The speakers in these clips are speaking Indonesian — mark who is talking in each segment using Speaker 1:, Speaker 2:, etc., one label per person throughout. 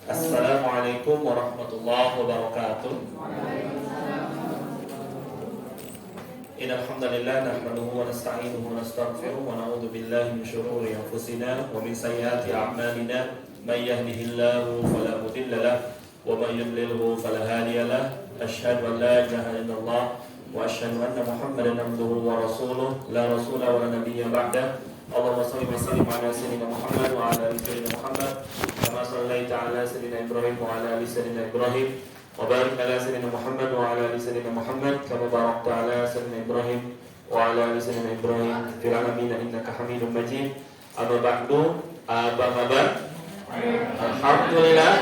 Speaker 1: Assalamualaikum warahmatullahi wabarakatuh. Innal hamdalillah nahmaduhu wa nasta'inuhu wa nastaghfiruh wa na'udzu billahi min shururi anfusina wa min sayyiati a'malina may yahdihillahu fala mudilla lahu wa may yudlilhu fala hadiya lahu. Asyhadu an la ilaha illallah wa asyhadu anna Muhammadan abduhu wa rasuluh la rasula wa la nabiyya ba'da. Allahumma shalli wa sallim ala sayyidina Muhammad wa ala ali sayyidina Muhammad kama shallaita ala sayyidina Ibrahim wa ala ali sayyidina Ibrahim wa barik ala sayyidina Muhammad wa ala ali sayyidina Muhammad kama barakta ala sayyidina Ibrahim wa ala ali sayyidina Ibrahim fil alamin innaka Hamidum Majid. Amma ba'du, apa kabar? Alhamdulillah,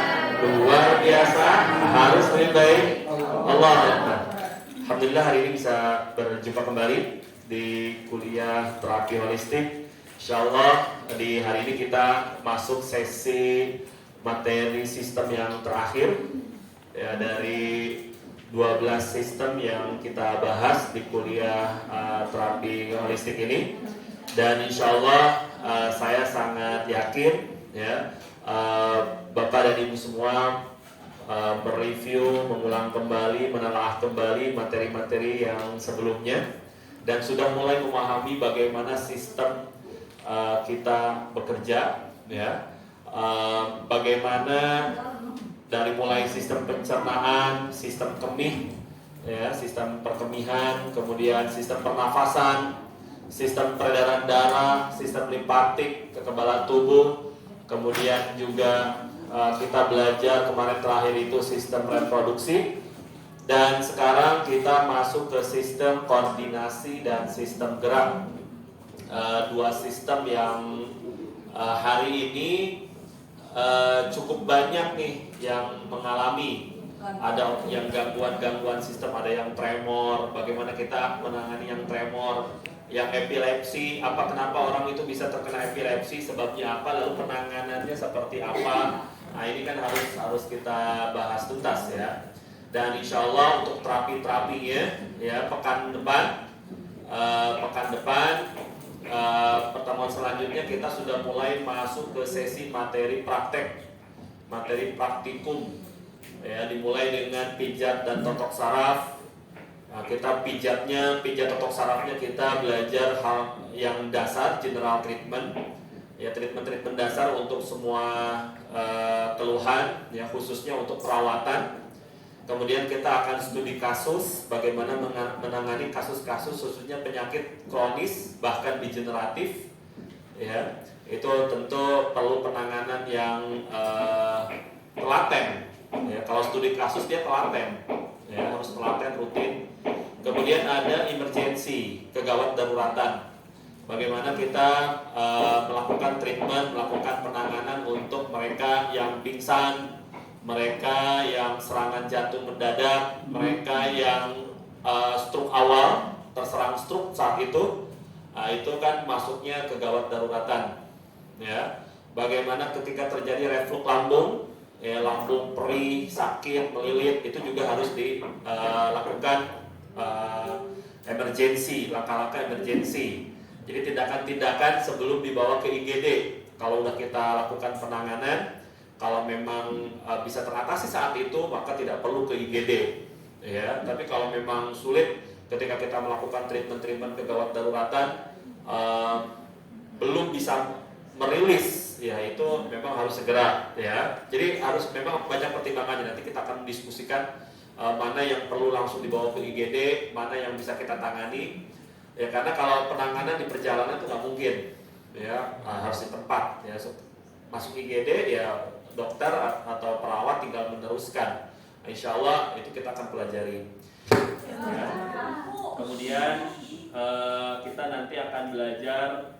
Speaker 1: luar biasa, harus lebih baik. Allah Akbar. Alhamdulillah hari ini bisa berjumpa kembali di kuliah terapi holistik. Insyaallah di hari ini kita masuk sesi materi sistem yang terakhir ya, dari 12 sistem yang kita bahas di kuliah terapi holistik ini. Dan insyaallah saya sangat yakin ya, Bapak dan Ibu semua mereview, mengulang kembali, menelaah kembali materi-materi yang sebelumnya dan sudah mulai memahami bagaimana sistem kita bekerja ya, bagaimana dari mulai sistem pencernaan, sistem kemih ya, sistem perkemihan, kemudian sistem pernafasan, sistem peredaran darah, sistem limpatik, kekebalan tubuh, kemudian juga kita belajar kemarin terakhir itu sistem reproduksi, dan sekarang kita masuk ke sistem koordinasi dan sistem gerak. Dua sistem yang hari ini cukup banyak nih yang mengalami, ada yang gangguan-gangguan sistem, ada yang tremor, bagaimana kita menangani yang tremor, yang epilepsi, kenapa orang itu bisa terkena epilepsi, sebabnya apa, lalu penanganannya seperti apa. Nah ini kan harus kita bahas tuntas ya. Dan insya Allah untuk terapi-terapinya ya pekan depan pertemuan selanjutnya kita sudah mulai masuk ke sesi materi praktek, materi praktikum ya, dimulai dengan pijat dan totok saraf. Nah, kita pijat totok sarafnya kita belajar hal yang dasar, general treatment ya, treatment dasar untuk semua keluhan ya, khususnya untuk perawatan. Kemudian kita akan studi kasus, bagaimana menangani kasus-kasus khususnya penyakit kronis bahkan degeneratif ya. Itu tentu perlu penanganan yang telaten ya. Kalau studi kasus dia telaten ya, harus telaten rutin. Kemudian ada emergency, kegawat daruratan. Bagaimana kita melakukan treatment, melakukan penanganan untuk mereka yang pingsan, mereka yang serangan jantung mendadak, mereka yang stroke awal, terserang stroke saat itu, itu kan masuknya ke gawat daruratan. Ya, bagaimana ketika terjadi reflux lambung, ya, lambung perih, sakit, melilit, itu juga harus dilakukan emergency, langkah-langkah emergency. Jadi tindakan-tindakan sebelum dibawa ke IGD. Kalau udah kita lakukan penanganan, kalau memang bisa teratasi saat itu, maka tidak perlu ke IGD ya. Tapi kalau memang sulit ketika kita melakukan treatment kegawat daruratan, belum bisa merilis ya, itu memang harus segera ya. Jadi harus memang banyak pertimbangannya. Nanti kita akan diskusikan mana yang perlu langsung dibawa ke IGD, mana yang bisa kita tangani ya, karena kalau penanganan di perjalanan itu nggak mungkin ya, harus di tempat ya. Masuk IGD ya, dokter atau perawat tinggal meneruskan. Insya Allah itu kita akan pelajari. Ya. Kemudian kita nanti akan belajar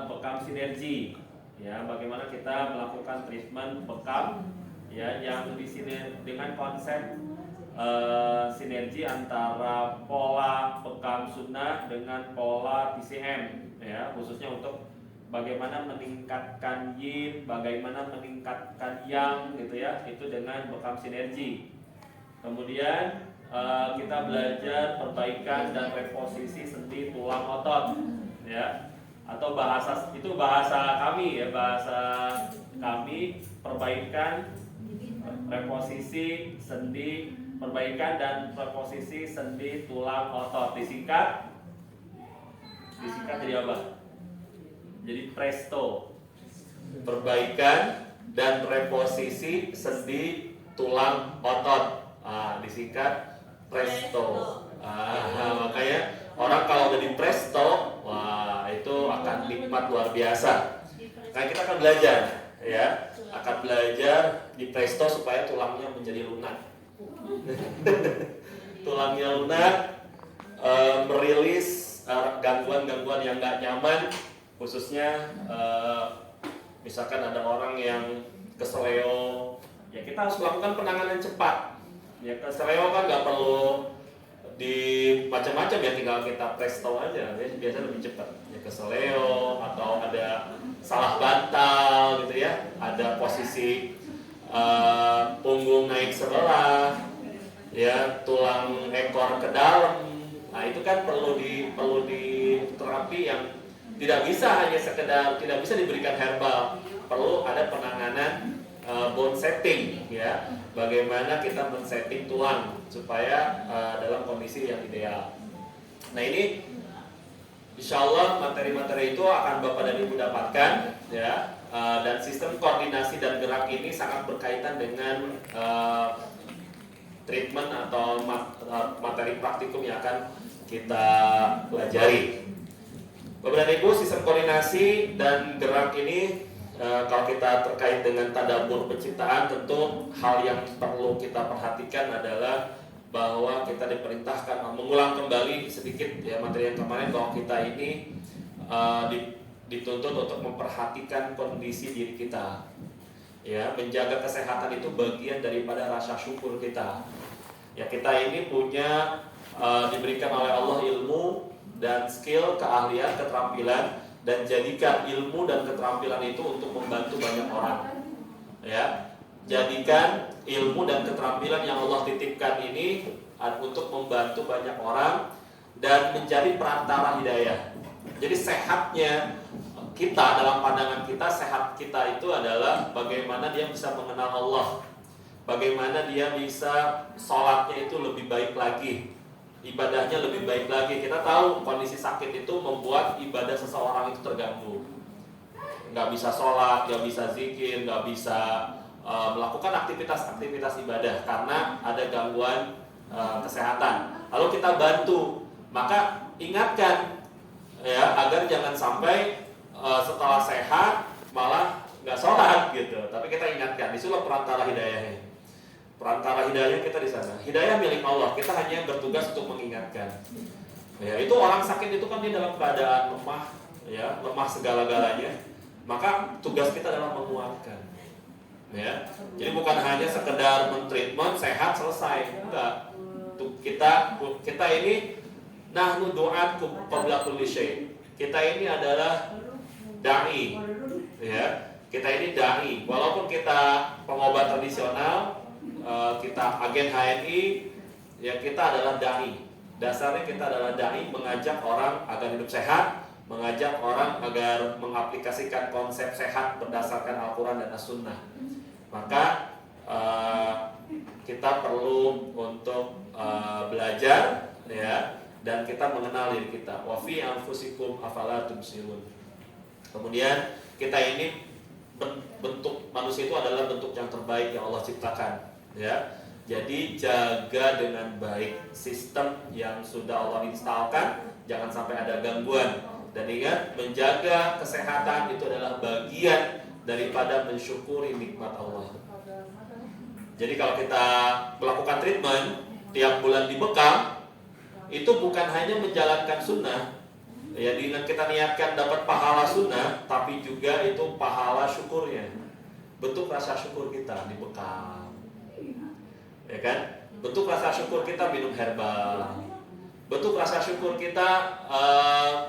Speaker 1: bekam sinergi. Ya, bagaimana kita melakukan treatment bekam ya, yang di sini dengan konsep sinergi antara pola bekam sunnah dengan pola PCM ya, khususnya untuk bagaimana meningkatkan yin, bagaimana meningkatkan yang gitu ya, itu dengan bekam sinergi. Kemudian kita belajar perbaikan dan reposisi sendi tulang otot ya, atau bahasa kami ya, bahasa kami perbaikan, reposisi sendi, perbaikan dan reposisi sendi tulang otot. Disingkat jadi apa? Jadi presto. Perbaikan dan reposisi sendi tulang otot. Disingkat presto. Makanya orang kalau udah di presto, wah itu akan nikmat luar biasa. Nah kita akan belajar, ya, akan belajar di presto supaya tulangnya menjadi lunak. Tulangnya lunak, merilis gangguan-gangguan yang nggak nyaman, khususnya misalkan ada orang yang keseleo, ya kita harus melakukan penanganan cepat. Ya keseleo kan nggak perlu di macam-macam, ya tinggal kita presto aja, ya, biasa lebih cepat. Ya keseleo atau ada salah bantal gitu ya, ada posisi punggung naik sebelah, ya tulang ekor ke dalam. Nah itu kan perlu di terapi yang tidak bisa hanya sekedar, tidak bisa diberikan herbal, perlu ada penanganan bone setting, ya, bagaimana kita men-setting tulang supaya dalam kondisi yang ideal. Nah ini insya Allah materi-materi itu akan Bapak dan Ibu dapatkan, ya, dan sistem koordinasi dan gerak ini sangat berkaitan dengan treatment atau materi praktikum yang akan kita pelajari. Bapak dan Ibu, sistem koordinasi dan gerak ini kalau kita terkait dengan tadabbur penciptaan, tentu hal yang perlu kita perhatikan adalah bahwa kita diperintahkan mengulang kembali sedikit ya materi yang kemarin, bahwa kita ini dituntut untuk memperhatikan kondisi diri kita. Ya, menjaga kesehatan itu bagian daripada rasa syukur kita. Ya, kita ini punya diberikan oleh Allah ilmu dan skill, keahlian, keterampilan, dan jadikan ilmu dan keterampilan itu untuk membantu banyak orang. Ya, jadikan ilmu dan keterampilan yang Allah titipkan ini untuk membantu banyak orang dan menjadi perantara hidayah. Jadi sehatnya kita, dalam pandangan kita, sehat kita itu adalah bagaimana dia bisa mengenal Allah, bagaimana dia bisa sholatnya itu lebih baik lagi, ibadahnya lebih baik lagi. Kita tahu kondisi sakit itu membuat ibadah seseorang itu terganggu. Nggak bisa sholat, nggak bisa zikir, nggak bisa melakukan aktivitas-aktivitas ibadah karena ada gangguan kesehatan. Lalu kita bantu, maka ingatkan ya agar jangan sampai setelah sehat malah nggak sholat gitu. Tapi kita ingatkan, disitulah perantara hidayahnya. Perantara hidayah kita di sana. Hidayah milik Allah, kita hanya bertugas untuk mengingatkan. Ya, itu orang sakit itu kan dia dalam keadaan lemah, ya, lemah segala-galanya. Maka tugas kita adalah menguatkan. Ya. Jadi bukan hanya sekedar mentreatment sehat selesai. Enggak. Kita ini nahnu du'atkum qabla kulli syai'. Kita ini adalah dai. Ya. Kita ini dai. Walaupun kita pengobat tradisional, kita agen HNI, ya kita adalah dai. Dasarnya kita adalah dai, mengajak orang agar hidup sehat, mengajak orang agar mengaplikasikan konsep sehat berdasarkan Al-Quran dan As-Sunnah. Maka kita perlu untuk belajar, ya, dan kita mengenal diri kita. Wa fi anfusikum afala tubsirun. Kemudian kita ini bentuk manusia itu adalah bentuk yang terbaik yang Allah ciptakan, ya. Jadi jaga dengan baik sistem yang sudah Allah instalkan, jangan sampai ada gangguan. Dan ingat, menjaga kesehatan itu adalah bagian daripada mensyukuri nikmat Allah. Jadi kalau kita melakukan treatment tiap bulan dibekam, itu bukan hanya menjalankan sunnah, ya, dengan kita niatkan dapat pahala sunnah, tapi juga itu pahala syukurnya. Bentuk rasa syukur kita dibekam, ya kan? Bentuk rasa syukur kita minum herbal. Bentuk rasa syukur kita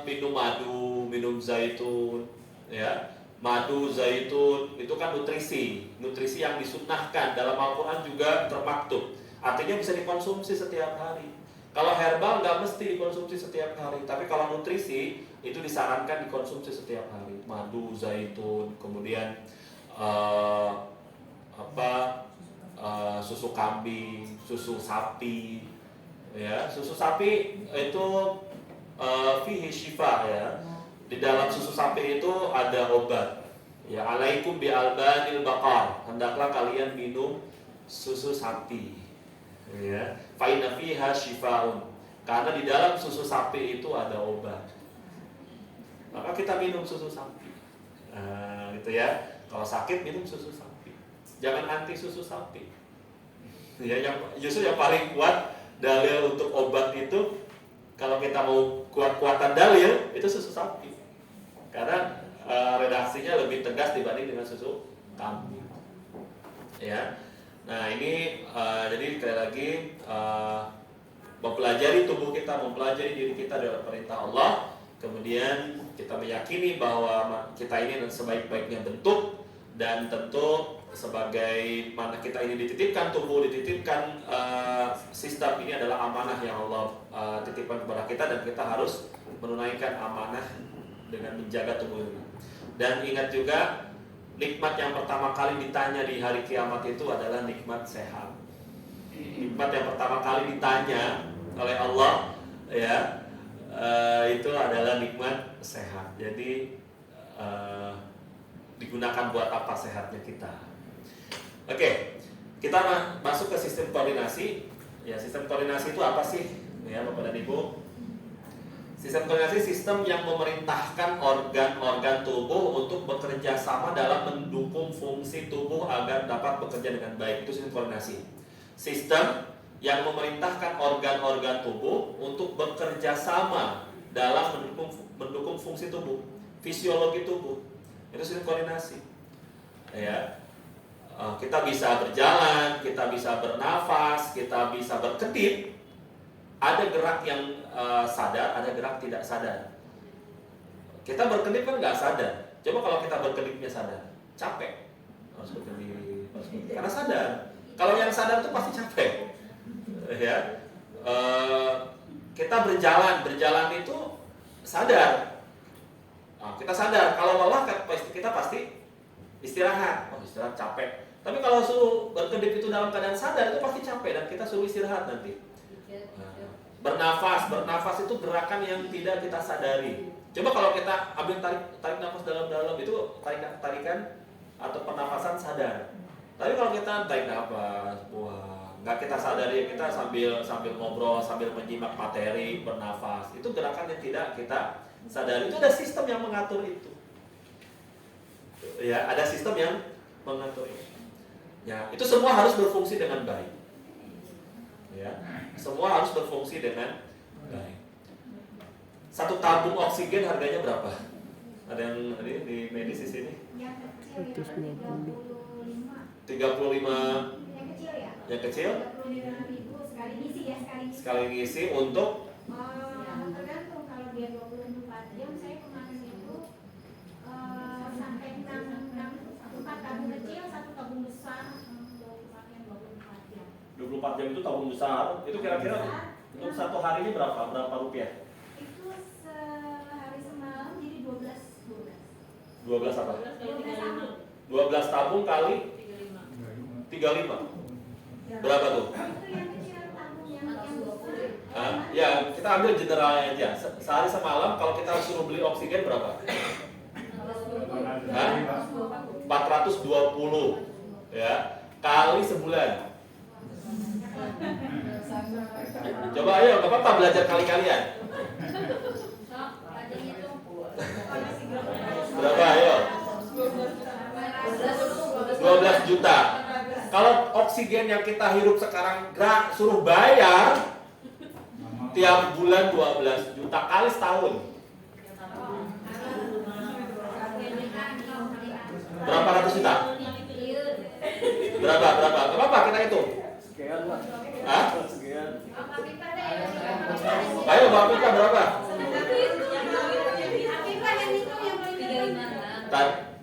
Speaker 1: minum madu, minum zaitun, ya. Madu, zaitun itu kan nutrisi yang disunnahkan dalam Al-Quran juga termaktub. Artinya bisa dikonsumsi setiap hari. Kalau herbal nggak mesti dikonsumsi setiap hari, tapi kalau nutrisi itu disarankan dikonsumsi setiap hari. Madu, zaitun, kemudian susu kambing, susu sapi. Ya, susu sapi itu fihi syifa ya. Di dalam susu sapi itu ada obat. Ya, alaikum bi albanil baqar. Hendaklah kalian minum susu sapi. Ya, fa inna fiha syifaun. Karena di dalam susu sapi itu ada obat. Maka kita minum susu sapi. Gitu ya. Kalau sakit minum susu sapi. Jangan anti susu sapi. Ya, justru yang paling kuat dalil untuk obat itu, kalau kita mau kuat-kuatan dalil itu susu sapi. Karena redaksinya lebih tegas dibanding dengan susu kambing. Ya. Nah, ini jadi sekali lagi mempelajari tubuh kita, mempelajari diri kita dalam perintah Allah. Kemudian kita meyakini bahwa kita ini sebaik-baiknya bentuk, dan tentu sebagai mana kita ini dititipkan tubuh, dititipkan sistem ini adalah amanah yang Allah titipkan kepada kita, dan kita harus menunaikan amanah dengan menjaga tubuh ini. Dan ingat juga, nikmat yang pertama kali ditanya di hari kiamat itu adalah nikmat sehat. Nikmat yang pertama kali ditanya oleh Allah ya, itu adalah nikmat sehat. Jadi digunakan buat apa sehatnya kita? Oke, kita masuk ke sistem koordinasi. Ya, sistem koordinasi itu apa sih? Ya, Bapak dan Ibu. Sistem koordinasi sistem yang memerintahkan organ-organ tubuh untuk bekerja sama dalam mendukung fungsi tubuh agar dapat bekerja dengan baik. Itu sistem koordinasi. Sistem yang memerintahkan organ-organ tubuh untuk bekerja sama dalam mendukung fungsi tubuh, fisiologi tubuh. Itu sistem koordinasi. Ya. Kita bisa berjalan, kita bisa bernafas, kita bisa berkedip. Ada gerak yang sadar, ada gerak tidak sadar. Kita berkedip kan nggak sadar. Coba kalau kita berkedipnya sadar, capek. Harus berkedip, karena sadar. Kalau yang sadar itu pasti capek. Ya, kita berjalan itu sadar. Kita sadar. Kalau lelah kita pasti istirahat. Istirahat capek. Tapi kalau suruh berkedip itu dalam keadaan sadar itu pasti capek, dan kita suruh istirahat nanti. Bernafas itu gerakan yang tidak kita sadari. Coba kalau kita ambil tarik nafas dalam-dalam, itu tarikan atau pernafasan sadar. Tapi kalau kita tarik nafas, nggak kita sadari, kita sambil ngobrol, sambil menyimak materi, bernafas, itu gerakan yang tidak kita sadari. Itu ada sistem yang mengatur itu. Ya, ada sistem yang mengatur itu. Ya, itu semua harus berfungsi dengan baik. Ya, semua harus berfungsi dengan baik. Satu tabung oksigen harganya berapa? Ada yang di medis di sini?
Speaker 2: Yang kecil
Speaker 1: 35.
Speaker 2: Yang kecil ya?
Speaker 1: Yang kecil?
Speaker 2: 35.000 sekali ngisi ya,
Speaker 1: sekali ngisi untuk
Speaker 2: tergantung. Kalau dia 24 jam, saya kemarin itu sampai 4 tabung kecil, 1 tabung besar, 24 jam.
Speaker 1: 24 jam itu tabung besar. Itu kira-kira untuk satu harinya berapa rupiah?
Speaker 2: Itu sehari semalam jadi 12
Speaker 1: 12 apa? 12 tabung kali 35. Berapa tuh?
Speaker 2: Itu yang kecil, tabung yang besar.
Speaker 1: Ya, kita ambil generalnya aja. Sehari semalam kalau kita suruh beli oksigen berapa? 420 ya, kali sebulan. Coba ayo, gak apa-apa belajar kali-kalian. Berapa ayo? 12 juta. Kalau oksigen yang kita hirup sekarang suruh bayar tiap bulan 12 juta kali setahun. Berapa ratus juta? Berapa? Gak apa-apa kita hitung.
Speaker 3: Sekian lah.
Speaker 1: Hah?
Speaker 3: Sekian.
Speaker 1: Ayo Mbak Pika berapa?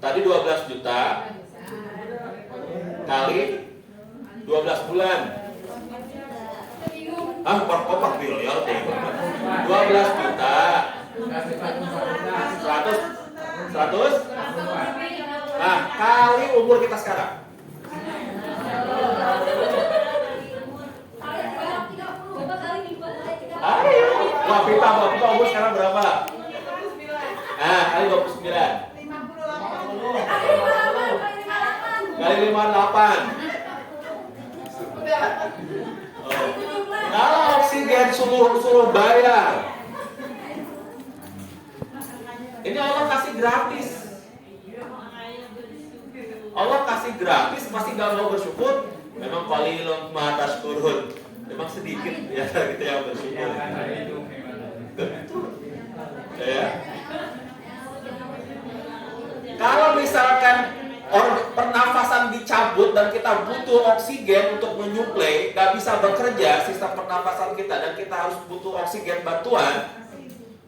Speaker 1: Tadi 12 juta kali 12 bulan. Kopak miliar deh. 12 juta 100 Nah, kali umur kita sekarang. Wah, Vita umur sekarang berapa? Kali 29.
Speaker 2: 58.
Speaker 1: Kali 58. Kalau oksigen suruh bayar. Ini Allah kasih gratis. Allah kasih gratis, pasti gak mau bersyukur. Memang qalilun ma tashkurun. Memang sedikit ya kita yang bersyukur. Ya. Kalau misalkan pernafasan dicabut dan kita butuh oksigen untuk menyuplai, gak bisa bekerja sistem pernafasan kita dan kita harus butuh oksigen bantuan,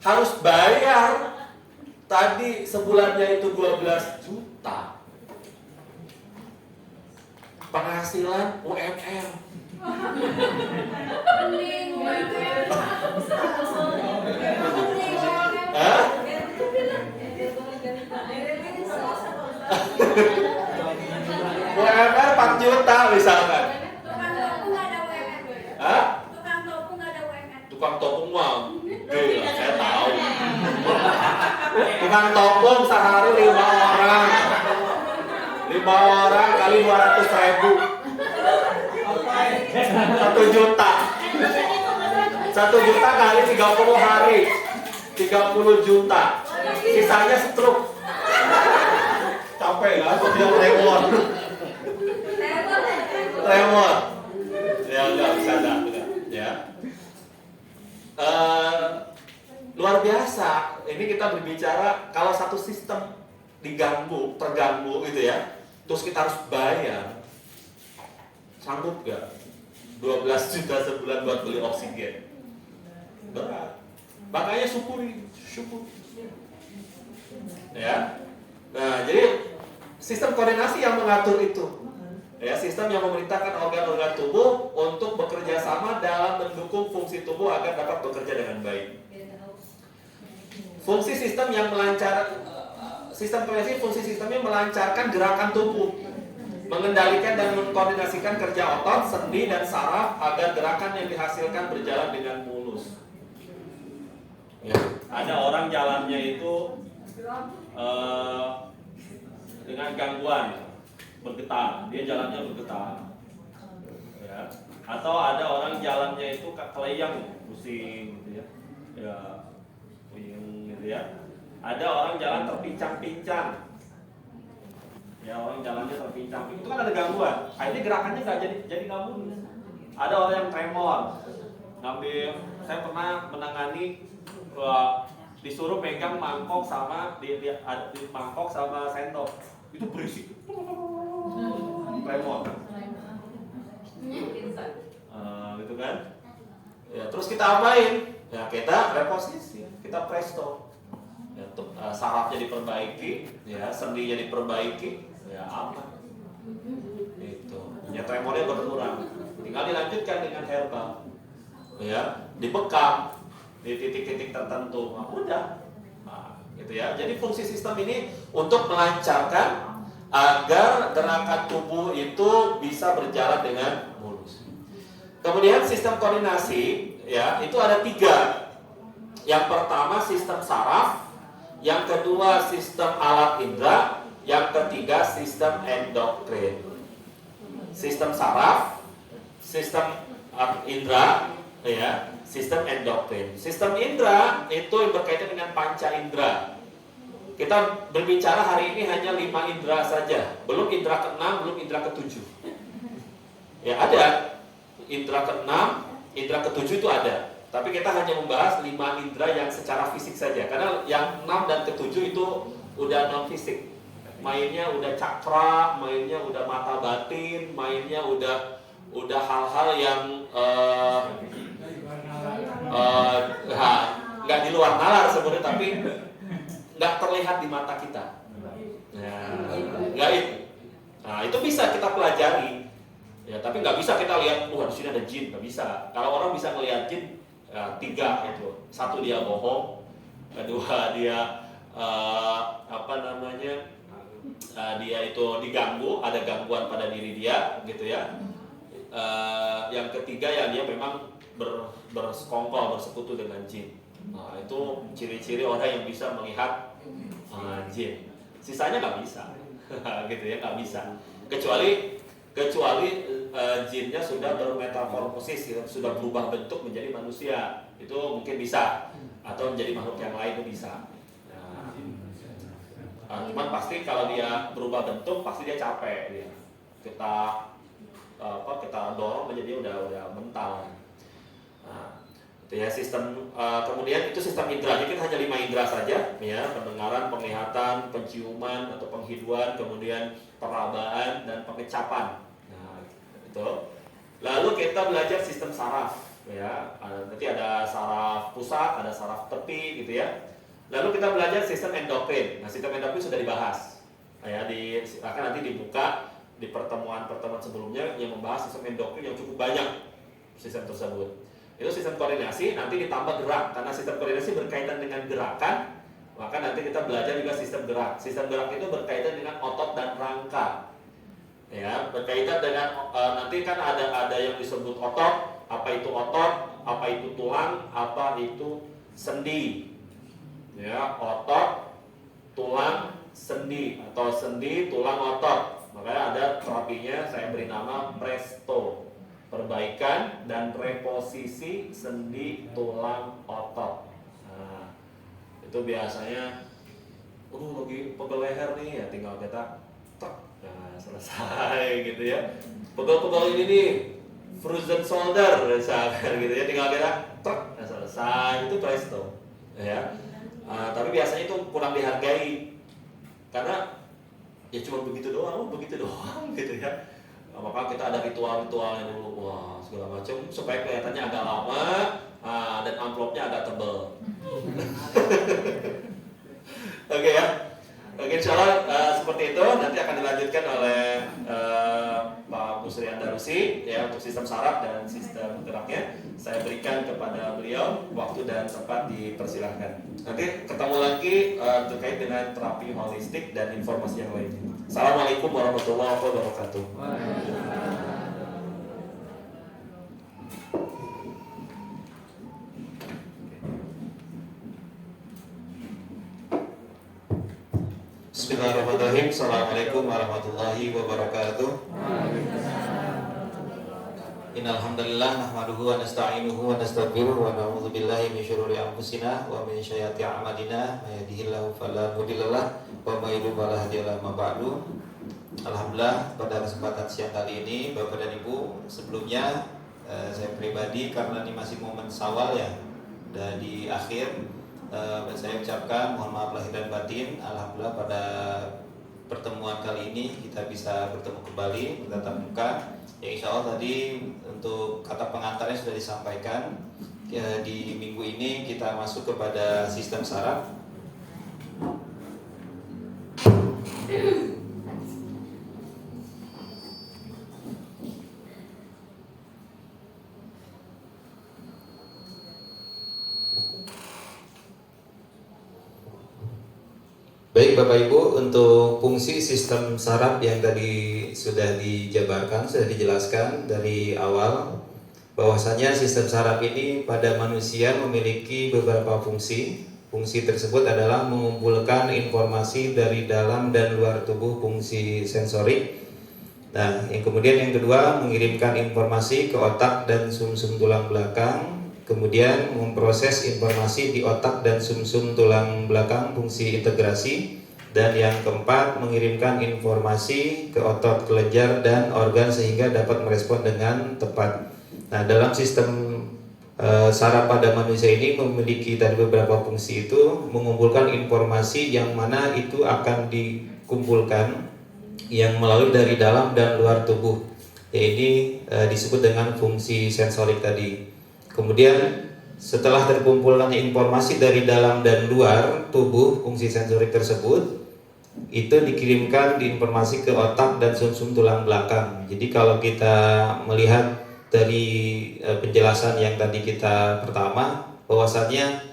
Speaker 1: harus bayar. Tadi sebulannya itu 12 juta. Penghasilan UMR. Hah? UMR 4 juta misalkan. Hah? Tukang topung mah gila, saya tahu. Tukang topung sehari 5 orang. 5 orang kali 200.000. 1 juta. 1 juta kali 30 hari. 30 juta. Sisanya stroke. Capek kan? Dia tremor. Ya enggak bisa enggak. Ya. Luar biasa. Ini kita berbicara kalau satu sistem terganggu gitu ya. Terus kita harus bayar. Sanggup gak? 12 juta sebulan buat beli oksigen. Berat. Makanya syukur. Ya. Nah, jadi sistem koordinasi yang mengatur itu. Ya, sistem yang memerintahkan organ-organ tubuh untuk bekerja sama dalam mendukung fungsi tubuh agar dapat bekerja dengan baik. Fungsi sistem yang sistem koordinasi fungsi sistemnya melancarkan gerakan tubuh, mengendalikan dan mengkoordinasikan kerja otot, sendi dan saraf agar gerakan yang dihasilkan berjalan dengan mulus. Ya, ada orang jalannya itu dengan gangguan bergetar, dia jalannya bergetar. Ya. Atau ada orang jalannya itu keleyang, pusing gitu ya. Ya, pusing gitu ya. Ada orang jalan terpincang-pincang. Ya, orang jalannya terpincang. Itu kan ada gangguan. Akhirnya gerakannya nggak jadi nggak mulus. Ada orang yang tremor. Saya pernah menangani disuruh pegang mangkok sama mangkok sama sendok. Itu berisik. Tremor. Gitu kan? Ya, terus kita apain? Ya, kita reposisi, kita presto. Ya, sarafnya diperbaiki, ya, sendinya diperbaiki, ya aman. Itu. Ya, tremornya berkurang. Tinggal dilanjutkan dengan herbal. Ya, dibekam di titik-titik tertentu. Nah, udah. Nah, gitu ya. Jadi fungsi sistem ini untuk melancarkan agar gerakan tubuh itu bisa berjalan dengan mulus. Kemudian sistem koordinasi, ya, itu ada 3. Yang pertama sistem saraf, yang kedua sistem alat indera, yang ketiga sistem endokrin. Sistem saraf, sistem indera, ya, sistem endokrin. Sistem indera itu berkaitan dengan panca indera. Kita berbicara hari ini hanya 5 indera saja, belum indera ke-6, belum indera ke-7. Ya, ada indera ke-6, indera ke-7 itu ada. Tapi kita hanya membahas 5 indera yang secara fisik saja. Karena yang 6 dan ke-7 itu udah non fisik. Mainnya udah cakra, mainnya udah mata batin, mainnya udah hal-hal yang nggak di luar nalar sebenarnya, tapi nggak terlihat di mata kita. Gaib. Nah, itu bisa kita pelajari. Ya, tapi nggak bisa kita lihat, di sini ada jin, nggak bisa. Kalau orang bisa ngelihat jin, 3 itu. 1 dia bohong, kedua dia dia itu diganggu, ada gangguan pada diri dia, gitu ya. yang ketiga ya dia memang bersekongkol, bersekutu dengan jin. Nah, itu ciri-ciri orang yang bisa melihat jin. Sisanya nggak bisa, gitu ya, nggak bisa. Kecuali jinnya sudah bermetamorfosis, gitu, sudah berubah bentuk menjadi manusia, itu mungkin bisa, atau menjadi makhluk yang lain itu bisa. Cuman pasti kalau dia berubah bentuk pasti dia capek dia. Kita dorong menjadi udah mental. Nah, itu ya sistem. Kemudian itu sistem indera. Jadi kita hanya 5 indera saja, ya, pendengaran, penglihatan, penciuman atau penghiduan, kemudian perabaan dan pengecapan. Nah, itu. Lalu kita belajar sistem saraf, ya. Nanti ada saraf pusat, ada saraf tepi, gitu ya. Lalu kita belajar sistem endokrin. Nah, sistem endokrin sudah dibahas. Ya, akan nanti dibuka di pertemuan-pertemuan sebelumnya yang membahas sistem endokrin yang cukup banyak sistem tersebut. Itu sistem koordinasi, nanti ditambah gerak. Karena sistem koordinasi berkaitan dengan gerakan, maka nanti kita belajar juga sistem gerak. Sistem gerak itu berkaitan dengan otot dan rangka. Ya, berkaitan dengan nanti kan ada yang disebut otot, apa itu otot, apa itu tulang, apa itu sendi. Ya, otot, tulang, sendi, atau sendi, tulang, otot. Makanya ada terapinya saya beri nama Presto, perbaikan dan reposisi sendi, tulang, otot. Nah, itu biasanya lagi pegel leher nih, ya tinggal kita tek, nah selesai gitu ya. Pegel-pegel ini nih, frozen shoulder misalkan gitu ya, tinggal kita tek, nah selesai. Itu Presto, ya. Tapi biasanya itu kurang dihargai karena ya cuma begitu doang gitu ya. Maka kita ada ritual-ritualnya dulu, wah segala macam supaya kelihatannya agak lama dan amplopnya agak tebal. Oke ya. Oke, insyaallah seperti itu nanti akan dilanjutkan oleh Pak Busri Andarusi ya untuk sistem saraf dan sistem geraknya. Saya berikan kepada beliau waktu dan tempat, dipersilahkan. Nanti ketemu lagi terkait dengan terapi holistik dan informasi yang lainnya. Assalamualaikum warahmatullahi wabarakatuh. Bismillahirrahmanirrahim. Assalamualaikum warahmatullahi wabarakatuh. Innal hamdalillah nahmaduhu wa nasta'inuhu wa nastaghfiruh wa na'udzu billahi min syururi anfusina wa min sayyiati a'malina may yahdihillahu fala mudhillalah wa may yudhlil fala hadiyalah. Ma ba'du. Alhamdulillah, pada kesempatan siang kali ini Bapak dan Ibu, sebelumnya saya pribadi karena ini masih momen Syawal ya, dan di akhir saya ucapkan mohon maaf lahir dan batin. Alhamdulillah pada pertemuan kali ini kita bisa bertemu kembali bertatap muka. Ya, insya Allah tadi untuk kata pengantarnya sudah disampaikan. Ya, di minggu ini kita masuk kepada sistem saraf. Baik Bapak Ibu, untuk fungsi sistem saraf yang tadi sudah dijabarkan, sudah dijelaskan dari awal, bahwasanya sistem saraf ini pada manusia memiliki beberapa fungsi. Fungsi tersebut adalah mengumpulkan informasi dari dalam dan luar tubuh, fungsi sensorik. Nah, yang kedua mengirimkan informasi ke otak dan sumsum tulang belakang. Kemudian memproses informasi di otak dan sumsum tulang belakang, fungsi integrasi. Dan yang keempat mengirimkan informasi ke otot kelenjar dan organ sehingga dapat merespon dengan tepat. Nah, dalam sistem saraf pada manusia ini memiliki tadi beberapa fungsi, itu mengumpulkan informasi yang mana itu akan dikumpulkan yang melalui dari dalam dan luar tubuh. Ya, ini disebut dengan fungsi sensorik tadi. Kemudian setelah terkumpulkannya informasi dari dalam dan luar tubuh, fungsi sensorik tersebut itu dikirimkan di informasi ke otak dan sumsum tulang belakang. Jadi kalau kita melihat dari penjelasan yang tadi kita pertama, bahwasannya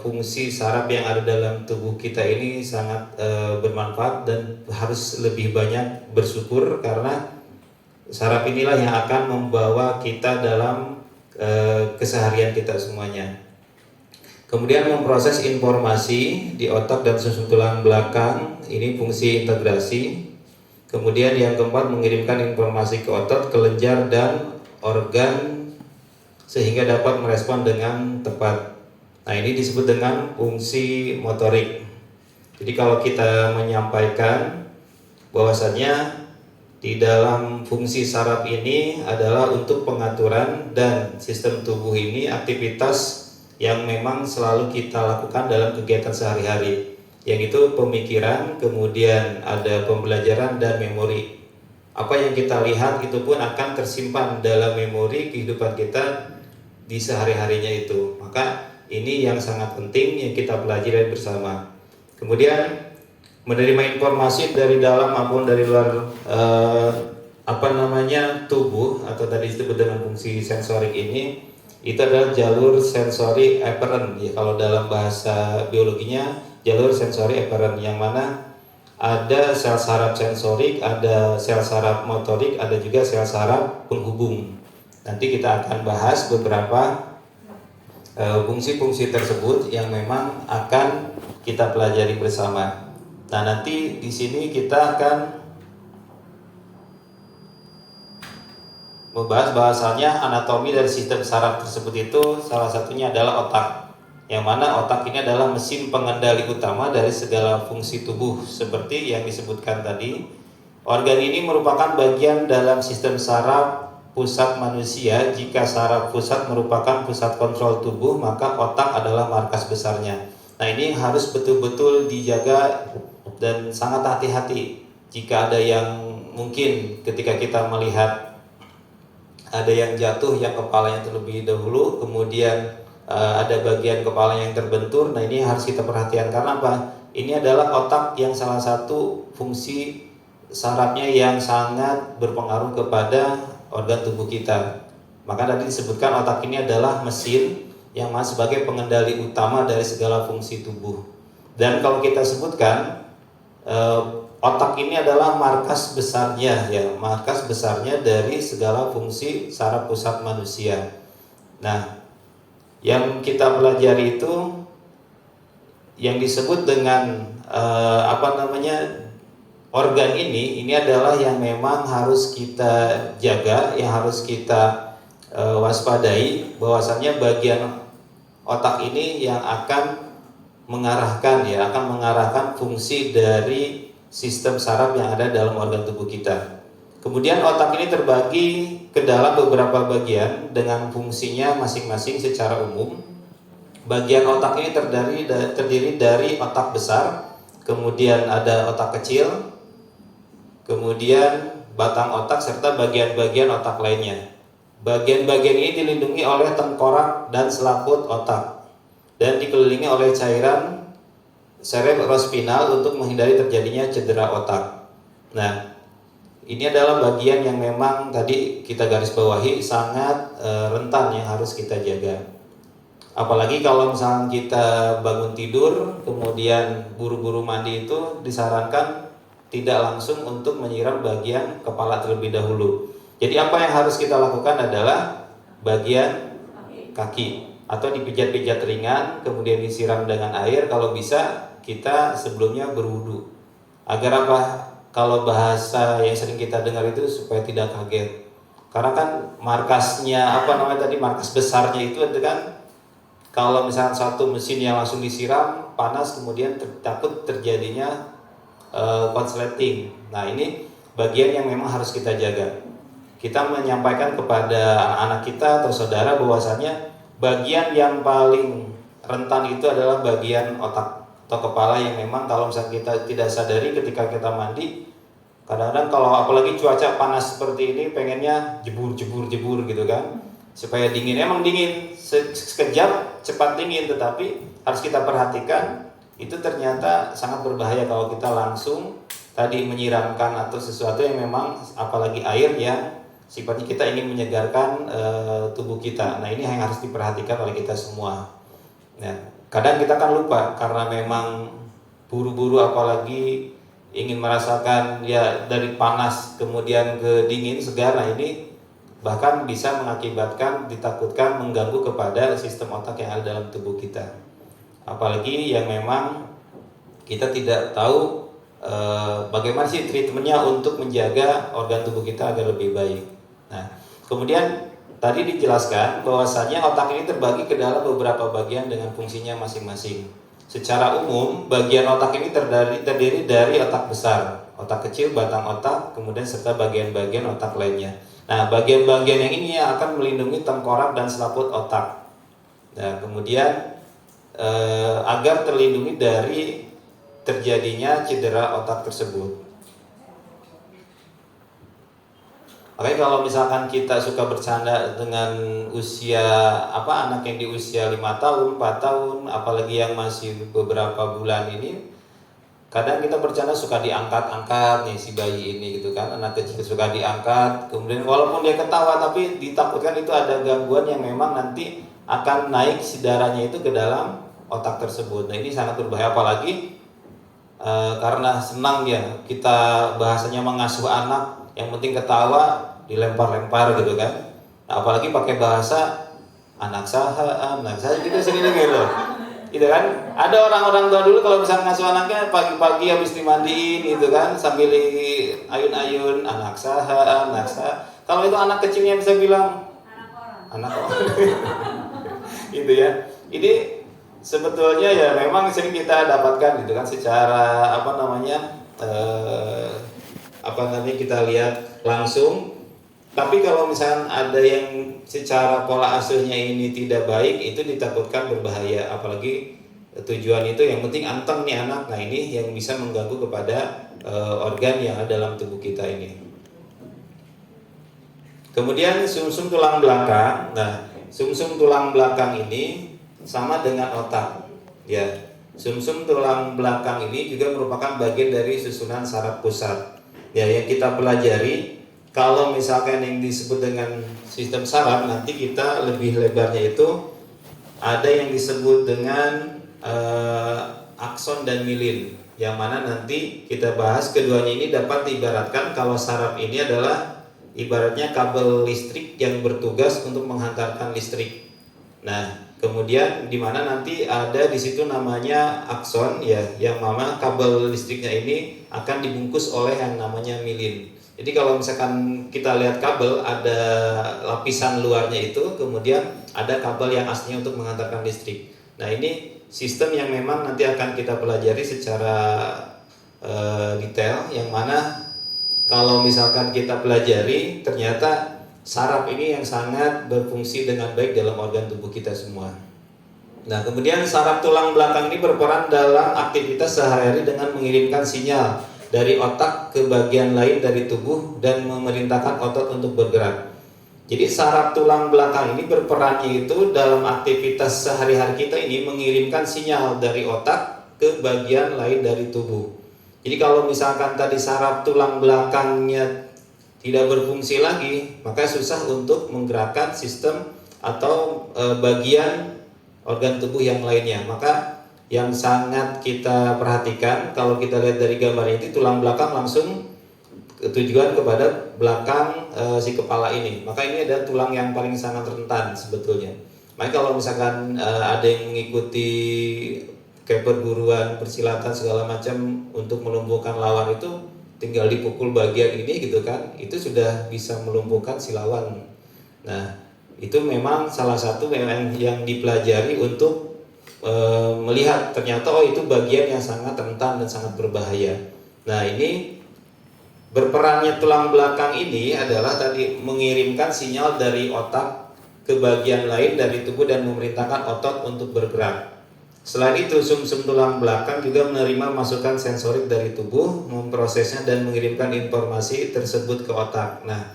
Speaker 1: fungsi saraf yang ada dalam tubuh kita ini sangat bermanfaat dan harus lebih banyak bersyukur karena
Speaker 3: Saraf inilah yang akan membawa kita dalam keseharian kita semuanya. Kemudian memproses informasi di otak dan susun tulang belakang, ini fungsi integrasi. Kemudian yang keempat, mengirimkan informasi ke otot, kelenjar dan organ sehingga dapat merespon dengan tepat. Nah, ini disebut dengan fungsi motorik. Jadi kalau kita menyampaikan bahwasannya di dalam fungsi saraf ini adalah untuk pengaturan dan sistem tubuh ini aktivitas yang memang selalu kita lakukan dalam kegiatan sehari-hari, yaitu pemikiran, kemudian ada pembelajaran dan memori. Apa yang kita lihat itu pun akan tersimpan dalam memori kehidupan kita di sehari-harinya itu. Maka ini yang sangat penting yang kita pelajari bersama. Kemudian menerima informasi dari dalam maupun dari luar tubuh atau tadi disebut dengan fungsi sensorik ini, itu adalah jalur sensori efferent ya, kalau dalam bahasa biologinya jalur sensori efferent, yang mana ada sel saraf sensorik, ada sel saraf motorik, ada juga sel saraf penghubung. Nanti kita akan bahas beberapa fungsi-fungsi tersebut yang memang akan kita pelajari bersama. Nah, nanti di sini kita akan membahas bahasanya anatomi dari sistem saraf tersebut. Itu salah satunya adalah otak, yang mana otak ini adalah mesin pengendali utama dari segala fungsi tubuh. Seperti yang disebutkan tadi, organ ini merupakan bagian dalam sistem saraf pusat manusia. Jika saraf pusat merupakan pusat kontrol tubuh, maka otak adalah markas besarnya. Nah, ini harus betul-betul dijaga dan sangat hati-hati. Jika ada yang mungkin ketika kita melihat ada yang jatuh yang kepalanya terlebih dahulu, kemudian ada bagian kepala yang terbentur. Nah, ini harus kita perhatikan karena apa? Ini adalah otak yang salah satu fungsi sarafnya yang sangat berpengaruh kepada organ tubuh kita. Maka tadi disebutkan otak ini adalah mesin yang sebagai pengendali utama dari segala fungsi tubuh. Dan kalau kita sebutkan otak ini adalah markas besarnya ya, markas besarnya dari segala fungsi saraf pusat manusia. Nah, yang kita pelajari itu yang disebut dengan organ ini adalah yang memang harus kita jaga, yang harus kita waspadai, bahwasannya bagian otak ini yang akan mengarahkan fungsi dari sistem saraf yang ada dalam organ tubuh kita. Kemudian otak ini terbagi ke dalam beberapa bagian dengan fungsinya masing-masing secara umum. Bagian otak ini terdiri dari otak besar, kemudian ada otak kecil, kemudian batang otak serta bagian-bagian otak lainnya. Bagian-bagian ini dilindungi oleh tengkorak dan selaput otak dan dikelilingi oleh cairan cerebrospinal untuk menghindari terjadinya cedera otak. Nah, ini adalah bagian yang memang tadi kita garis bawahi sangat rentan yang harus kita jaga. Apalagi kalau misalnya kita bangun tidur kemudian buru-buru mandi, itu disarankan tidak langsung untuk menyiram bagian kepala terlebih dahulu. Jadi apa yang harus kita lakukan adalah bagian kaki, atau dipijat-pijat ringan kemudian disiram dengan air. Kalau bisa kita sebelumnya berwudu. Agar apa? Kalau bahasa yang sering kita dengar itu supaya tidak kaget. Karena kan markasnya markas besarnya itu kan, kalau misalnya satu mesin yang langsung disiram panas kemudian takut terjadinya konsleting. Nah, ini bagian yang memang harus kita jaga. Kita menyampaikan kepada anak-anak kita atau saudara bahwasanya bagian yang paling rentan itu adalah bagian otak atau kepala, yang memang kalau misalnya kita tidak sadari ketika kita mandi, kadang-kadang kalau apalagi cuaca panas seperti ini pengennya jebur gitu kan, supaya dingin. Emang dingin sekejap cepat dingin, tetapi harus kita perhatikan itu ternyata sangat berbahaya kalau kita langsung tadi menyiramkan atau sesuatu yang memang apalagi air yang sifatnya kita ingin menyegarkan tubuh kita. Nah, ini yang harus diperhatikan oleh kita semua. Nah, kadang kita kan lupa karena memang buru-buru, apalagi ingin merasakan ya dari panas kemudian ke dingin segar. Nah ini bahkan bisa mengakibatkan, ditakutkan mengganggu kepada sistem otak yang ada dalam tubuh kita. Apalagi yang memang kita tidak tahu bagaimana sih treatmentnya untuk menjaga organ tubuh kita agar lebih baik. Nah, kemudian tadi dijelaskan bahwasanya otak ini terbagi ke dalam beberapa bagian dengan fungsinya masing-masing. Secara umum, bagian otak ini terdiri dari otak besar, otak kecil, batang otak, kemudian serta bagian-bagian otak lainnya. Nah, bagian-bagian yang ini akan melindungi tengkorak dan selaput otak. Nah, kemudian agar terlindungi dari terjadinya cedera otak tersebut. Makanya kalau misalkan kita suka bercanda dengan usia anak yang di usia 5 tahun, 4 tahun, apalagi yang masih beberapa bulan ini, kadang kita bercanda suka diangkat-angkat nih si bayi ini gitu kan, anak kecil suka diangkat, kemudian walaupun dia ketawa tapi ditakutkan itu ada gangguan yang memang nanti akan naik si darahnya itu ke dalam otak tersebut. Nah ini sangat berbahaya, apalagi karena senang ya kita bahasanya mengasuh anak, yang penting ketawa dilempar-lempar gitu kan. Nah, apalagi pakai bahasa anak saya gitu sering gitu. Gitu kan? Ada orang-orang tua dulu kalau misalnya ngasuh anaknya pagi-pagi habis dimandiin gitu kan, sambil ayun-ayun anak saya. Kalau itu anak kecilnya bisa bilang anak orang. Gitu ya. Ini sebetulnya ya memang sering kita dapatkan gitu kan secara kita lihat langsung. Tapi kalau misalnya ada yang secara pola asuhnya ini tidak baik, itu ditakutkan berbahaya. Apalagi tujuan itu yang penting anteng nih anak. Nah ini yang bisa mengganggu kepada organ yang ada dalam tubuh kita ini. Kemudian sumsum tulang belakang. Nah sumsum tulang belakang ini sama dengan otak. Ya, sumsum tulang belakang ini juga merupakan bagian dari susunan saraf pusat. Ya, yang kita pelajari. Kalau misalkan yang disebut dengan sistem saraf, nanti kita lebih lebarnya itu ada yang disebut dengan akson dan milin, yang mana nanti kita bahas. Keduanya ini dapat diibaratkan kalau saraf ini adalah ibaratnya kabel listrik yang bertugas untuk menghantarkan listrik. Nah, kemudian di mana nanti ada di situ namanya akson ya, yang mana kabel listriknya ini akan dibungkus oleh yang namanya milin. Jadi kalau misalkan kita lihat kabel, ada lapisan luarnya itu, kemudian ada kabel yang aslinya untuk menghantarkan listrik. Nah ini sistem yang memang nanti akan kita pelajari secara detail, yang mana kalau misalkan kita pelajari, ternyata saraf ini yang sangat berfungsi dengan baik dalam organ tubuh kita semua. Nah kemudian saraf tulang belakang ini berperan dalam aktivitas sehari-hari dengan mengirimkan sinyal dari otak ke bagian lain dari tubuh dan memerintahkan otot untuk bergerak. Jadi saraf tulang belakang ini berperannya itu dalam aktivitas sehari-hari kita ini mengirimkan sinyal dari otak ke bagian lain dari tubuh. Jadi kalau misalkan tadi saraf tulang belakangnya tidak berfungsi lagi, maka susah untuk menggerakkan sistem atau bagian organ tubuh yang lainnya. Maka yang sangat kita perhatikan kalau kita lihat dari gambar ini, tulang belakang langsung tujuan kepada belakang si kepala ini. Maka ini ada tulang yang paling sangat rentan sebetulnya. Maka kalau misalkan ada yang mengikuti kayak perguruan persilatan segala macam untuk melumpuhkan lawan, itu tinggal dipukul bagian ini gitu kan, itu sudah bisa melumpuhkan si lawan. Nah itu memang salah satu yang dipelajari untuk melihat ternyata itu bagian yang sangat rentan dan sangat berbahaya. Nah ini berperannya tulang belakang ini adalah tadi mengirimkan sinyal dari otak ke bagian lain dari tubuh dan memerintahkan otot untuk bergerak. Selain itu sumsum tulang belakang juga menerima masukan sensorik dari tubuh, memprosesnya dan mengirimkan informasi tersebut ke otak. Nah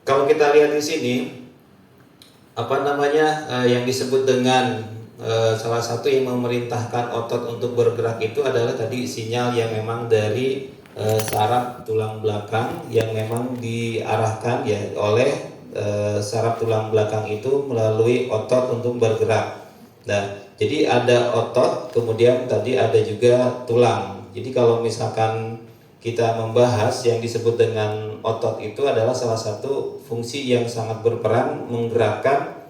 Speaker 3: kalau kita lihat di sini yang disebut dengan salah satu yang memerintahkan otot untuk bergerak itu adalah tadi sinyal yang memang dari saraf tulang belakang yang memang diarahkan ya oleh saraf tulang belakang itu melalui otot untuk bergerak. Nah, jadi ada otot, kemudian tadi ada juga tulang. Jadi kalau misalkan kita membahas yang disebut dengan otot itu adalah salah satu fungsi yang sangat berperan menggerakkan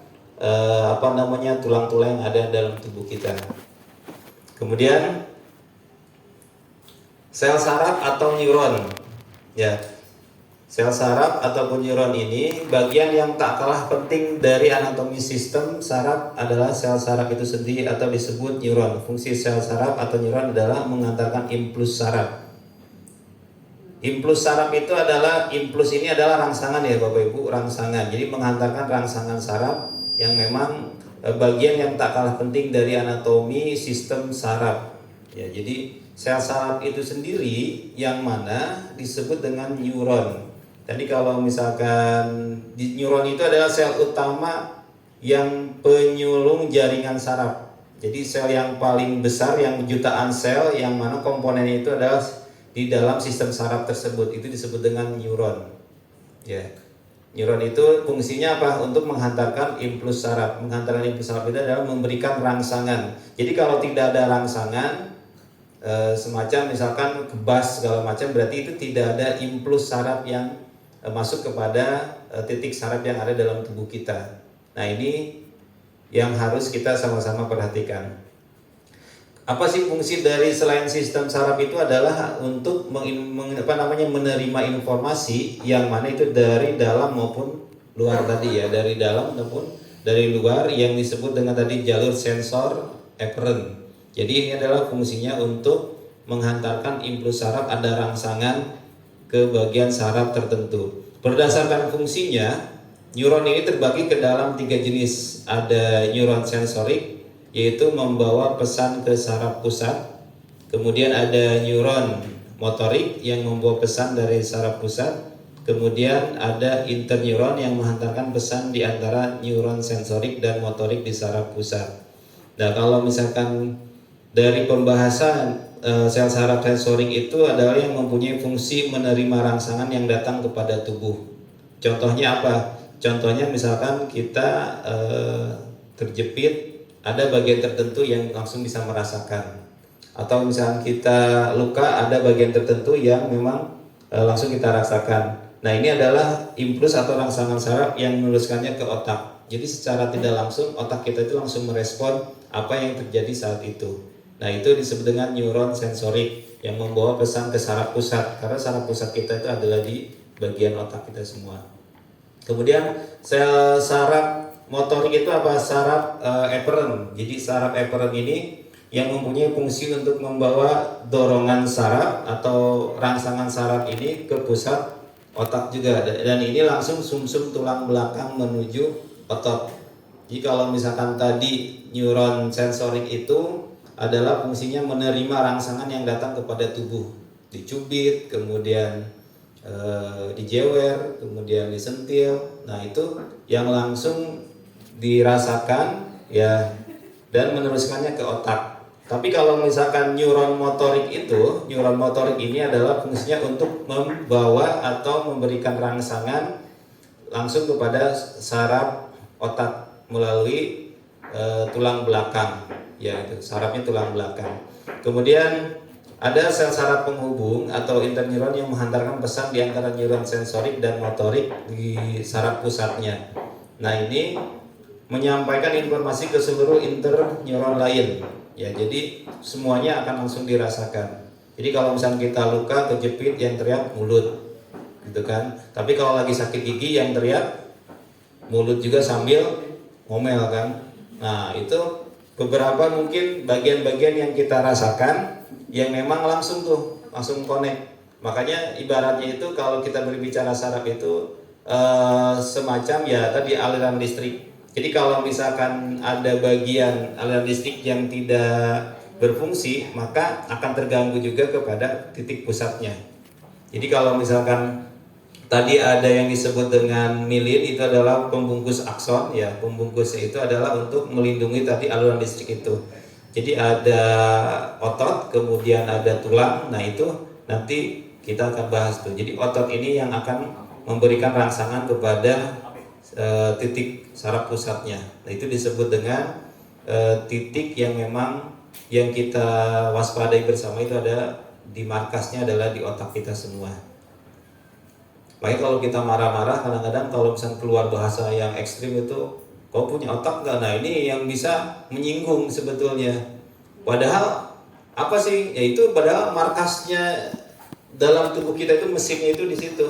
Speaker 3: tulang-tulang yang ada dalam tubuh kita. Kemudian sel saraf atau neuron, ya. Sel saraf ataupun neuron ini bagian yang tak kalah penting dari anatomi sistem saraf adalah sel saraf itu sendiri atau disebut neuron. Fungsi sel saraf atau neuron adalah mengantarkan impuls saraf. Impuls saraf itu adalah, impuls ini adalah rangsangan ya Bapak Ibu, rangsangan. Jadi mengantarkan rangsangan saraf yang memang bagian yang tak kalah penting dari anatomi sistem saraf. Ya, jadi sel saraf itu sendiri yang mana disebut dengan neuron. Tadi kalau misalkan neuron itu adalah sel utama yang penyulung jaringan saraf. Jadi sel yang paling besar, yang jutaan sel, yang mana komponennya itu adalah di dalam sistem saraf tersebut, itu disebut dengan neuron. Ya, neuron itu fungsinya apa? Untuk menghantarkan impuls saraf. Menghantarkan impuls saraf itu adalah memberikan rangsangan. Jadi kalau tidak ada rangsangan, semacam misalkan kebas segala macam, berarti itu tidak ada impuls saraf yang masuk kepada titik saraf yang ada dalam tubuh kita. Nah, ini yang harus kita sama-sama perhatikan. Apa sih fungsi dari selain sistem saraf itu adalah untuk menerima informasi yang mana itu dari dalam maupun luar tadi ya, dari dalam maupun dari luar, yang disebut dengan tadi jalur sensor efferent. Jadi ini adalah fungsinya untuk menghantarkan impuls saraf, ada rangsangan ke bagian saraf tertentu. Berdasarkan fungsinya, neuron ini terbagi ke dalam 3 jenis. Ada neuron sensorik, yaitu membawa pesan ke saraf pusat. Kemudian ada neuron motorik yang membawa pesan dari saraf pusat. Kemudian ada interneuron yang menghantarkan pesan di antara neuron sensorik dan motorik di saraf pusat. Nah, kalau misalkan dari pembahasan sel saraf sensorik itu adalah yang mempunyai fungsi menerima rangsangan yang datang kepada tubuh. Contohnya apa? Contohnya misalkan kita terjepit, ada bagian tertentu yang langsung bisa merasakan. Atau misalkan kita luka, ada bagian tertentu yang memang langsung kita rasakan. Nah, ini adalah impuls atau rangsangan saraf yang meneruskannya ke otak. Jadi secara tidak langsung otak kita itu langsung merespon apa yang terjadi saat itu. Nah, itu disebut dengan neuron sensorik yang membawa pesan ke saraf pusat, karena saraf pusat kita itu adalah di bagian otak kita semua. Kemudian sel saraf motorik itu apa? Saraf efferent. Jadi saraf efferent ini yang mempunyai fungsi untuk membawa dorongan saraf atau rangsangan saraf ini ke pusat otak juga, dan ini langsung sumsum tulang belakang menuju otot. Jadi kalau misalkan tadi neuron sensorik itu adalah fungsinya menerima rangsangan yang datang kepada tubuh, dicubit, kemudian dijewer, kemudian disentil. Nah, itu yang langsung dirasakan ya, dan meneruskannya ke otak. Tapi kalau misalkan neuron motorik itu, neuron motorik ini adalah fungsinya untuk membawa atau memberikan rangsangan langsung kepada saraf otak melalui tulang belakang. Ya, itu sarafnya tulang belakang. Kemudian ada sel saraf penghubung atau interneuron yang menghantarkan pesan di antara neuron sensorik dan motorik di saraf pusatnya. Nah, ini menyampaikan informasi ke seluruh interneuron lain. Ya, jadi semuanya akan langsung dirasakan. Jadi kalau misalnya kita luka, kejepit, yang teriak mulut, gitu kan. Tapi kalau lagi sakit gigi, yang teriak mulut juga sambil ngomel kan. Nah, itu beberapa mungkin bagian-bagian yang kita rasakan yang memang langsung connect. Makanya ibaratnya itu kalau kita berbicara saraf itu semacam ya tadi aliran listrik. Jadi kalau misalkan ada bagian aliran listrik yang tidak berfungsi, maka akan terganggu juga kepada titik pusatnya. Jadi kalau misalkan tadi ada yang disebut dengan milin, itu adalah pembungkus akson ya. Pembungkusnya itu adalah untuk melindungi tadi aliran listrik itu. Jadi ada otot, kemudian ada tulang. Nah, itu nanti kita akan bahas tuh. Jadi otot ini yang akan memberikan rangsangan kepada titik saraf pusatnya. Nah, itu disebut dengan titik yang memang yang kita waspadai bersama, itu ada di markasnya adalah di otak kita semua. Baik, kalau kita marah-marah kadang-kadang kalau misalnya keluar bahasa yang ekstrim itu, kau punya otak nggak? Nah ini yang bisa menyinggung sebetulnya. Padahal apa sih? Yaitu padahal markasnya dalam tubuh kita itu, mesinnya itu di situ.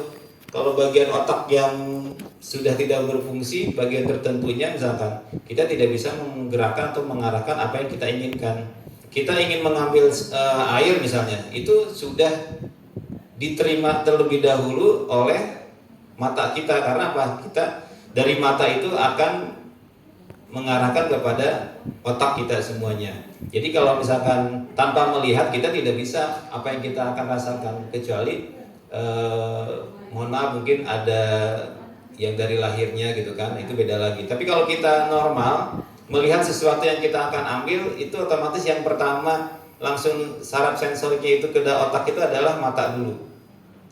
Speaker 3: Kalau bagian otak yang sudah tidak berfungsi, bagian tertentunya misalkan, kita tidak bisa menggerakkan atau mengarahkan apa yang kita inginkan. Kita ingin mengambil air misalnya, itu sudah diterima terlebih dahulu oleh mata kita. Karena apa? Kita dari mata itu akan mengarahkan kepada otak kita semuanya. Jadi kalau misalkan tanpa melihat, kita tidak bisa apa yang kita akan rasakan, kecuali mohon maaf mungkin ada yang dari lahirnya gitu kan, itu beda lagi. Tapi kalau kita normal melihat sesuatu yang kita akan ambil, itu otomatis yang pertama langsung saraf sensornya itu ke otak itu adalah mata dulu.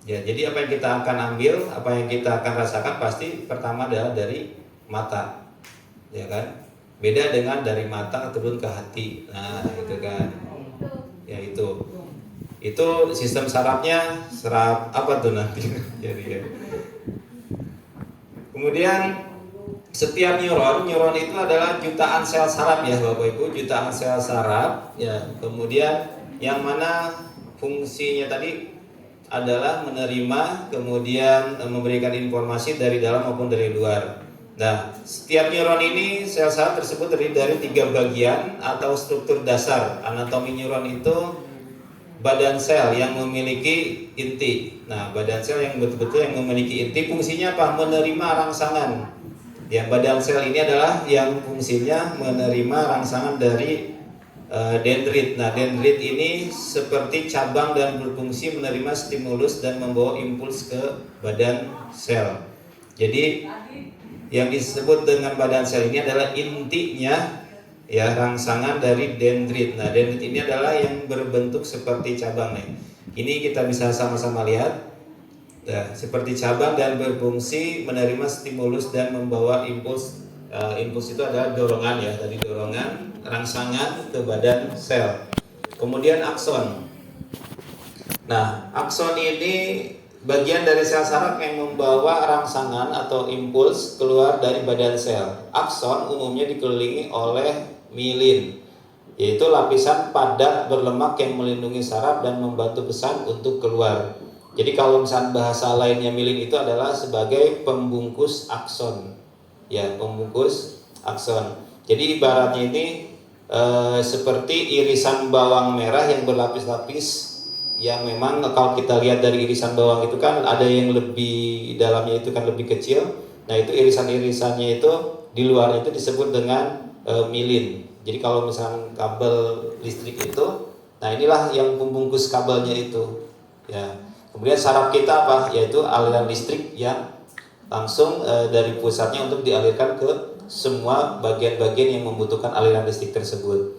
Speaker 3: Ya, jadi apa yang kita akan ambil, apa yang kita akan rasakan pasti pertama adalah dari mata. Ya kan? Beda dengan dari mata turun ke hati. Nah, itu kan. Ya itu sistem sarafnya, saraf apa tuh nanti. Jadi ya. Kemudian setiap neuron itu adalah jutaan sel saraf ya Bapak Ibu, jutaan sel saraf ya. Kemudian yang mana fungsinya tadi adalah menerima, kemudian memberikan informasi dari dalam maupun dari luar. Nah, setiap neuron ini, sel saraf tersebut terdiri dari 3 bagian atau struktur dasar. Anatomi neuron itu badan sel yang memiliki inti. Nah, badan sel yang betul-betul yang memiliki inti, fungsinya apa? Menerima rangsangan. Ya, badan sel ini adalah yang fungsinya menerima rangsangan dari dendrit. Nah, dendrit ini seperti cabang dan berfungsi menerima stimulus dan membawa impuls ke badan sel. Jadi yang disebut dengan badan sel ini adalah intinya ya, rangsangan dari dendrit. Nah, dendrit ini adalah yang berbentuk seperti cabang nih. Ini kita bisa sama-sama lihat. Ya, seperti cabang dan berfungsi menerima stimulus dan membawa impuls. Impuls itu adalah dorongan ya, dari dorongan rangsangan ke badan sel. Kemudian akson. Nah, akson ini bagian dari sel saraf yang membawa rangsangan atau impuls keluar dari badan sel. Akson umumnya dikelilingi oleh mielin, yaitu lapisan padat berlemak yang melindungi saraf dan membantu pesan untuk keluar. Jadi kalau misalnya bahasa lainnya mielin itu adalah sebagai pembungkus akson. Ya, pembungkus akson. Jadi ibaratnya ini seperti irisan bawang merah yang berlapis-lapis, yang memang kalau kita lihat dari irisan bawang itu kan ada yang lebih dalamnya itu kan lebih kecil. Nah, itu irisan-irisannya itu di luar itu disebut dengan mielin. Jadi kalau misalnya kabel listrik itu, nah inilah yang pembungkus kabelnya itu. Ya. Kemudian saraf kita apa? Yaitu aliran listrik yang langsung dari pusatnya untuk dialirkan ke semua bagian-bagian yang membutuhkan aliran listrik tersebut.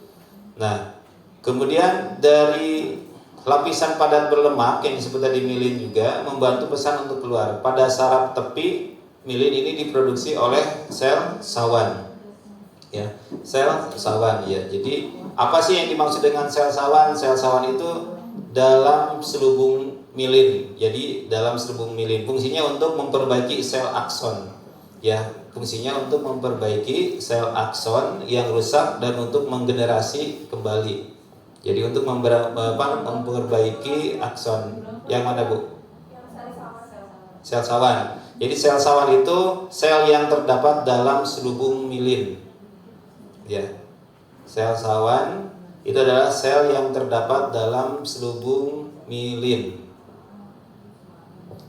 Speaker 3: Nah, kemudian dari lapisan padat berlemak yang disebut tadi mielin juga membantu pesan untuk keluar. Pada saraf tepi, mielin ini diproduksi oleh sel sawan. Ya, sel sawan ya. Jadi apa sih yang dimaksud dengan sel sawan? Sel sawan itu dalam selubung mielin. Jadi dalam selubung mielin fungsinya untuk memperbaiki sel akson. Ya, fungsinya untuk memperbaiki sel akson yang rusak dan untuk menggenerasi kembali. Jadi untuk memperbaiki akson. Yang mana Bu? Sel sawan. Jadi sel sawan itu sel yang terdapat dalam selubung mielin. Ya. Sel sawan itu adalah sel yang terdapat dalam selubung mielin.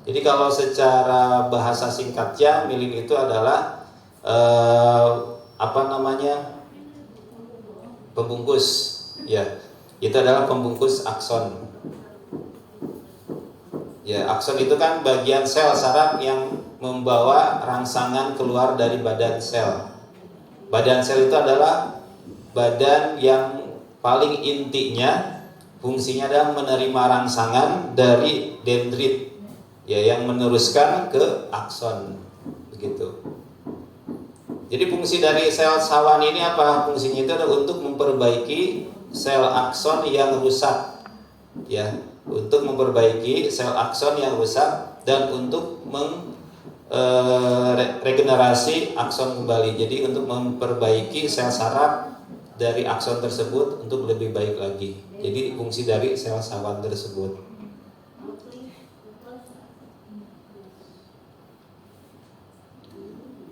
Speaker 3: Jadi kalau secara bahasa singkatnya, mielin itu adalah pembungkus. Ya, itu adalah pembungkus akson. Ya, akson itu kan bagian sel saraf yang membawa rangsangan keluar dari badan sel. Badan sel itu adalah badan yang paling intinya, fungsinya adalah menerima rangsangan dari dendrit. Ya, yang meneruskan ke akson, begitu. Jadi fungsi dari sel sawan ini apa? Fungsinya itu adalah untuk memperbaiki sel akson yang rusak. Ya, untuk memperbaiki sel akson yang rusak dan untuk regenerasi akson kembali. Jadi untuk memperbaiki sel saraf dari akson tersebut untuk lebih baik lagi. Jadi fungsi dari sel sawan tersebut.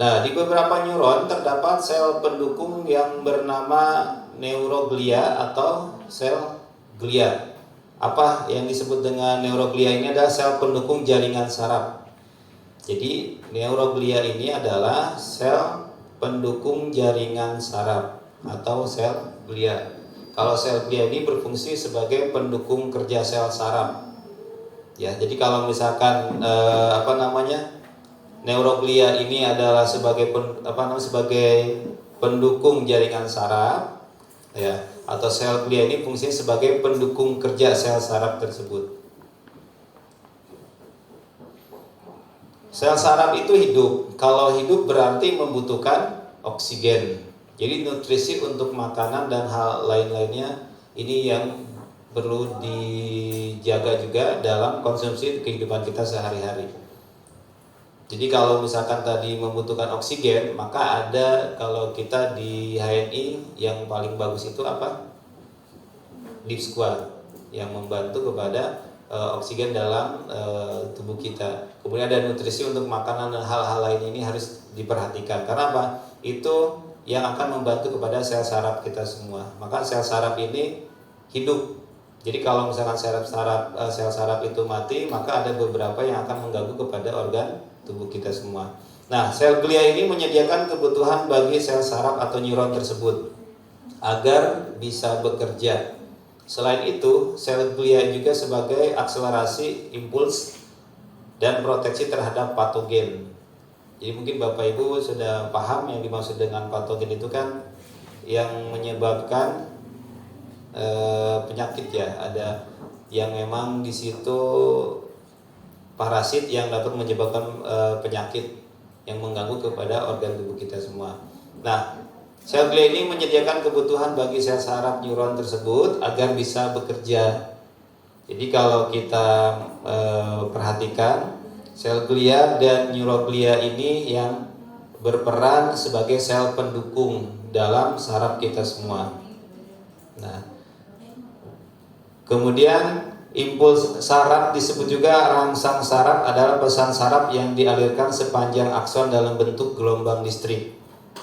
Speaker 3: Nah, di beberapa neuron terdapat sel pendukung yang bernama neuroglia atau sel glia. Apa yang disebut dengan neuroglia ini adalah sel pendukung jaringan saraf. Jadi neuroglia ini adalah sel pendukung jaringan saraf atau sel glia. Kalau sel glia ini berfungsi sebagai pendukung kerja sel saraf. Ya, jadi kalau misalkan neuroglia ini adalah sebagai pendukung jaringan saraf, ya, atau sel glia ini fungsinya sebagai pendukung kerja sel saraf tersebut. Sel saraf itu hidup. Kalau hidup berarti membutuhkan oksigen. Jadi nutrisi untuk makanan dan hal lain-lainnya ini yang perlu dijaga juga dalam konsumsi kehidupan kita sehari-hari. Jadi kalau misalkan tadi membutuhkan oksigen, maka ada kalau kita di HNI yang paling bagus itu apa? Deep squat yang membantu kepada oksigen dalam tubuh kita. Kemudian ada nutrisi untuk makanan dan hal-hal lain ini harus diperhatikan. Karena apa? Itu yang akan membantu kepada sel saraf kita semua. Maka sel saraf ini hidup. Jadi kalau misalkan sel saraf itu mati, maka ada beberapa yang akan mengganggu kepada organ tubuh kita semua. Nah, sel glia ini menyediakan kebutuhan bagi sel saraf atau neuron tersebut agar bisa bekerja. Selain itu, sel glia juga sebagai akselerasi impuls dan proteksi terhadap patogen. Jadi mungkin Bapak Ibu sudah paham yang dimaksud dengan patogen itu kan yang menyebabkan penyakit ya. Ada yang memang di situ parasit yang dapat menyebabkan penyakit yang mengganggu kepada organ tubuh kita semua. Nah, sel glia ini menyediakan kebutuhan bagi sel saraf neuron tersebut agar bisa bekerja. Jadi kalau kita perhatikan, sel glia dan neuroglia ini yang berperan sebagai sel pendukung dalam saraf kita semua. Nah, kemudian impuls saraf disebut juga rangsang saraf adalah pesan saraf yang dialirkan sepanjang akson dalam bentuk gelombang listrik.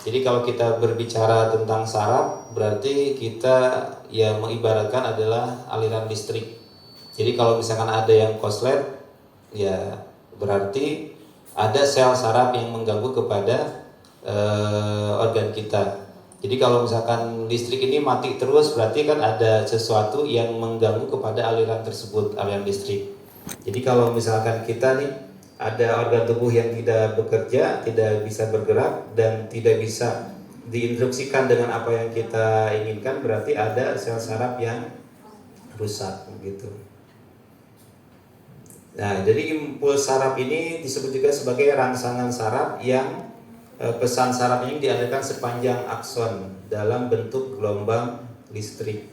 Speaker 3: Jadi kalau kita berbicara tentang saraf, berarti kita ya mengibaratkan adalah aliran listrik. Jadi kalau misalkan ada yang koslet, ya berarti ada sel saraf yang mengganggu kepada organ kita. Jadi kalau misalkan listrik ini mati terus, berarti kan ada sesuatu yang mengganggu kepada aliran tersebut, aliran listrik. Jadi kalau misalkan kita nih ada organ tubuh yang tidak bekerja, tidak bisa bergerak dan tidak bisa diinstruksikan dengan apa yang kita inginkan, berarti ada sel saraf yang rusak begitu. Nah, jadi impuls saraf ini disebut juga sebagai rangsangan saraf yang pesan saraf ini dialirkan sepanjang akson dalam bentuk gelombang listrik.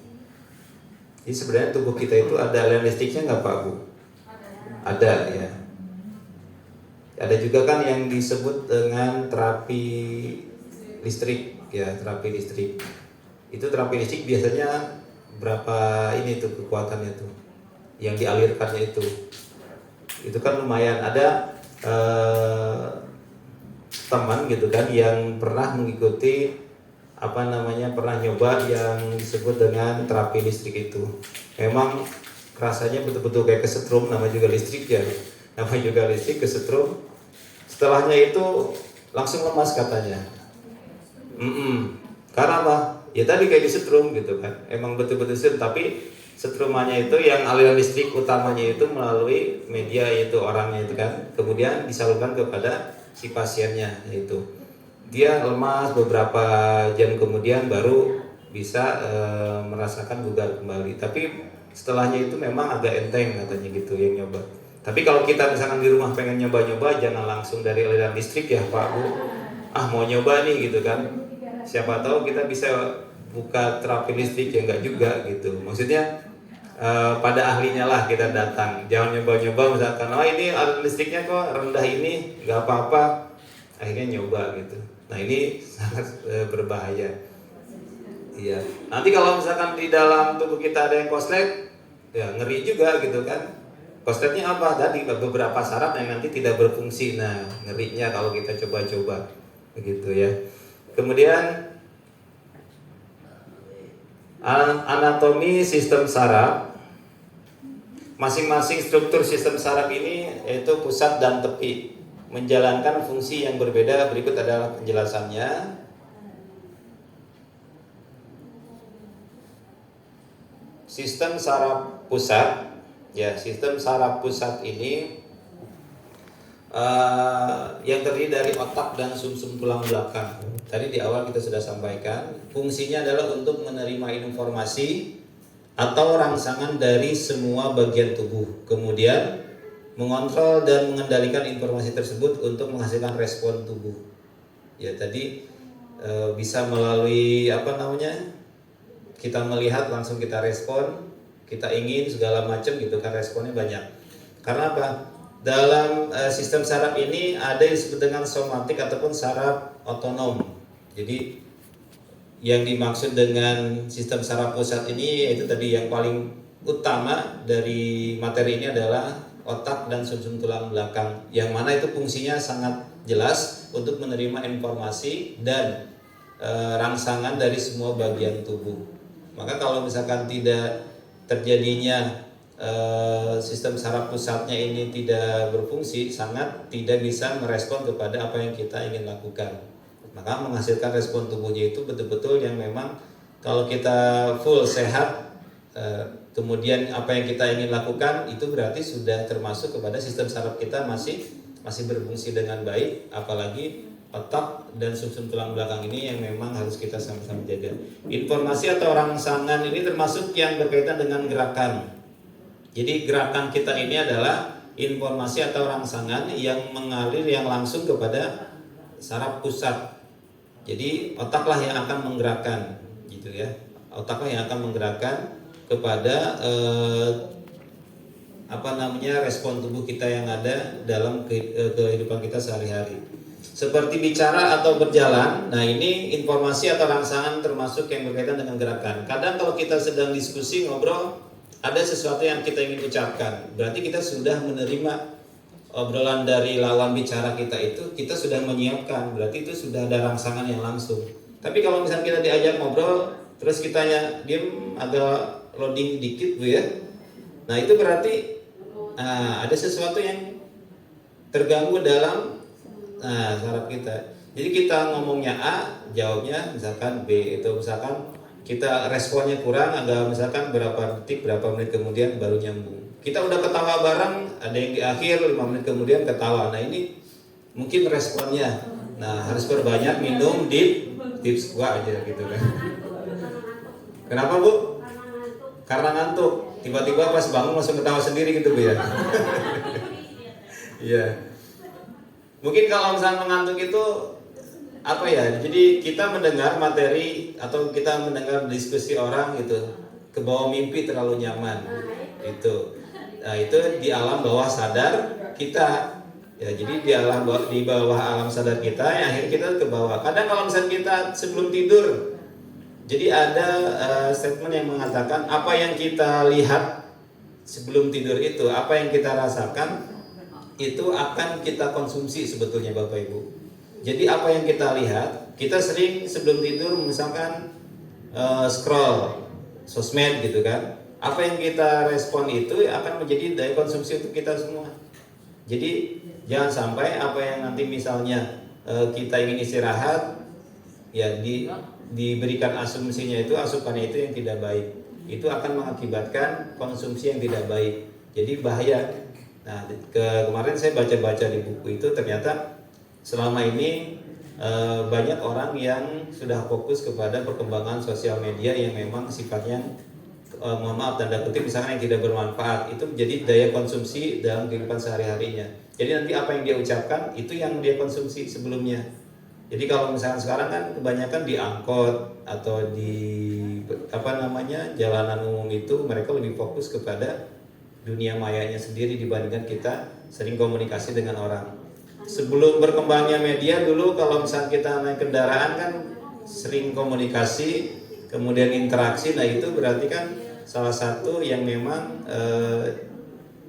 Speaker 3: Jadi sebenarnya tubuh kita itu ada aliran listriknya nggak Pak Bu? Ada ya. Ada juga kan yang disebut dengan terapi listrik ya, terapi listrik. Itu terapi listrik biasanya berapa ini tuh kekuatannya tuh yang dialirkannya itu. Itu kan lumayan. Ada teman gitu kan yang pernah mengikuti pernah nyoba yang disebut dengan terapi listrik itu. Memang rasanya betul-betul kayak kesetrum, nama juga listrik ya. Namanya juga listrik kesetrum. Setelahnya itu langsung lemas katanya. Karena apa? Ya tadi kayak disetrum gitu kan. Emang betul-betul setrum, tapi setrumannya itu yang aliran listrik utamanya itu melalui media yaitu orangnya itu kan. Kemudian disalurkan kepada si pasiennya, yaitu dia lemas beberapa jam kemudian baru bisa merasakan bugar kembali. Tapi setelahnya itu memang agak enteng katanya gitu yang nyoba. Tapi kalau kita misalkan di rumah pengen nyoba-nyoba, jangan langsung dari aliran listrik ya Pak Bu. Mau nyoba nih gitu kan. Siapa tahu kita bisa buka terapi listrik ya, enggak juga gitu. Maksudnya pada ahlinya lah kita datang. Jangan nyoba-nyoba misalkan, oh ini listriknya kok rendah ini, nggak apa-apa. Akhirnya nyoba gitu. Nah ini sangat berbahaya. Iya. Nanti kalau misalkan di dalam tubuh kita ada yang korslet, ya ngeri juga gitu kan. Korsletnya apa? Tadi beberapa saraf yang nanti tidak berfungsi. Nah ngerinya kalau kita coba-coba begitu ya. Kemudian anatomi sistem saraf. Masing-masing struktur sistem saraf ini yaitu pusat dan tepi menjalankan fungsi yang berbeda. Berikut adalah penjelasannya. Sistem saraf pusat, ya sistem saraf pusat ini yang terdiri dari otak dan sumsum tulang belakang. Tadi di awal kita sudah sampaikan, fungsinya adalah untuk menerima informasi atau rangsangan dari semua bagian tubuh, kemudian mengontrol dan mengendalikan informasi tersebut untuk menghasilkan respon tubuh. Ya tadi bisa melalui kita melihat langsung kita respon, kita ingin segala macam gitu kan, responnya banyak. Karena apa? Dalam sistem saraf ini ada yang disebut dengan somatik ataupun saraf otonom. Jadi yang dimaksud dengan sistem saraf pusat ini yaitu tadi yang paling utama dari materi ini adalah otak dan sumsum tulang belakang, yang mana itu fungsinya sangat jelas untuk menerima informasi dan rangsangan dari semua bagian tubuh. Maka kalau misalkan tidak terjadinya sistem saraf pusatnya ini tidak berfungsi, sangat tidak bisa merespon kepada apa yang kita ingin lakukan. Maka menghasilkan respon tubuhnya itu betul-betul yang memang kalau kita full sehat, kemudian apa yang kita ingin lakukan itu berarti sudah termasuk kepada sistem saraf kita masih berfungsi dengan baik, apalagi otak dan sumsum tulang belakang ini yang memang harus kita sama-sama jaga. Informasi atau rangsangan ini termasuk yang berkaitan dengan gerakan. Jadi gerakan kita ini adalah informasi atau rangsangan yang mengalir yang langsung kepada saraf pusat. Jadi otaklah yang akan menggerakkan, gitu ya. Otaklah yang akan menggerakkan kepada respon tubuh kita yang ada dalam kehidupan kita sehari-hari. Seperti bicara atau berjalan. Nah ini informasi atau rangsangan termasuk yang berkaitan dengan gerakan. Kadang kalau kita sedang diskusi ngobrol, ada sesuatu yang kita ingin ucapkan, berarti kita sudah menerima obrolan dari lawan bicara kita itu, kita sudah menyiapkan, berarti itu sudah ada rangsangan yang langsung. Tapi kalau misalnya kita diajak ngobrol, terus kitanya diem agak loading dikit Bu ya, nah itu berarti ada sesuatu yang terganggu dalam saraf kita. Jadi kita ngomongnya A, jawabnya misalkan B, itu misalkan kita responnya kurang, agak misalkan berapa detik, berapa menit kemudian baru nyambung. Kita udah ketawa bareng, ada yang di akhir 5 menit kemudian ketawa. Nah ini mungkin responnya. Nah harus perbanyak minum deep squat aja gitu kan. Kenapa Bu? Karena ngantuk. Tiba-tiba pas bangun langsung ketawa sendiri gitu Bu ya. Iya. Mungkin kalau misalnya mengantuk itu apa ya? Jadi kita mendengar materi atau kita mendengar diskusi orang gitu, ke bawah mimpi terlalu nyaman. Itu. Nah itu di alam bawah sadar kita ya, jadi di bawah alam sadar kita yang akhirnya kita ke bawah. Kadang kalau misalnya kita sebelum tidur, jadi ada statement yang mengatakan apa yang kita lihat sebelum tidur itu, apa yang kita rasakan itu akan kita konsumsi sebetulnya Bapak Ibu. Jadi apa yang kita lihat, kita sering sebelum tidur misalkan scroll sosmed gitu kan. Apa yang kita respon itu akan menjadi daya konsumsi untuk kita semua. Jadi jangan sampai apa yang nanti misalnya kita ingin istirahat, ya diberikan asumsinya itu, asupannya itu yang tidak baik. Itu akan mengakibatkan konsumsi yang tidak baik. Jadi bahaya. Nah kemarin saya baca-baca di buku itu ternyata selama ini banyak orang yang sudah fokus kepada perkembangan sosial media yang memang sifatnya mohon maaf tanda kutip misalkan yang tidak bermanfaat, itu menjadi daya konsumsi dalam kehidupan sehari-harinya. Jadi nanti apa yang dia ucapkan itu yang dia konsumsi sebelumnya. Jadi kalau misalkan sekarang kan kebanyakan di angkot atau di jalanan umum itu mereka lebih fokus kepada dunia mayanya sendiri dibandingkan kita sering komunikasi dengan orang. Sebelum berkembangnya media dulu kalau misalkan kita naik kendaraan kan sering komunikasi, kemudian interaksi. Nah itu berarti kan salah satu yang memang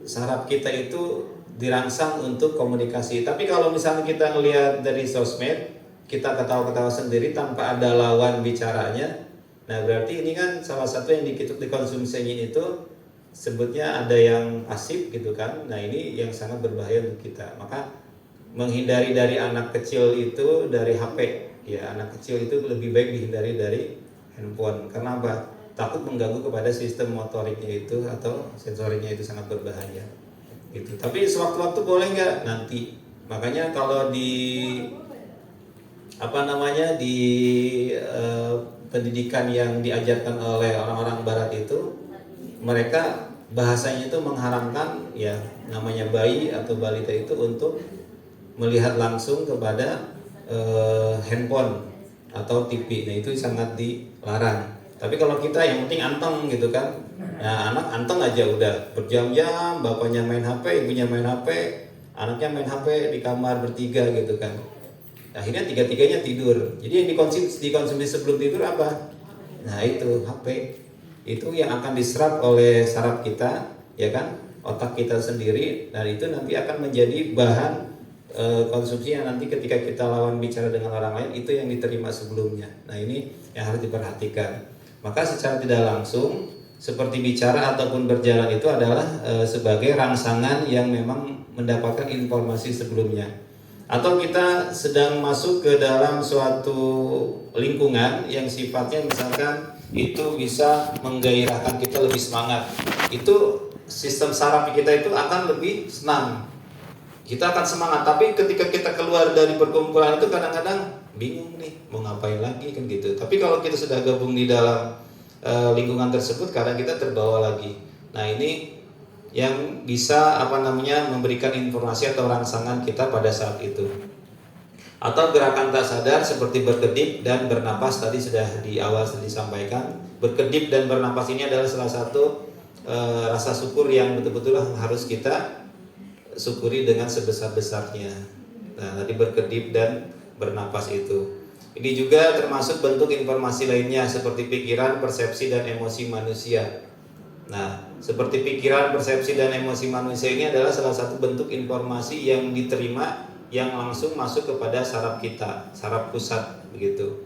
Speaker 3: saraf kita itu dirangsang untuk komunikasi. Tapi kalau misalnya kita melihat dari sosmed, kita ketawa-ketawa sendiri tanpa ada lawan bicaranya, nah berarti ini kan salah satu yang dikonsumsinya itu sebutnya ada yang pasif gitu kan. Nah ini yang sangat berbahaya untuk kita. Maka menghindari dari anak kecil itu dari HP, ya anak kecil itu lebih baik dihindari dari handphone. Karena apa? Takut mengganggu kepada sistem motoriknya itu atau sensoriknya itu sangat berbahaya. Gitu. Tapi sewaktu-waktu boleh nggak? Nanti. Makanya kalau di pendidikan yang diajarkan oleh orang-orang barat itu, mereka bahasanya itu mengharamkan ya namanya bayi atau balita itu untuk melihat langsung kepada handphone atau TV. Nah itu sangat dilarang. Tapi kalau kita yang penting anteng gitu kan, nah anak anteng aja udah berjam-jam, bapaknya main HP, ibunya main HP, anaknya main HP di kamar bertiga gitu kan. Akhirnya tiga-tiganya tidur. Jadi yang dikonsumsi sebelum tidur apa? Nah itu HP. Itu yang akan diserap oleh saraf kita, ya kan? Otak kita sendiri, dan itu nanti akan menjadi bahan konsumsi yang nanti ketika kita lawan bicara dengan orang lain itu yang diterima sebelumnya. Nah ini yang harus diperhatikan. Maka secara tidak langsung seperti bicara ataupun berjalan itu adalah sebagai rangsangan yang memang mendapatkan informasi sebelumnya. Atau kita sedang masuk ke dalam suatu lingkungan yang sifatnya misalkan itu bisa menggairahkan kita lebih semangat, itu sistem saraf kita itu akan lebih senang, kita akan semangat. Tapi ketika kita keluar dari perkumpulan itu kadang-kadang bingung nih mau ngapain lagi kan gitu. Tapi kalau kita sudah gabung di dalam lingkungan tersebut, kadang kita terbawa lagi. Nah ini yang bisa memberikan informasi atau rangsangan kita pada saat itu. Atau gerakan tak sadar seperti berkedip dan bernapas, tadi sudah di awal disampaikan. Berkedip dan bernapas ini adalah salah satu rasa syukur yang betul-betul harus kita syukuri dengan sebesar-besarnya. Nah, tadi berkedip dan bernapas itu. Ini juga termasuk bentuk informasi lainnya seperti pikiran, persepsi, dan emosi manusia. Nah, seperti pikiran, persepsi, dan emosi manusia ini adalah salah satu bentuk informasi yang diterima yang langsung masuk kepada saraf kita, saraf pusat begitu.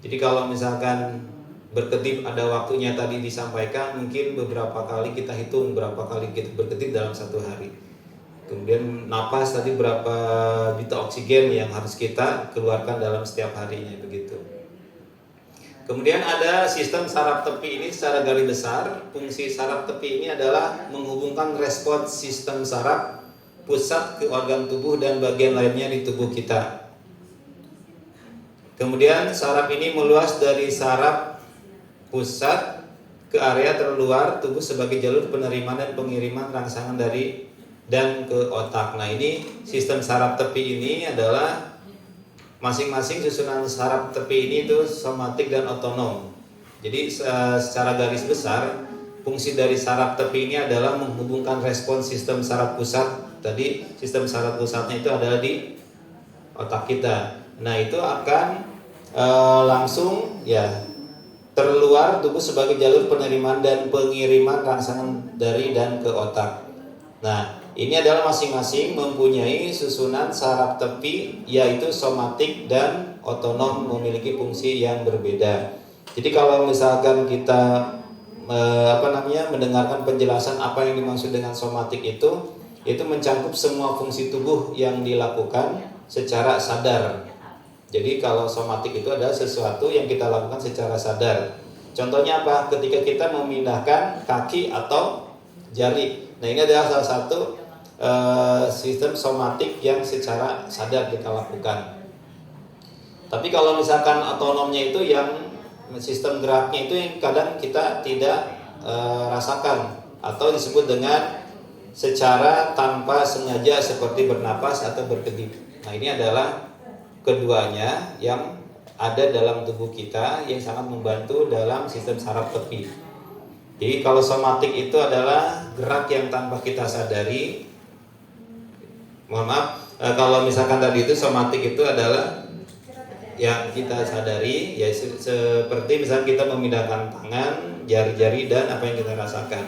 Speaker 3: Jadi kalau misalkan berkedip ada waktunya tadi disampaikan, mungkin beberapa kali kita hitung berapa kali kita berkedip dalam satu hari. Kemudian napas tadi berapa bita oksigen yang harus kita keluarkan dalam setiap harinya begitu. Kemudian ada sistem saraf tepi ini secara garis besar. Fungsi saraf tepi ini adalah menghubungkan respons sistem saraf pusat ke organ tubuh dan bagian lainnya di tubuh kita. Kemudian saraf ini meluas dari saraf pusat ke area terluar tubuh sebagai jalur penerimaan dan pengiriman rangsangan dari dan ke otak. Nah ini sistem saraf tepi ini adalah masing-masing susunan saraf tepi ini itu somatik dan otonom. Jadi secara garis besar fungsi dari saraf tepi ini adalah menghubungkan respons sistem saraf pusat. Tadi sistem saraf pusatnya itu adalah di otak kita. Nah itu akan langsung ya terluar tubuh sebagai jalur penerimaan dan pengiriman rangsangan dari dan ke otak. Nah ini adalah masing-masing mempunyai susunan saraf tepi yaitu somatik dan otonom, memiliki fungsi yang berbeda. Jadi kalau misalkan kita mendengarkan penjelasan apa yang dimaksud dengan somatik itu mencakup semua fungsi tubuh yang dilakukan secara sadar. Jadi kalau somatik itu adalah sesuatu yang kita lakukan secara sadar. Contohnya apa? Ketika kita memindahkan kaki atau jari. Nah ini adalah salah satu sistem somatik yang secara sadar kita lakukan. Tapi kalau misalkan otonomnya itu yang sistem geraknya itu yang kadang kita tidak rasakan atau disebut dengan secara tanpa sengaja seperti bernapas atau berkedip. Nah ini adalah keduanya yang ada dalam tubuh kita yang sangat membantu dalam sistem saraf tepi. Jadi kalau somatik itu adalah gerak yang tanpa kita sadari. Mohon maaf, kalau misalkan tadi itu somatik itu adalah yang kita sadari, ya seperti misalnya kita memindahkan tangan, jari-jari dan apa yang kita rasakan.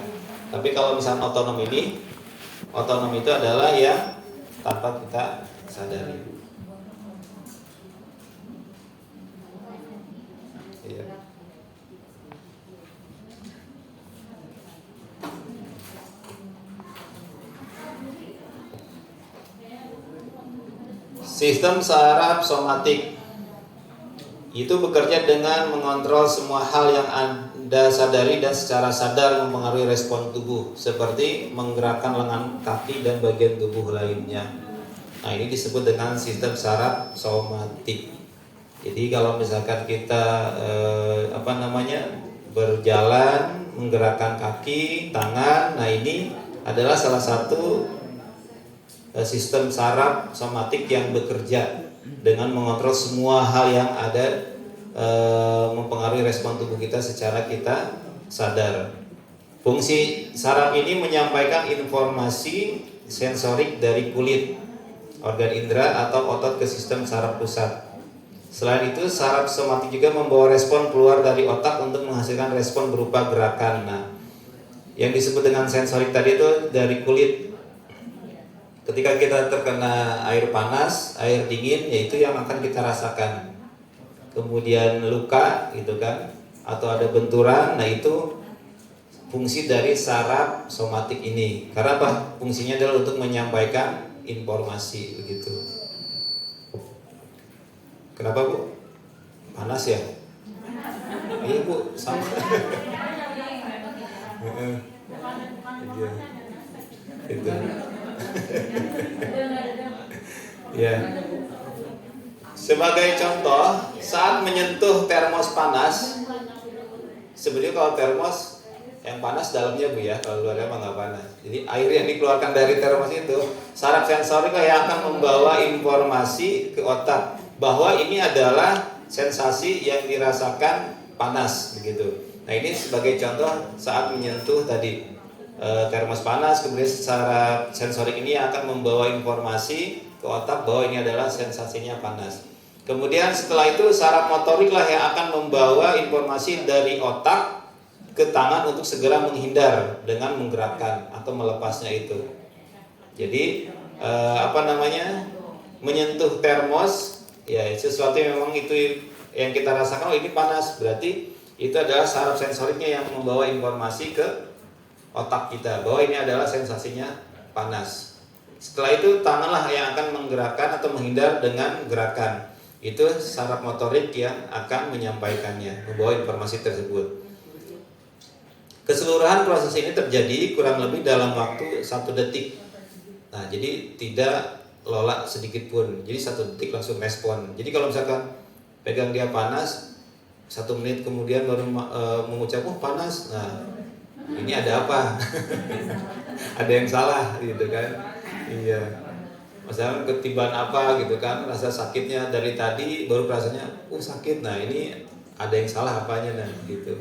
Speaker 3: Tapi kalau misalnya otonom itu adalah yang tanpa kita sadari. Iya. Sistem saraf somatik itu bekerja dengan mengontrol semua hal yang Anda sadari dan secara sadar mempengaruhi respon tubuh, seperti menggerakkan lengan kaki dan bagian tubuh lainnya. Nah, ini disebut dengan sistem saraf somatik. Jadi kalau misalkan kita berjalan, menggerakkan kaki, tangan, nah ini adalah salah satu sistem saraf somatik yang bekerja dengan mengontrol semua hal yang ada mempengaruhi respon tubuh kita secara kita sadar. Fungsi saraf ini menyampaikan informasi sensorik dari kulit, organ indera atau otot ke sistem saraf pusat. Selain itu, saraf somatik juga membawa respon keluar dari otak untuk menghasilkan respon berupa gerakan. Nah, yang disebut dengan sensorik tadi itu dari kulit. Ketika kita terkena air panas, air dingin, yaitu yang akan kita rasakan. Kemudian luka, gitu kan, atau ada benturan, nah itu fungsi dari saraf somatik ini. Karena apa? Fungsinya adalah untuk menyampaikan informasi, begitu. Kenapa, Bu? Panas ya? Iya, Bu, sama. Itu. Ya. Sebagai contoh, saat menyentuh termos panas, sebenarnya kalau termos yang panas dalamnya, Bu, ya, kalau luarnya mah nggak panas. Jadi air yang dikeluarkan dari termos itu, saraf sensorik yang akan membawa informasi ke otak bahwa ini adalah sensasi yang dirasakan panas, begitu. Nah, ini sebagai contoh saat menyentuh tadi termos panas, kemudian secara sensorik ini akan membawa informasi ke otak bahwa ini adalah sensasinya panas. Kemudian setelah itu saraf motorik lah yang akan membawa informasi dari otak ke tangan untuk segera menghindar dengan menggerakkan atau melepasnya itu. Jadi menyentuh termos, ya sesuatu yang memang itu yang kita rasakan, oh ini panas, berarti itu adalah saraf sensoriknya yang membawa informasi ke otak kita bahwa ini adalah sensasinya panas. Setelah itu tanganlah yang akan menggerakkan atau menghindar dengan gerakan. Itu saraf motorik yang akan menyampaikannya, membawa informasi tersebut. Keseluruhan proses ini terjadi kurang lebih dalam waktu 1 detik. Nah, jadi tidak lola sedikit pun. Jadi 1 detik langsung respon. Jadi kalau misalkan pegang dia panas, 1 menit kemudian baru mengucap panas. Nah, ini ada apa? Ada yang salah gitu kan? Iya. Misalnya ketibaan apa gitu kan, rasa sakitnya dari tadi baru rasanya sakit. Nah, ini ada yang salah apanya gitu.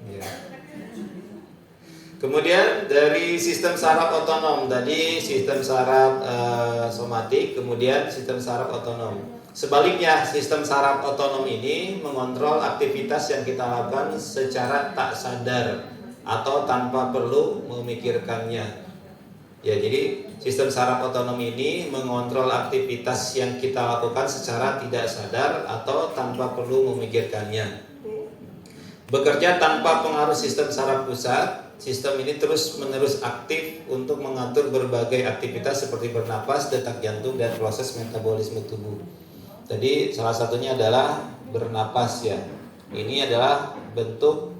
Speaker 3: Ya. Kemudian dari sistem saraf otonom tadi, sistem saraf somatik, kemudian sistem saraf otonom. Sebaliknya, sistem saraf otonom ini mengontrol aktivitas yang kita lakukan secara tak sadar atau tanpa perlu memikirkannya. Ya, jadi sistem saraf otonom ini mengontrol aktivitas yang kita lakukan secara tidak sadar atau tanpa perlu memikirkannya. Bekerja tanpa pengaruh sistem saraf pusat, sistem ini terus-menerus aktif untuk mengatur berbagai aktivitas seperti bernapas, detak jantung, dan proses metabolisme tubuh. Jadi salah satunya adalah bernapas, ya. Ini adalah bentuk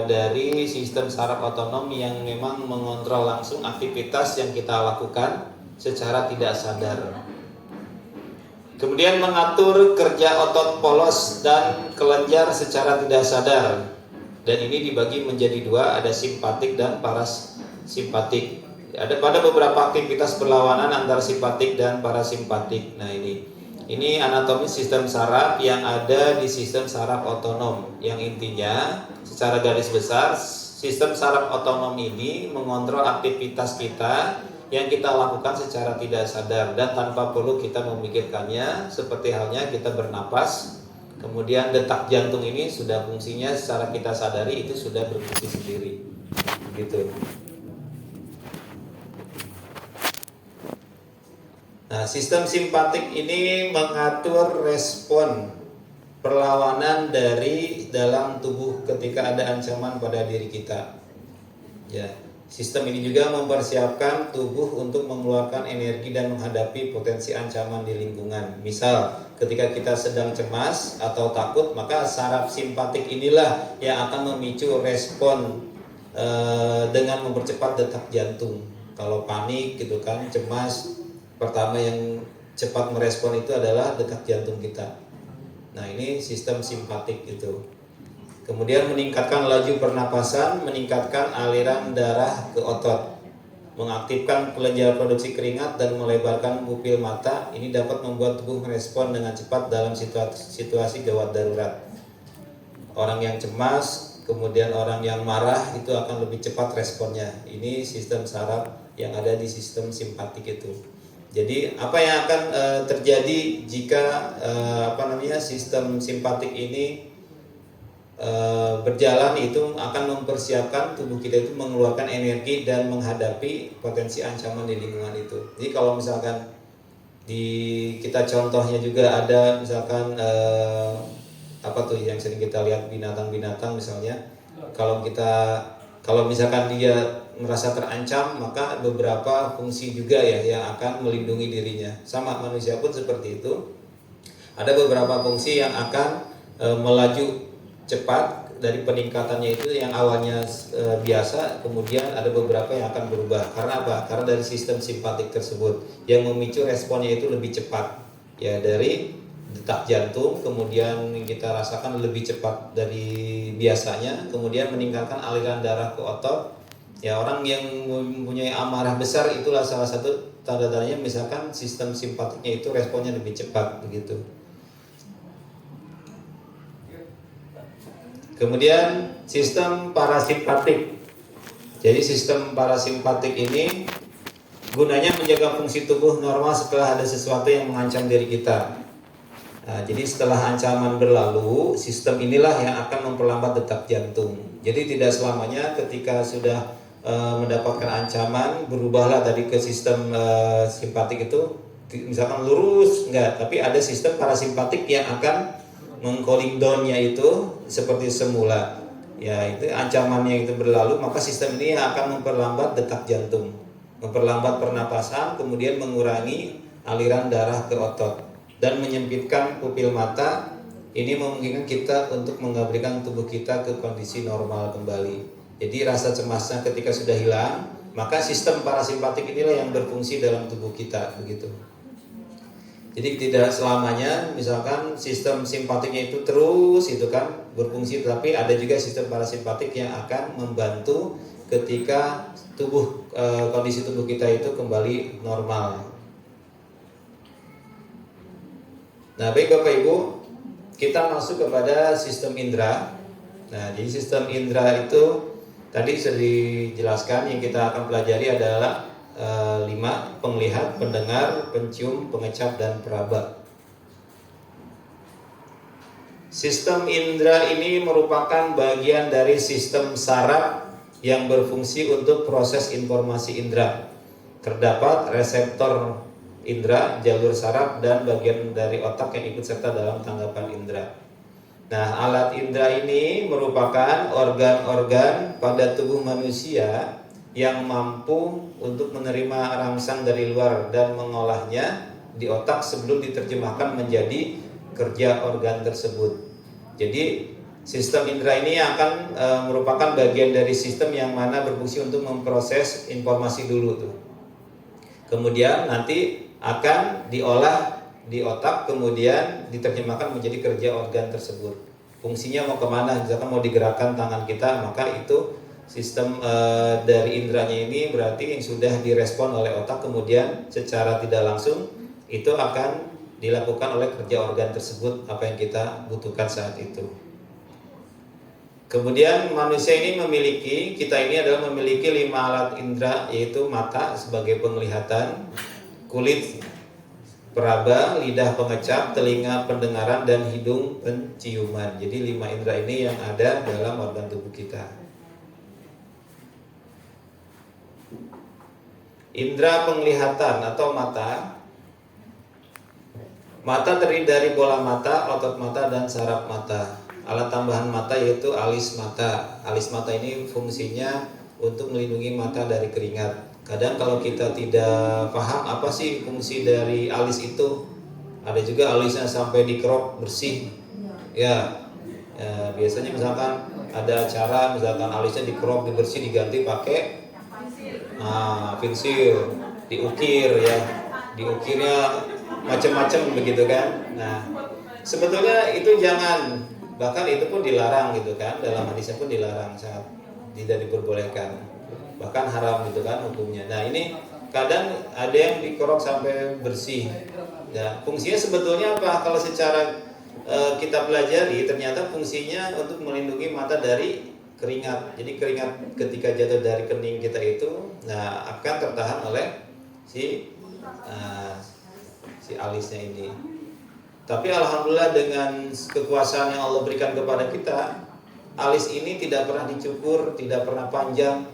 Speaker 3: dari sistem saraf otonom yang memang mengontrol langsung aktivitas yang kita lakukan secara tidak sadar. Kemudian mengatur kerja otot polos dan kelenjar secara tidak sadar. Dan ini dibagi menjadi 2, ada simpatik dan parasimpatik. Ada beberapa aktivitas berlawanan antara simpatik dan parasimpatik. Nah, ini anatomi sistem saraf yang ada di sistem saraf otonom, yang intinya secara garis besar sistem saraf otonom ini mengontrol aktivitas kita yang kita lakukan secara tidak sadar dan tanpa perlu kita memikirkannya, seperti halnya kita bernapas. Kemudian detak jantung ini sudah fungsinya secara kita sadari, itu sudah berfungsi sendiri. Gitu. Nah, sistem simpatik ini mengatur respon perlawanan dari dalam tubuh ketika ada ancaman pada diri kita. Ya, sistem ini juga mempersiapkan tubuh untuk mengeluarkan energi dan menghadapi potensi ancaman di lingkungan. Misal, ketika kita sedang cemas atau takut, maka saraf simpatik inilah yang akan memicu respon dengan mempercepat detak jantung. Kalau panik gitu kan, cemas, pertama yang cepat merespon itu adalah detak jantung kita. Nah, ini sistem simpatik itu. Kemudian meningkatkan laju pernapasan, meningkatkan aliran darah ke otot, mengaktifkan kelenjar produksi keringat dan melebarkan pupil mata. Ini dapat membuat tubuh merespon dengan cepat dalam situasi gawat darurat. Orang yang cemas, kemudian orang yang marah itu akan lebih cepat responnya. Ini sistem saraf yang ada di sistem simpatik itu. Jadi apa yang akan terjadi jika sistem simpatik ini berjalan, itu akan mempersiapkan tubuh kita itu mengeluarkan energi dan menghadapi potensi ancaman di lingkungan itu. Jadi kalau misalkan kita contohnya juga ada misalkan yang sering kita lihat binatang-binatang misalnya, kalau misalkan dia merasa terancam, maka beberapa fungsi juga ya yang akan melindungi dirinya. Sama manusia pun seperti itu. Ada beberapa fungsi yang akan melaju cepat dari peningkatannya itu, yang awalnya biasa, kemudian ada beberapa yang akan berubah. Karena apa? Karena dari sistem simpatik tersebut yang memicu responnya itu lebih cepat. Ya, dari detak jantung, kemudian kita rasakan lebih cepat dari biasanya, kemudian meningkatkan aliran darah ke otot. Ya, orang yang mempunyai amarah besar itulah salah satu tanda-tandanya, misalkan sistem simpatiknya itu responnya lebih cepat begitu. Kemudian sistem parasimpatik. Jadi sistem parasimpatik ini gunanya menjaga fungsi tubuh normal setelah ada sesuatu yang mengancam diri kita. Nah, jadi setelah ancaman berlalu, sistem inilah yang akan memperlambat detak jantung. Jadi tidak selamanya ketika sudah mendapatkan ancaman berubahlah tadi ke sistem simpatik itu misalkan lurus, enggak, tapi ada sistem parasimpatik yang akan meng-cooling down-nya itu seperti semula. Ya, itu ancamannya itu berlalu, maka sistem ini akan memperlambat detak jantung, memperlambat pernapasan, kemudian mengurangi aliran darah ke otot dan menyempitkan pupil mata. Ini memungkinkan kita untuk mengembalikan tubuh kita ke kondisi normal kembali. Jadi rasa cemasnya ketika sudah hilang, maka sistem parasimpatik inilah yang berfungsi dalam tubuh kita begitu. Jadi tidak selamanya misalkan sistem simpatiknya itu terus itu kan berfungsi, tetapi ada juga sistem parasimpatik yang akan membantu ketika kondisi tubuh kita itu kembali normal. Nah, baik Bapak Ibu, kita masuk kepada sistem indera. Nah, jadi sistem indera itu tadi sudah dijelaskan, yang kita akan pelajari adalah 5: penglihat, pendengar, pencium, pengecap, dan peraba. Sistem indera ini merupakan bagian dari sistem saraf yang berfungsi untuk proses informasi indera. Terdapat reseptor indera, jalur saraf, dan bagian dari otak yang ikut serta dalam tanggapan indera. Nah, alat indera ini merupakan organ-organ pada tubuh manusia yang mampu untuk menerima rangsang dari luar dan mengolahnya di otak sebelum diterjemahkan menjadi kerja organ tersebut. Jadi sistem indera ini akan merupakan bagian dari sistem yang mana berfungsi untuk memproses informasi dulu tuh. Kemudian nanti akan diolah di otak, kemudian diterjemahkan menjadi kerja organ tersebut. Fungsinya mau kemana? Misalkan mau digerakkan tangan kita, maka itu Sistem dari indranya ini berarti yang sudah direspon oleh otak, kemudian secara tidak langsung itu akan dilakukan oleh kerja organ tersebut apa yang kita butuhkan saat itu. Kemudian manusia ini kita ini adalah memiliki 5 alat indera, yaitu mata sebagai penglihatan, kulit peraba, lidah pengecap, telinga pendengaran, dan hidung penciuman. Jadi 5 indera ini yang ada dalam organ tubuh kita. Indera penglihatan atau mata. Mata terdiri dari bola mata, otot mata, dan saraf mata. Alat tambahan mata yaitu alis mata. Alis mata ini fungsinya untuk melindungi mata dari keringat. Kadang kalau kita tidak paham apa sih fungsi dari alis itu, ada juga alisnya sampai dikerok bersih. Ya, biasanya misalkan ada acara, misalkan alisnya dikerok, dibersih, diganti pakai pensil, diukir ya, diukirnya macam-macam begitu kan. Nah, sebetulnya itu jangan, bahkan itu pun dilarang gitu kan, dalam hadisnya pun dilarang, sangat tidak diperbolehkan, bahkan haram gitu kan hukumnya. Nah ini kadang ada yang dikerok sampai bersih. Nah fungsinya sebetulnya apa? Kalau secara kita pelajari, ternyata fungsinya untuk melindungi mata dari keringat. Jadi keringat ketika jatuh dari kening kita itu, nah akan tertahan oleh si alisnya ini. Tapi alhamdulillah dengan kekuasaan yang Allah berikan kepada kita, alis ini tidak pernah dicukur, tidak pernah panjang,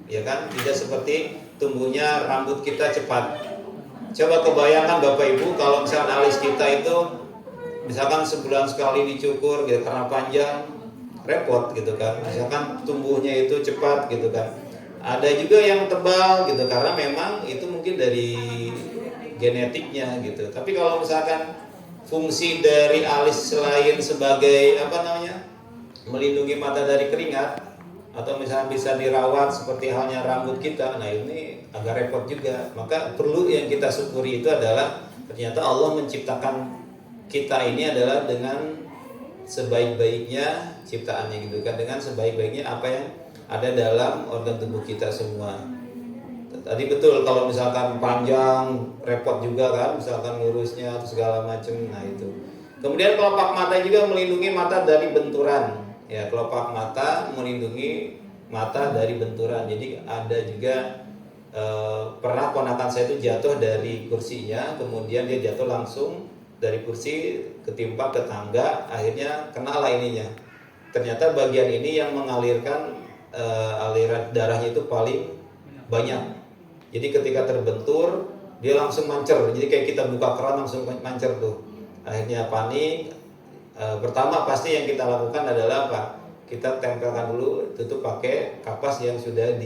Speaker 3: ya kan? Tidak seperti tumbuhnya rambut kita cepat. Coba kebayangkan Bapak Ibu kalau misalkan alis kita itu misalkan sebulan sekali dicukur gitu karena panjang, repot gitu kan. Misalkan tumbuhnya itu cepat gitu kan. Ada juga yang tebal gitu karena memang itu mungkin dari genetiknya gitu. Tapi kalau misalkan fungsi dari alis selain sebagai melindungi mata dari keringat, atau misalnya bisa dirawat seperti halnya rambut kita, nah ini agak repot juga. Maka perlu yang kita syukuri itu adalah ternyata Allah menciptakan kita ini adalah dengan sebaik-baiknya ciptaannya gitu kan, dengan sebaik-baiknya apa yang ada dalam organ tubuh kita semua. Tadi betul kalau misalkan panjang repot juga kan, misalkan ngurusnya atau segala macam. Nah itu. Kemudian kelopak mata juga melindungi mata dari benturan. Ya, kelopak mata melindungi mata dari benturan. Jadi ada juga pernah ponakan saya itu jatuh dari kursinya, kemudian dia jatuh langsung dari kursi ketimpa ke tangga, akhirnya kenalah ininya. Ternyata bagian ini yang mengalirkan aliran darahnya itu paling banyak. Jadi ketika terbentur dia langsung mancer. Jadi kayak kita buka keran langsung mancer tuh. Akhirnya panik. Pertama pasti yang kita lakukan adalah apa? Kita tempelkan dulu, tutup pakai kapas yang sudah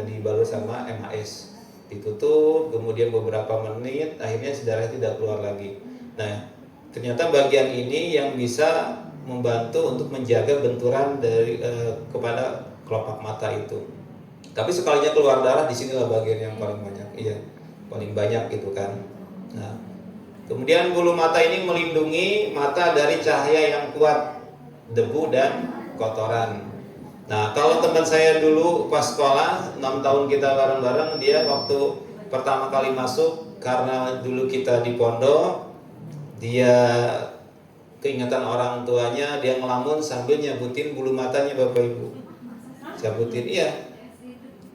Speaker 3: dibalut sama MHS. Ditutup, kemudian beberapa menit, akhirnya darah tidak keluar lagi. Nah, ternyata bagian ini yang bisa membantu untuk menjaga benturan dari kepada kelopak mata itu. Tapi sekalinya keluar darah, di sinilah bagian yang paling banyak, paling banyak gitu kan. Nah, kemudian bulu mata ini melindungi mata dari cahaya yang kuat, debu dan kotoran. Nah, kalau teman saya dulu pas sekolah 6 tahun kita bareng-bareng, dia waktu pertama kali masuk karena dulu kita di pondok, dia keingetan orang tuanya, dia ngelamun sambil nyabutin bulu matanya Bapak Ibu. Cabutin,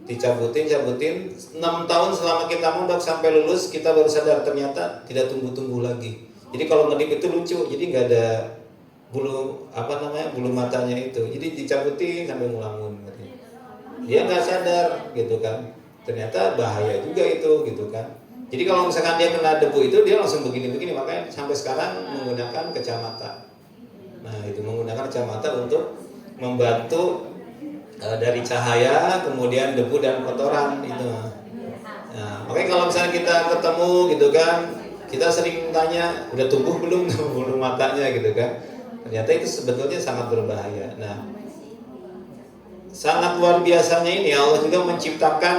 Speaker 3: dicabutin 6 tahun selama kita mondok sampai lulus, kita baru sadar ternyata tidak tumbuh-tumbuh lagi. Jadi kalau ngedip itu lucu, jadi nggak ada bulu bulu matanya itu, jadi dicabutin sambil ngelamun. Dia nggak sadar gitu kan, ternyata bahaya juga itu gitu kan. Jadi kalau misalkan dia kena debu itu dia langsung begini-begini, makanya sampai sekarang menggunakan kacamata. Nah itu menggunakan kacamata untuk membantu dari cahaya, kemudian debu dan kotoran itu. Nah, makanya kalau misalnya kita ketemu gitu kan, kita sering tanya udah tumbuh belum bulu matanya gitu kan. Ternyata itu sebetulnya sangat berbahaya. Nah, sangat luar biasanya ini Allah juga menciptakan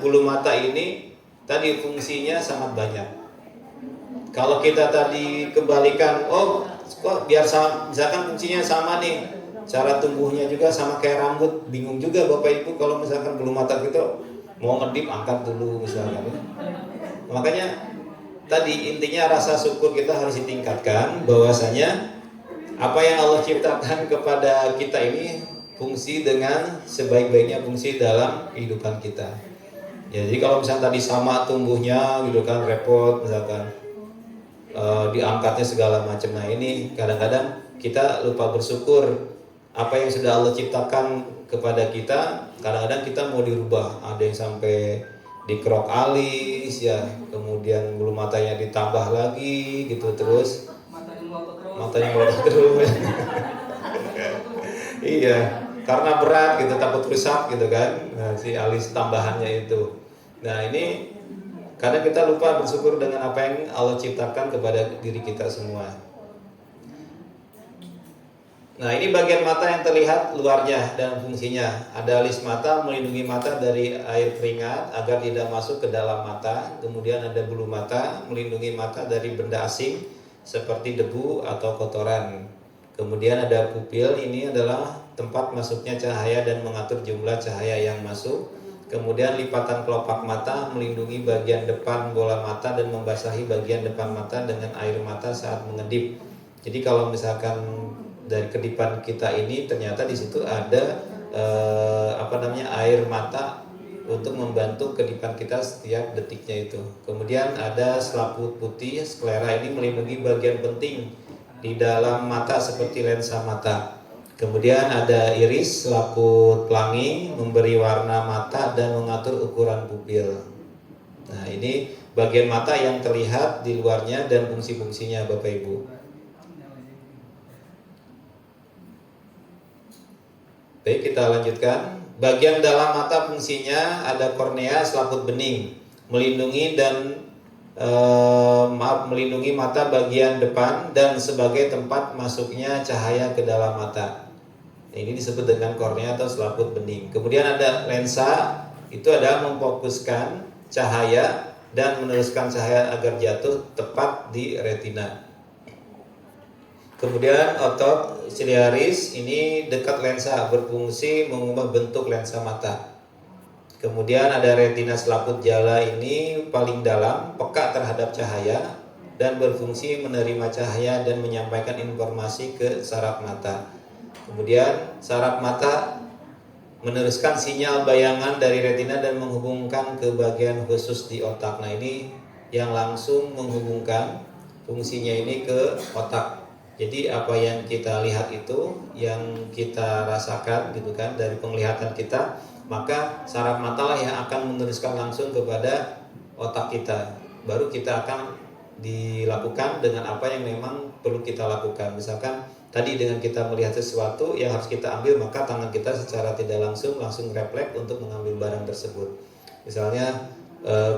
Speaker 3: bulu mata ini tadi fungsinya sangat banyak. Kalau kita tadi kembalikan, oh kok biar sama, misalkan fungsinya sama nih, cara tumbuhnya juga sama kayak rambut, bingung juga Bapak Ibu kalau misalkan bulu mata kita mau ngedip angkat dulu misalkan. Makanya tadi intinya rasa syukur kita harus ditingkatkan, bahwasanya apa yang Allah ciptakan kepada kita ini fungsi dengan sebaik-baiknya fungsi dalam kehidupan kita. Ya, jadi kalau misalnya tadi sama tumbuhnya gitu kan repot misalkan diangkatnya segala macam. Nah ini kadang-kadang kita lupa bersyukur apa yang sudah Allah ciptakan kepada kita. Kadang-kadang kita mau dirubah, ada yang sampai dikerok alis ya, kemudian bulu matanya ditambah lagi gitu, terus matanya melotot terus. Iya, karena berat gitu, takut rusak gitu kan, nah, si alis tambahannya itu. Nah ini kadang kita lupa bersyukur dengan apa yang Allah ciptakan kepada diri kita semua. Nah ini bagian mata yang terlihat luarnya dan fungsinya. Ada alis mata melindungi mata dari air keringat agar tidak masuk ke dalam mata. Kemudian ada bulu mata melindungi mata dari benda asing seperti debu atau kotoran. Kemudian ada pupil, ini adalah tempat masuknya cahaya dan mengatur jumlah cahaya yang masuk. Kemudian lipatan kelopak mata melindungi bagian depan bola mata dan membasahi bagian depan mata dengan air mata saat mengedip. Jadi kalau misalkan dari kedipan kita ini ternyata di situ ada air mata untuk membantu kedipan kita setiap detiknya itu. Kemudian ada selaput putih, sklera, ini melindungi bagian penting di dalam mata seperti lensa mata. Kemudian ada iris, selaput pelangi, memberi warna mata dan mengatur ukuran pupil. Nah ini bagian mata yang terlihat di luarnya dan fungsi-fungsinya Bapak Ibu. Baik, kita lanjutkan. Bagian dalam mata fungsinya ada kornea, selaput bening, melindungi melindungi mata bagian depan dan sebagai tempat masuknya cahaya ke dalam mata. Ini disebut dengan kornea atau selaput bening. Kemudian ada lensa, itu adalah memfokuskan cahaya dan meneruskan cahaya agar jatuh tepat di retina. Kemudian otot ciliaris, ini dekat lensa, berfungsi mengubah bentuk lensa mata. Kemudian ada retina selaput jala, ini paling dalam, peka terhadap cahaya dan berfungsi menerima cahaya dan menyampaikan informasi ke saraf mata. Kemudian saraf mata meneruskan sinyal bayangan dari retina dan menghubungkan ke bagian khusus di otak. Nah ini yang langsung menghubungkan fungsinya ini ke otak. Jadi apa yang kita lihat itu, yang kita rasakan gitu kan dari penglihatan kita, maka saraf mata lah yang akan meneruskan langsung kepada otak kita. Baru kita akan dilakukan dengan apa yang memang perlu kita lakukan. Misalkan tadi dengan kita melihat sesuatu yang harus kita ambil, maka tangan kita secara tidak langsung refleks untuk mengambil barang tersebut. Misalnya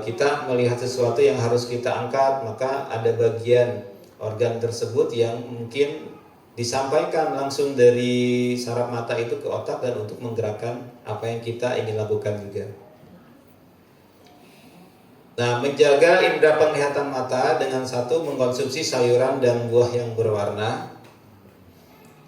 Speaker 3: kita melihat sesuatu yang harus kita angkat, maka ada bagian organ tersebut yang mungkin disampaikan langsung dari saraf mata itu ke otak dan untuk menggerakkan apa yang kita ingin lakukan juga. Nah, menjaga indera penglihatan mata dengan satu, mengkonsumsi sayuran dan buah yang berwarna.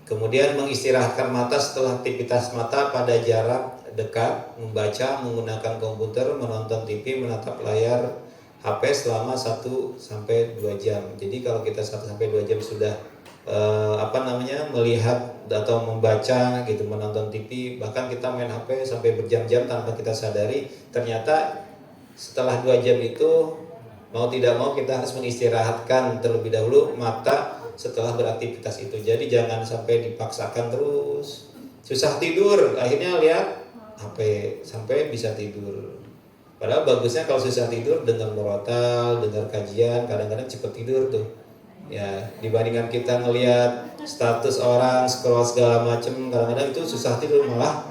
Speaker 3: Kemudian mengistirahatkan mata setelah aktivitas mata pada jarak dekat, membaca, menggunakan komputer, menonton TV, menatap layar HP selama 1-2 jam. Jadi kalau kita 1-2 jam sudah melihat atau membaca gitu, menonton TV, bahkan kita main HP sampai berjam-jam tanpa kita sadari, ternyata setelah 2 jam itu mau tidak mau kita harus mengistirahatkan terlebih dahulu mata setelah beraktivitas itu. Jadi jangan sampai dipaksakan terus, susah tidur, akhirnya lihat HP sampai bisa tidur. Padahal bagusnya kalau susah tidur dengar murotal, dengar kajian, kadang-kadang cepat tidur tuh. Ya, dibandingkan kita ngelihat status orang, scroll segala macam, kadang-kadang itu susah tidur, malah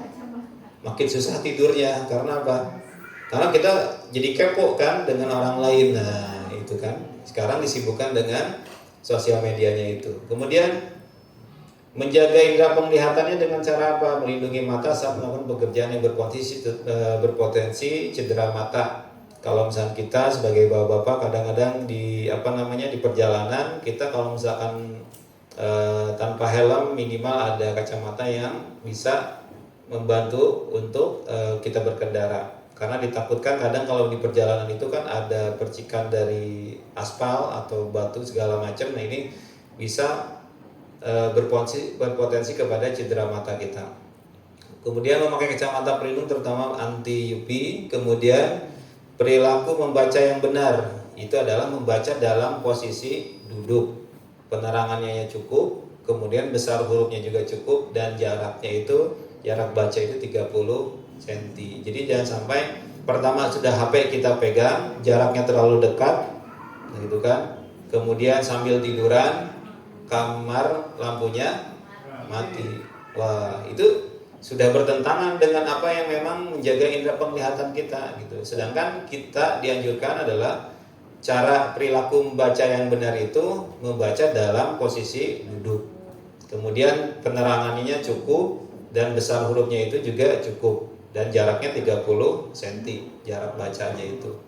Speaker 3: makin susah tidurnya. Karena apa? Karena kita jadi kepo kan dengan orang lain. Nah, itu kan. Sekarang disibukkan dengan sosial medianya itu. Kemudian menjaga indera penglihatannya dengan cara apa? Melindungi mata saat melakukan pekerjaan yang berpotensi cedera mata. Kalau misalkan kita sebagai bapak-bapak kadang-kadang di di perjalanan kita kalau misalkan tanpa helm minimal ada kacamata yang bisa membantu untuk kita berkendara. Karena ditakutkan kadang kalau di perjalanan itu kan ada percikan dari aspal atau batu segala macam. Nah ini bisa berpotensi kepada cedera mata kita. Kemudian memakai kacamata pelindung terutama anti UV. Kemudian perilaku membaca yang benar itu adalah membaca dalam posisi duduk, penerangannya cukup, kemudian besar hurufnya juga cukup, dan jaraknya itu jarak baca itu 30 cm. Jadi jangan sampai pertama sudah HP kita pegang jaraknya terlalu dekat gitu kan, kemudian sambil tiduran kamar lampunya mati. Wah, itu sudah bertentangan dengan apa yang memang menjaga indera penglihatan kita gitu. Sedangkan kita dianjurkan adalah cara perilaku membaca yang benar itu membaca dalam posisi duduk. Kemudian penerangannya cukup dan besar hurufnya itu juga cukup dan jaraknya 30 cm jarak bacanya itu.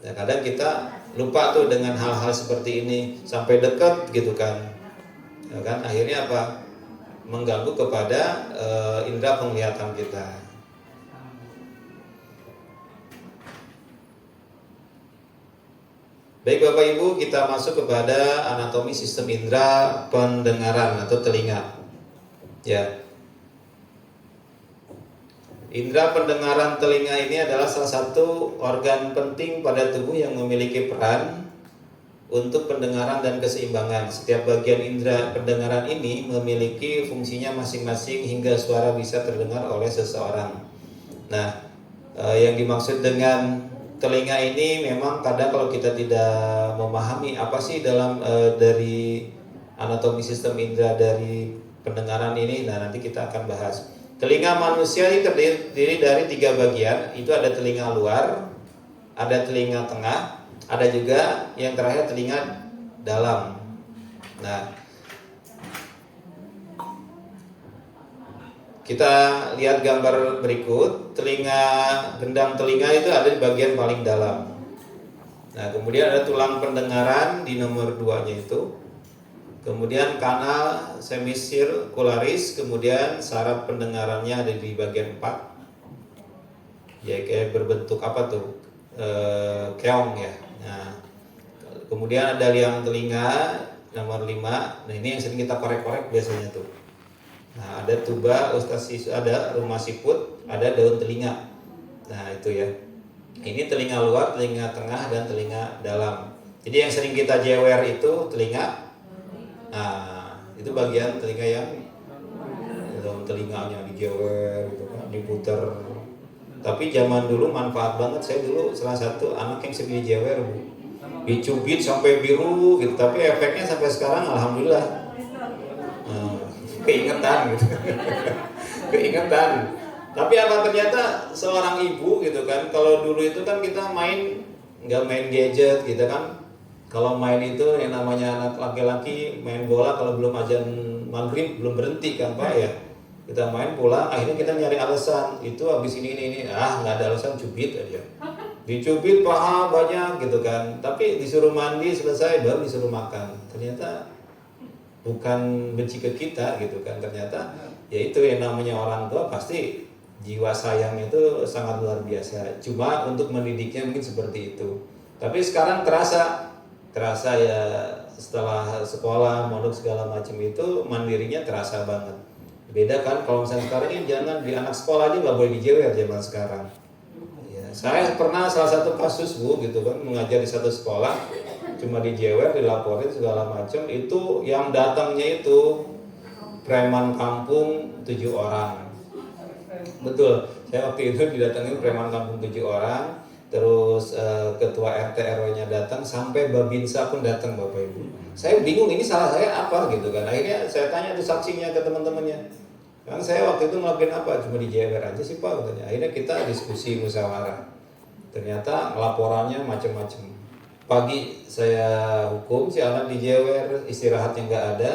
Speaker 3: Nah, kadang kita lupa tuh dengan hal-hal seperti ini sampai dekat gitu kan. Ya kan akhirnya apa? Mengganggu kepada indera penglihatan kita. Baik Bapak Ibu, kita masuk kepada anatomi sistem indera pendengaran atau telinga. Ya. Indera pendengaran telinga ini adalah salah satu organ penting pada tubuh yang memiliki peran untuk pendengaran dan keseimbangan. Setiap bagian indera pendengaran ini memiliki fungsinya masing-masing hingga suara bisa terdengar oleh seseorang. Nah, yang dimaksud dengan telinga ini memang kadang kalau kita tidak memahami apa sih dalam dari anatomi sistem indera dari pendengaran ini, nah nanti kita akan bahas. Telinga manusia ini terdiri dari 3 bagian, itu ada telinga luar, ada telinga tengah, ada juga yang terakhir telinga dalam. Nah, kita lihat gambar berikut. Gendang telinga itu ada di bagian paling dalam. Nah, kemudian ada tulang pendengaran di nomor 2-nya itu. Kemudian kanal semisirkularis, kemudian saraf pendengarannya ada di bagian 4. Ya kayak berbentuk apa tuh? Keong ya. Nah, kemudian ada liang telinga nomor 5. Nah, ini yang sering kita korek-korek biasanya tuh. Nah, ada tuba eustachius, ada rumah siput, ada daun telinga. Nah, itu ya. Ini telinga luar, telinga tengah, dan telinga dalam. Jadi yang sering kita jewer itu telinga. Nah, itu bagian telinga yang daun telinganya dijewer gitu kan, diputer. Tapi zaman dulu manfaat banget. Saya dulu salah satu anak yang sering dijewer, Bu. Dicubit sampai biru gitu. Tapi efeknya sampai sekarang alhamdulillah. Keingetan gitu. Keingetan. Tapi apa ternyata seorang ibu gitu kan, kalau dulu itu kan kita nggak main gadget gitu kan. Kalau main itu yang namanya anak laki-laki main bola kalau belum azan maghrib belum berhenti kan Pak ya. Kita main pulang, akhirnya kita nyari alasan, itu habis ini, nggak ada alasan, cubit aja. Dicubit paha banyak gitu kan, tapi disuruh mandi selesai baru disuruh makan. Ternyata bukan benci ke kita gitu kan, ternyata ya itu yang namanya orang tua pasti jiwa sayangnya itu sangat luar biasa. Cuma untuk mendidiknya mungkin seperti itu. Tapi sekarang terasa ya setelah sekolah, mondok segala macam itu mandirinya terasa banget. Beda kan kalau misalnya sekarang ini jangan di anak sekolah aja nggak boleh dijewer zaman sekarang. Ya, saya pernah salah satu kasus Bu gitu kan, mengajar di satu sekolah cuma dijewer, dilaporin segala macam, itu yang datangnya itu preman kampung 7 orang. Betul, saya waktu itu didatangin preman kampung 7 orang, terus ketua RT RW-nya datang, sampai Babinsa pun datang Bapak Ibu. Saya bingung ini salah saya apa gitu kan. Akhirnya saya tanya tuh saksinya ke teman-temannya. Kan saya waktu itu ngelakuin apa? Cuma dijewer aja sih Pak katanya. Akhirnya kita diskusi musyawarah. Ternyata laporannya macam-macam. Pagi saya hukum si anak dijewer, istirahatnya nggak ada.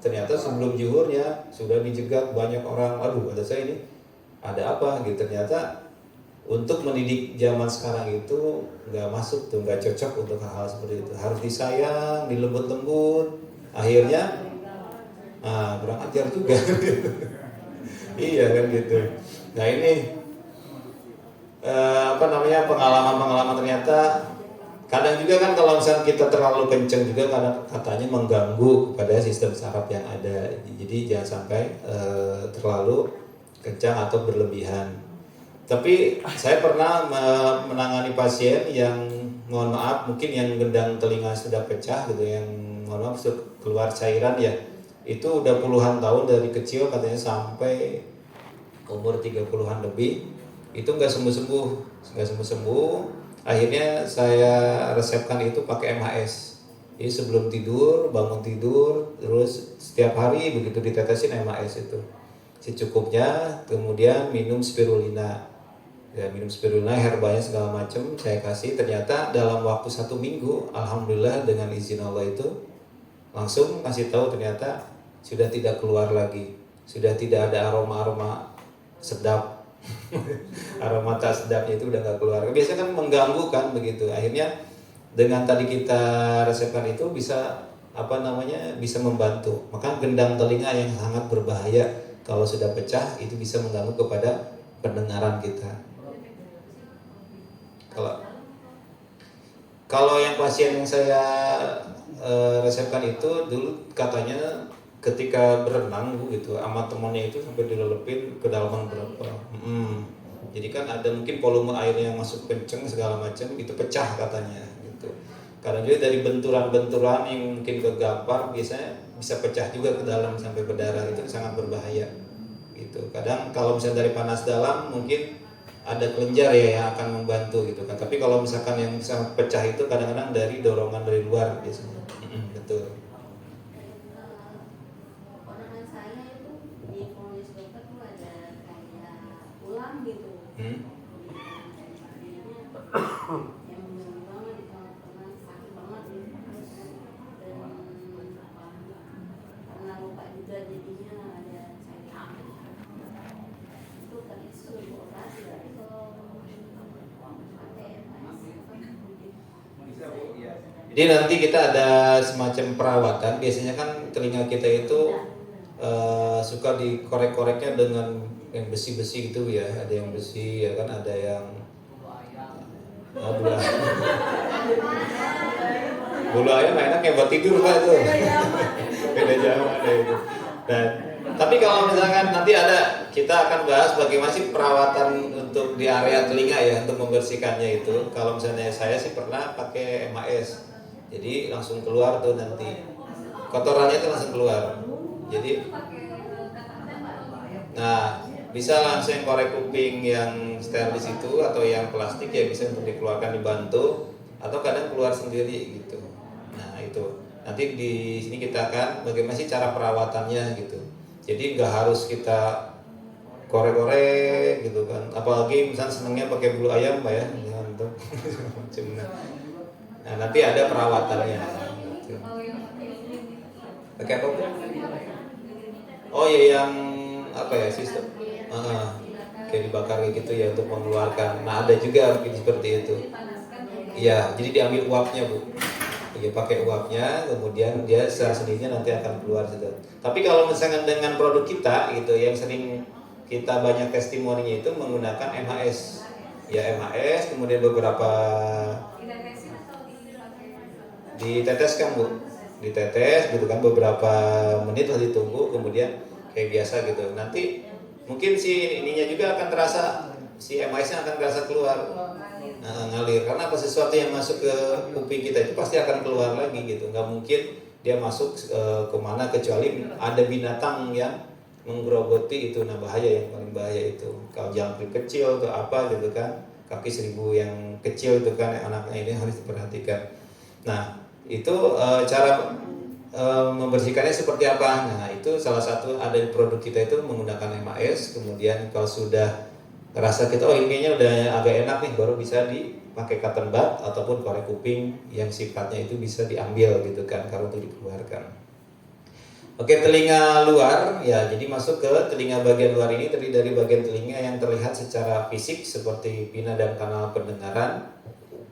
Speaker 3: Ternyata sebelum zuhurnya sudah dijegat banyak orang. Aduh kata saya ini ada apa gitu. Ternyata untuk mendidik zaman sekarang itu nggak masuk tuh, nggak cocok untuk hal-hal seperti itu. Harus disayang, dilembut-lembut. Akhirnya, kurang ajar juga. Iya kan gitu. Nah ini pengalaman ternyata kadang juga kan kalau misalnya kita terlalu kenceng juga kadang katanya mengganggu kepada sistem saraf yang ada. Jadi jangan sampai terlalu kencang atau berlebihan. Tapi saya pernah menangani pasien yang mohon maaf mungkin yang gendang telinga sudah pecah gitu, yang mohon maaf keluar cairan ya. Itu udah puluhan tahun dari kecil katanya sampai umur 30-an lebih. Itu nggak sembuh-sembuh. Akhirnya saya resepkan itu pakai MHS. Jadi sebelum tidur, bangun tidur, terus setiap hari begitu ditetesin MHS itu secukupnya, kemudian minum spirulina. Ya, minum spirulina, herbanya segala macam saya kasih. Ternyata dalam waktu 1 minggu, alhamdulillah dengan izin Allah itu langsung kasih tahu ternyata sudah tidak keluar lagi, sudah tidak ada aroma-aroma sedap. Aroma tak sedapnya itu udah nggak keluar. Biasanya kan mengganggu kan begitu. Akhirnya dengan tadi kita resepkan itu bisa bisa membantu. Maka gendang telinga yang sangat berbahaya kalau sudah pecah itu bisa mengganggu kepada pendengaran kita. Kalau yang pasien yang saya resepkan itu dulu katanya ketika berenang gitu sama temannya itu sampai dilelepin kedalaman berapa. Jadi kan ada mungkin volume air yang masuk kenceng segala macam itu pecah katanya gitu. Karena juga dari benturan-benturan yang mungkin kegampar biasanya bisa pecah juga ke dalam sampai berdarah, itu sangat berbahaya gitu. Kadang kalau misalnya dari panas dalam mungkin ada kelenjar ya yang akan membantu gitu kan. Tapi kalau misalkan yang bisa pecah itu kadang-kadang dari dorongan dari luar biasanya. Betul. Jadi nanti kita ada semacam perawatan. Biasanya kan telinga kita itu suka dikorek-koreknya dengan yang besi-besi gitu ya. Ada yang besi ya kan, ada yang bulu ayam enak ya buat tidur Pak itu. Beda jauh ada itu. Dan tapi kalau misalkan nanti kita akan bahas bagaimana sih perawatan untuk di area telinga ya, untuk membersihkannya itu. Kalau misalnya saya sih pernah pakai MAS. Jadi langsung keluar tuh nanti kotorannya itu langsung keluar. Jadi bisa langsung korek kuping yang sterilis itu atau yang plastik ya bisa untuk dikeluarkan dibantu, atau kadang keluar sendiri gitu. Nah itu nanti di sini kita akan bagaimana sih cara perawatannya gitu. Jadi nggak harus kita korek-korek gitu kan. Apalagi misalnya senangnya pakai bulu ayam Pak ya, nah nanti ada perawatannya. Pakai apa? Oh ya yang sistem kayak dibakar gitu ya untuk mengeluarkan. Nah ada juga mungkin seperti itu. Iya, jadi diambil uapnya Bu. Ya pakai uapnya, kemudian dia secara sendirinya nanti akan keluar sudah. Tapi kalau misalkan dengan produk kita gitu yang sering kita banyak testimoninya itu menggunakan MHS. Ya MHS, kemudian beberapa diteteskan Bu, ditetes gitu kan beberapa menit lah ditunggu, kemudian kayak biasa gitu. Nanti mungkin si ininya juga akan terasa, si MIS-nya akan terasa keluar, ngalir. Karena apa, sesuatu yang masuk ke kuping kita itu pasti akan keluar lagi gitu. Nggak mungkin dia masuk kemana kecuali ada binatang yang menggerogoti itu. Nah bahaya, yang paling bahaya itu kalau jangkrik kecil atau apa gitu kan, kaki 1000 yang kecil itu kan anaknya ini harus diperhatikan. Nah itu cara membersihkannya seperti apa? Nah itu salah satu ada di produk kita itu menggunakan MAS. Kemudian kalau sudah rasa kita ini kayaknya udah agak enak nih, baru bisa dipakai cotton bud ataupun korek kuping yang sifatnya itu bisa diambil gitu kan kalau untuk dikeluarkan. Oke, telinga luar ya, jadi masuk ke telinga bagian luar ini terdiri dari bagian telinga yang terlihat secara fisik seperti pina dan kanal pendengaran.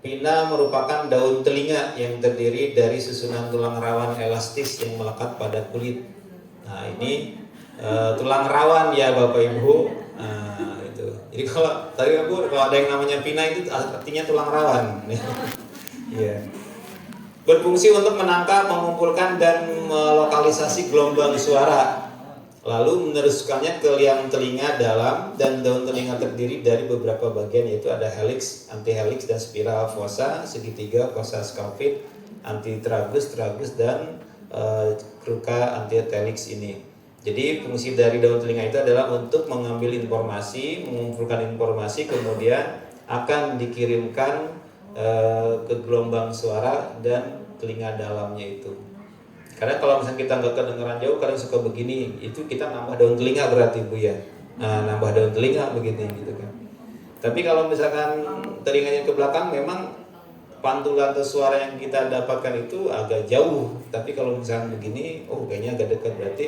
Speaker 3: Pina merupakan daun telinga yang terdiri dari susunan tulang rawan elastis yang melekat pada kulit. Nah, ini tulang rawan ya Bapak Ibu. Nah, itu. Jadi kalau ada yang namanya pina itu artinya tulang rawan. Iya. Berfungsi untuk menangkap, mengumpulkan dan melokalisasi gelombang suara. Lalu meneruskannya ke liang telinga dalam, dan daun telinga terdiri dari beberapa bagian, yaitu ada helix, antihelix dan spiral, fossa, segitiga, fossa scaphoid, antitragus, tragus dan kruka antitelix ini. Jadi fungsi dari daun telinga itu adalah untuk mengambil informasi, mengumpulkan informasi, kemudian akan dikirimkan ke gelombang suara dan telinga dalamnya itu. Karena kalau misalnya kita nggak kedengeran jauh, kadang suka begini, itu kita nambah daun telinga berarti Bu ya. Nah, nambah daun telinga begini gitu kan. Tapi kalau misalkan telinganya ke belakang, memang pantulan atau suara yang kita dapatkan itu agak jauh. Tapi kalau misalkan begini, oh kayaknya agak dekat, berarti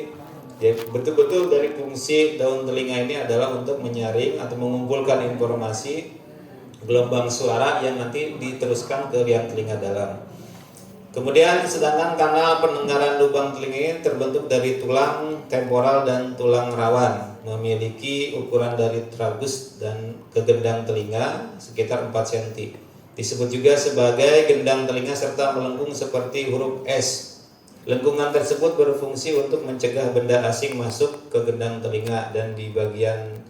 Speaker 3: ya betul-betul dari fungsi daun telinga ini adalah untuk menyaring atau mengumpulkan informasi gelombang suara yang nanti diteruskan ke liang telinga dalam. Kemudian sedangkan kanal pendengaran lubang telinga ini terbentuk dari tulang temporal dan tulang rawan, memiliki ukuran dari tragus dan ke gendang telinga sekitar 4 cm. Disebut juga sebagai gendang telinga serta melengkung seperti huruf S. Lengkungan tersebut berfungsi untuk mencegah benda asing masuk ke gendang telinga, dan di bagian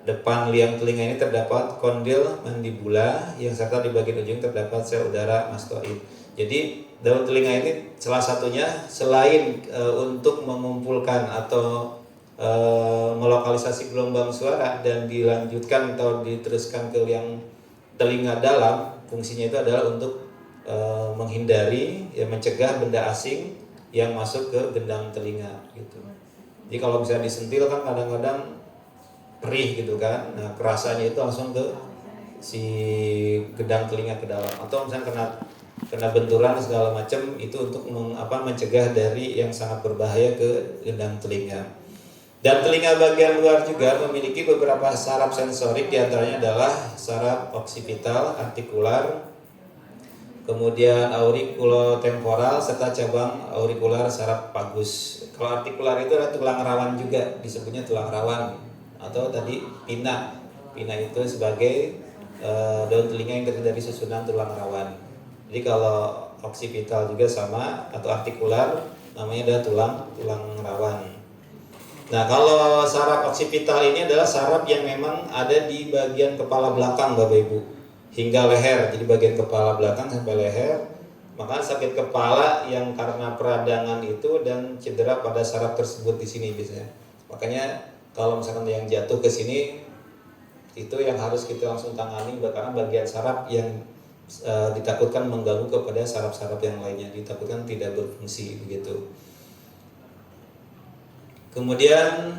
Speaker 3: depan liang telinga ini terdapat kondil mandibula yang serta di bagian ujung terdapat sel udara mastoid. Jadi daun telinga ini salah satunya selain untuk mengumpulkan atau melokalisasi gelombang suara dan dilanjutkan atau diteruskan ke liang telinga dalam, fungsinya itu adalah untuk menghindari, ya mencegah benda asing yang masuk ke gendang telinga gitu. Jadi kalau misalnya disentil kan kadang-kadang perih gitu kan, nah kerasanya itu langsung ke si gedang telinga ke dalam, atau misalnya kena benturan segala macam, itu untuk mencegah dari yang sangat berbahaya ke gedang telinga. Dan telinga bagian luar juga memiliki beberapa saraf sensorik, diantaranya adalah saraf oksipital, artikular, kemudian aurikulotemporal serta cabang aurikular saraf vagus. Kalau artikular itu adalah tulang rawan juga, disebutnya tulang rawan, atau tadi pina itu sebagai daun telinga yang terdiri dari susunan tulang rawan. Jadi kalau oksipital juga sama, atau artikular namanya adalah tulang rawan. Nah, kalau saraf oksipital ini adalah saraf yang memang ada di bagian kepala belakang Bapak Ibu, hingga leher. Jadi bagian kepala belakang sampai leher. Maka sakit kepala yang karena peradangan itu dan cedera pada saraf tersebut di sini biasanya. Makanya kalau misalkan yang jatuh ke sini, itu yang harus kita langsung tangani, karena bagian saraf yang ditakutkan mengganggu kepada saraf-saraf yang lainnya, ditakutkan tidak berfungsi begitu. Kemudian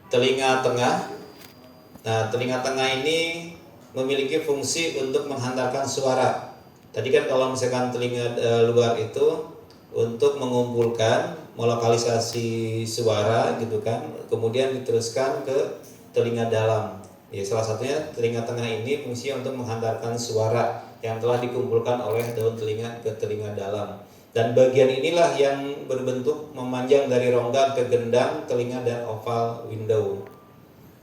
Speaker 3: telinga tengah. Nah, telinga tengah ini memiliki fungsi untuk menghantarkan suara. Tadi kan kalau misalkan telinga luar itu untuk mengumpulkan, melokalisasi suara gitu kan, kemudian diteruskan ke telinga dalam. Ya, salah satunya telinga tengah ini fungsinya untuk menghantarkan suara yang telah dikumpulkan oleh daun telinga ke telinga dalam. Dan bagian inilah yang berbentuk memanjang dari rongga ke gendang telinga dan oval window.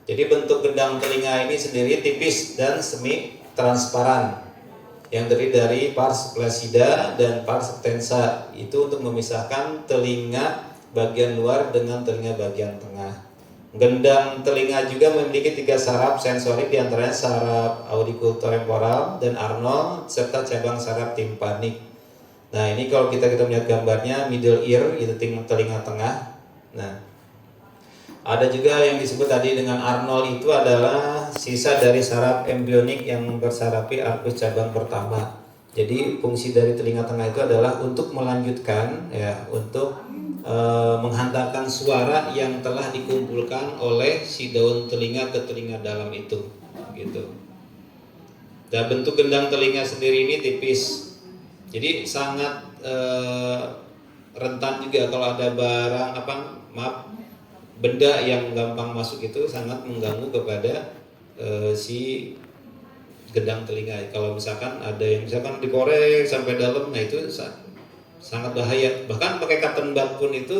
Speaker 3: Jadi bentuk gendang telinga ini sendiri tipis dan semi transparan, yang terdiri dari pars flaccida dan pars tensa, itu untuk memisahkan telinga bagian luar dengan telinga bagian tengah. Gendang telinga juga memiliki 3 saraf sensorik, diantaranya saraf auditotemporal dan Arnold serta cabang saraf timpanik. Nah, ini kalau kita melihat gambarnya middle ear, itu telinga tengah. Nah, ada juga yang disebut tadi dengan Arnold, itu adalah sisa dari saraf embryonik yang bersarafi arkus cabang pertama. Jadi fungsi dari telinga tengah itu adalah untuk melanjutkan, ya, untuk menghantarkan suara yang telah dikumpulkan oleh si daun telinga ke telinga dalam itu, gitu. Dan bentuk gendang telinga sendiri ini tipis, jadi sangat rentan juga kalau ada barang benda yang gampang masuk itu sangat mengganggu kepada si gendang telinga. Kalau misalkan ada yang misalkan dikorek sampai dalam, nah itu sangat bahaya. Bahkan pakai cotton bud pun itu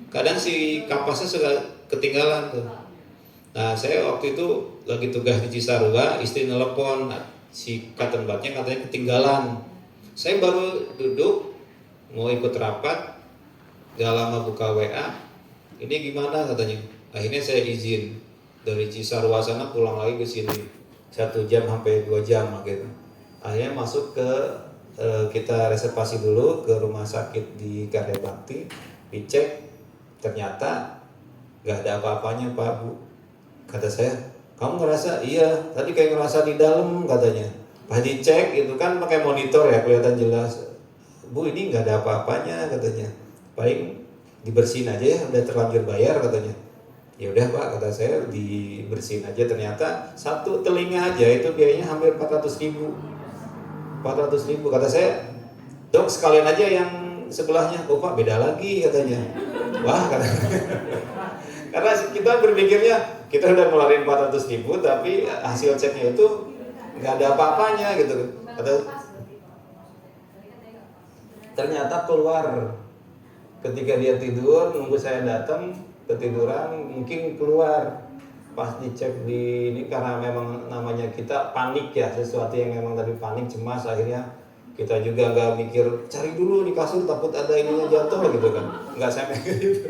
Speaker 3: kadang si kapasnya sudah ketinggalan tuh. Nah saya waktu itu lagi tugas di Cisarua, istri nelpon, si cotton budnya katanya ketinggalan. Saya baru duduk mau ikut rapat, gak lama buka WA, ini gimana katanya. Akhirnya saya izin dari Cisarua sana pulang lagi ke sini 1 jam sampai 2 jam gitu. Akhirnya masuk ke kita reservasi dulu ke rumah sakit di Karya Bakti, dicek ternyata nggak ada apa-apanya Pak Bu. Kata saya, kamu ngerasa? Iya, tadi kayak ngerasa di dalam katanya. Pas dicek itu kan pakai monitor ya kelihatan jelas. Bu ini nggak ada apa-apanya katanya. Paling dibersihin aja ya, udah terlanjur bayar katanya. Ya udah Pak, kata saya, dibersihin aja. Ternyata satu telinga aja itu biayanya hampir 400.000. 400.000 kata saya, dok sekalian aja yang sebelahnya. Oh Pak beda lagi katanya. Wah kata karena kita berpikirnya kita udah ngeluarin 400.000 tapi hasil ceknya itu nggak ada apa-apanya gitu. Ternyata keluar ketika dia tidur, nunggu saya datang ketiduran, mungkin keluar. Pas dicek di ini karena memang namanya kita panik ya, sesuatu yang memang tadi panik, cemas, akhirnya kita juga nggak mikir cari dulu di kasur takut ada ininya jatuh gitu kan, nggak sampai gitu.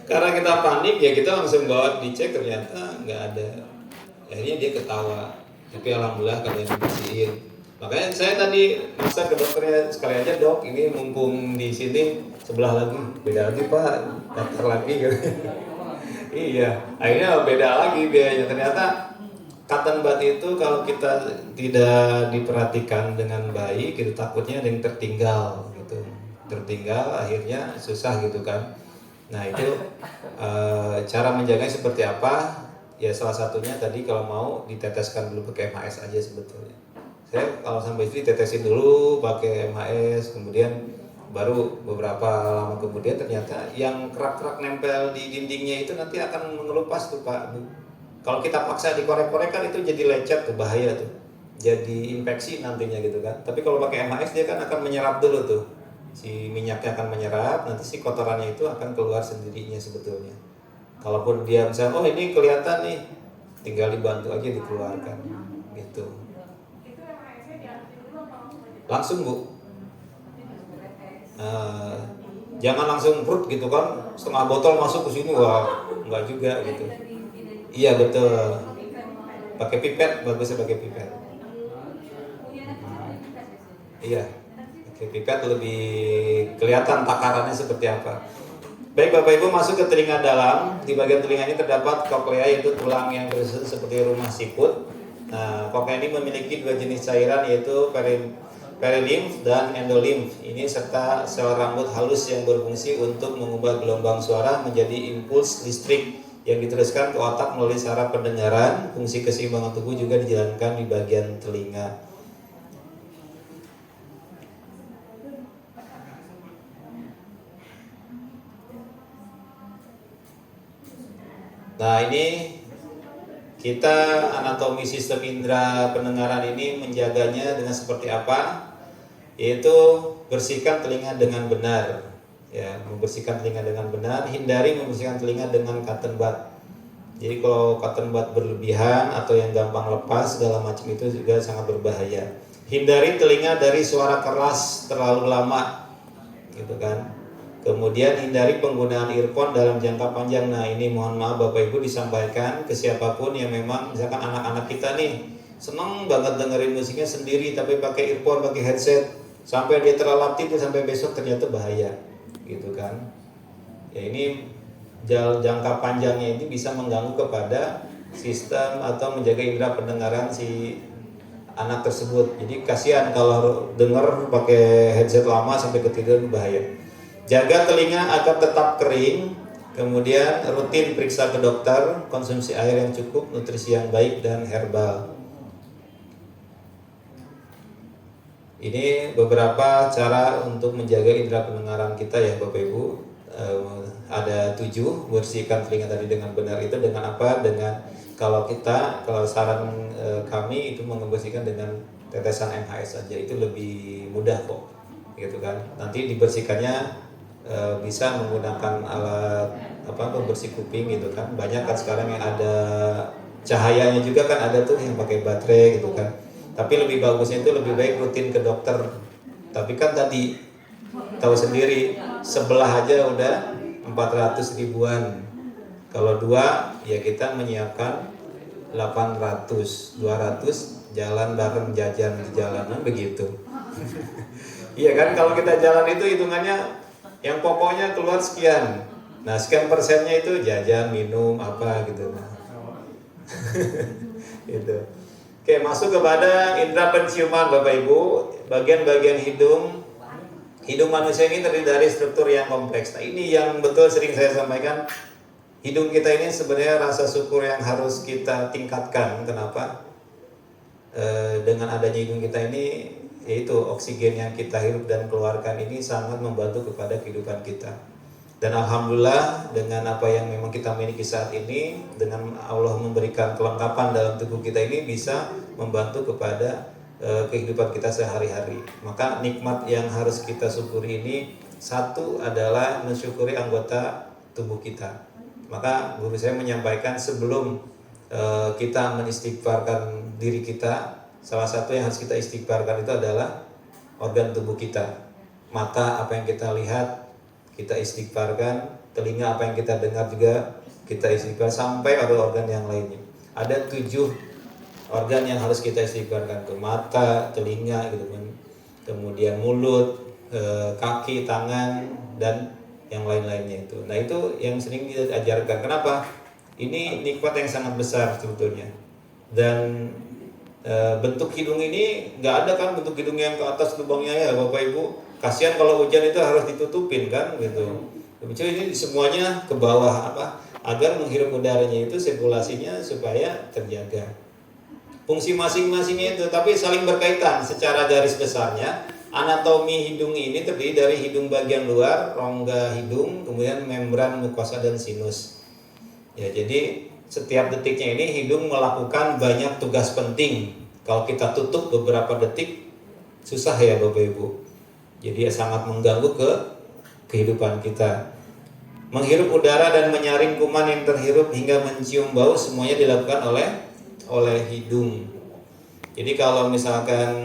Speaker 3: Karena kita panik ya kita langsung bawa dicek, ternyata nggak ada. Akhirnya dia ketawa, tapi alhamdulillah kalian dibersihin. Makanya saya tadi masa ke dokternya, sekali aja dok ini mumpung di sini sebelah lagi, beda lagi Pak, daftar lagi gitu. Iya, akhirnya beda lagi biayanya. Ternyata cotton bud itu kalau kita tidak diperhatikan dengan baik, itu takutnya ada yang tertinggal gitu. Tertinggal akhirnya susah gitu kan. Nah itu cara menjaganya seperti apa? Ya salah satunya tadi kalau mau diteteskan dulu pakai MHS aja sebetulnya. Saya kalau sampai istri tetesin dulu pakai MHS, kemudian baru beberapa lama kemudian ternyata yang kerak-kerak nempel di dindingnya itu nanti akan mengelupas tuh Pak Bu. Kalau kita paksa dikorek-korek kan itu jadi lecet tuh, bahaya tuh, jadi infeksi nantinya gitu kan. Tapi kalau pakai MHS dia kan akan menyerap dulu tuh, si minyaknya akan menyerap, nanti si kotorannya itu akan keluar sendirinya sebetulnya. Kalaupun dia misalnya oh ini kelihatan nih, tinggal dibantu aja dikeluarkan gitu. Langsung Bu. Jangan langsung perut gitu kan, setengah botol masuk ke sini, wah enggak juga gitu. Iya betul, pakai pipet, bagusnya pakai pipet. Iya, pakai pipet lebih kelihatan takarannya seperti apa. Baik Bapak Ibu, masuk ke telinga dalam. Di bagian telinganya terdapat koklea, yaitu tulang yang bersusun seperti rumah siput. Nah, koklea ini memiliki 2 jenis cairan, yaitu perilimf dan endolimf. Ini serta sel rambut halus yang berfungsi untuk mengubah gelombang suara menjadi impuls listrik yang diteruskan ke otak melalui saraf pendengaran. Fungsi keseimbangan tubuh juga dijalankan di bagian telinga. Nah ini kita anatomi sistem indera pendengaran ini menjaganya dengan seperti apa? Yaitu bersihkan telinga dengan benar, ya, membersihkan telinga dengan benar. Hindari membersihkan telinga dengan cotton bud. Jadi kalau cotton bud berlebihan atau yang gampang lepas segala macam itu juga sangat berbahaya. Hindari telinga dari suara keras terlalu lama, gitu kan. Kemudian hindari penggunaan earphone dalam jangka panjang. Nah ini mohon maaf Bapak Ibu disampaikan ke siapapun yang memang misalkan anak-anak kita nih seneng banget dengerin musiknya sendiri tapi pakai earphone, pakai headset, sampai dia terlelap tidur sampai besok, ternyata bahaya gitu kan. Ya ini jangka panjangnya ini bisa mengganggu kepada sistem atau menjaga indera pendengaran si anak tersebut. Jadi kasihan kalau denger pakai headset lama sampai ketiduran, bahaya. Jaga telinga agar tetap kering, kemudian rutin periksa ke dokter, konsumsi air yang cukup, nutrisi yang baik dan herbal. Ini beberapa cara untuk menjaga indera pendengaran kita ya Bapak Ibu. Ada 7, bersihkan telinga tadi dengan benar itu dengan apa? Dengan kalau saran kami itu membersihkan dengan tetesan NHS saja, itu lebih mudah kok, gitu kan. Nanti dibersihkannya bisa menggunakan alat pembersih kuping gitu kan. Banyak kan sekarang yang ada cahayanya juga kan, ada tuh yang pakai baterai gitu kan. Tapi lebih bagusnya itu lebih baik rutin ke dokter. Tapi kan tadi tahu sendiri, sebelah aja udah 400 ribuan. Kalau 2 ya kita menyiapkan 800, 200 jalan bareng jajan di jalanan begitu. Iya kan, kalau kita jalan itu hitungannya yang pokoknya keluar sekian. Nah, sekian persennya itu jajan, minum apa gitu. Nah. Gitu. Oke, masuk kepada indera penciuman Bapak Ibu. Bagian-bagian hidung manusia ini terdiri dari struktur yang kompleks. Nah, ini yang betul sering saya sampaikan. Hidung kita ini sebenarnya rasa syukur yang harus kita tingkatkan. Kenapa? Dengan adanya hidung kita ini, yaitu oksigen yang kita hirup dan keluarkan ini sangat membantu kepada kehidupan kita. Dan alhamdulillah dengan apa yang memang kita miliki saat ini, dengan Allah memberikan kelengkapan dalam tubuh kita ini bisa membantu kepada kehidupan kita sehari-hari. Maka nikmat yang harus kita syukuri ini, satu adalah mensyukuri anggota tubuh kita. Maka guru saya menyampaikan sebelum kita mengistighfarkan diri kita, salah satu yang harus kita istighfarkan itu adalah organ tubuh kita. Mata, apa yang kita lihat, kita istighfarkan. Telinga, apa yang kita dengar juga kita istighfar, sampai organ yang lainnya. Ada 7 organ yang harus kita istighfarkan, ke mata, telinga gitu kan, kemudian mulut, kaki, tangan, dan yang lain-lainnya itu. Nah, itu yang sering diajarkan. Kenapa? Ini nikmat yang sangat besar sebetulnya. Dan bentuk hidung ini nggak ada kan bentuk hidung yang ke atas lubangnya ya Bapak Ibu. Kasihan kalau hujan itu harus ditutupin kan gitu. Jadi ini semuanya ke bawah agar menghirup udaranya itu sirkulasinya supaya terjaga. Fungsi masing-masingnya itu tapi saling berkaitan secara garis besarnya. Anatomi hidung ini terdiri dari hidung bagian luar, rongga hidung, kemudian membran mukosa dan sinus. Ya, jadi setiap detiknya ini hidung melakukan banyak tugas penting. Kalau kita tutup beberapa detik susah ya Bapak Ibu. Jadi sangat mengganggu ke kehidupan kita. Menghirup udara dan menyaring kuman yang terhirup hingga mencium bau semuanya dilakukan oleh hidung. Jadi kalau misalkan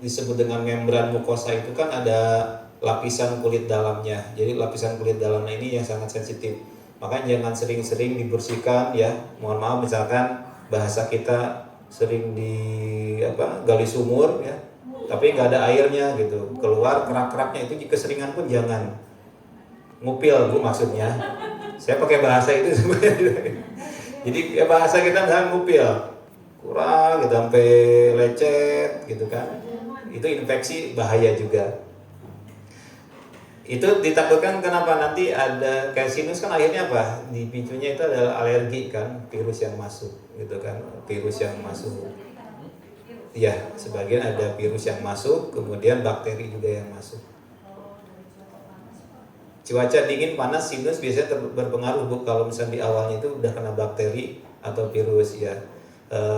Speaker 3: disebut dengan membran mukosa itu kan ada lapisan kulit dalamnya. Jadi lapisan kulit dalamnya ini yang sangat sensitif. Makanya jangan sering-sering dibersihkan ya. Mohon maaf misalkan bahasa kita sering gali sumur ya, tapi nggak ada airnya gitu. Keluar kerak-keraknya itu keseringan pun jangan. Ngupil Bu maksudnya. Saya pakai bahasa itu sebenarnya. Jadi ya bahasa kita misalnya ngupil. Kurang gitu sampai lecet gitu kan. Itu infeksi bahaya juga. Itu ditakutkan kenapa nanti ada kayak sinus kan akhirnya apa? Dipicunya itu adalah alergi kan, virus yang masuk gitu kan, virus yang masuk. Ya, sebagian ada virus yang masuk, kemudian bakteri juga yang masuk. Cuaca dingin, panas, sinus biasanya berpengaruh Bu kalau misalnya di awalnya itu udah kena bakteri atau virus ya.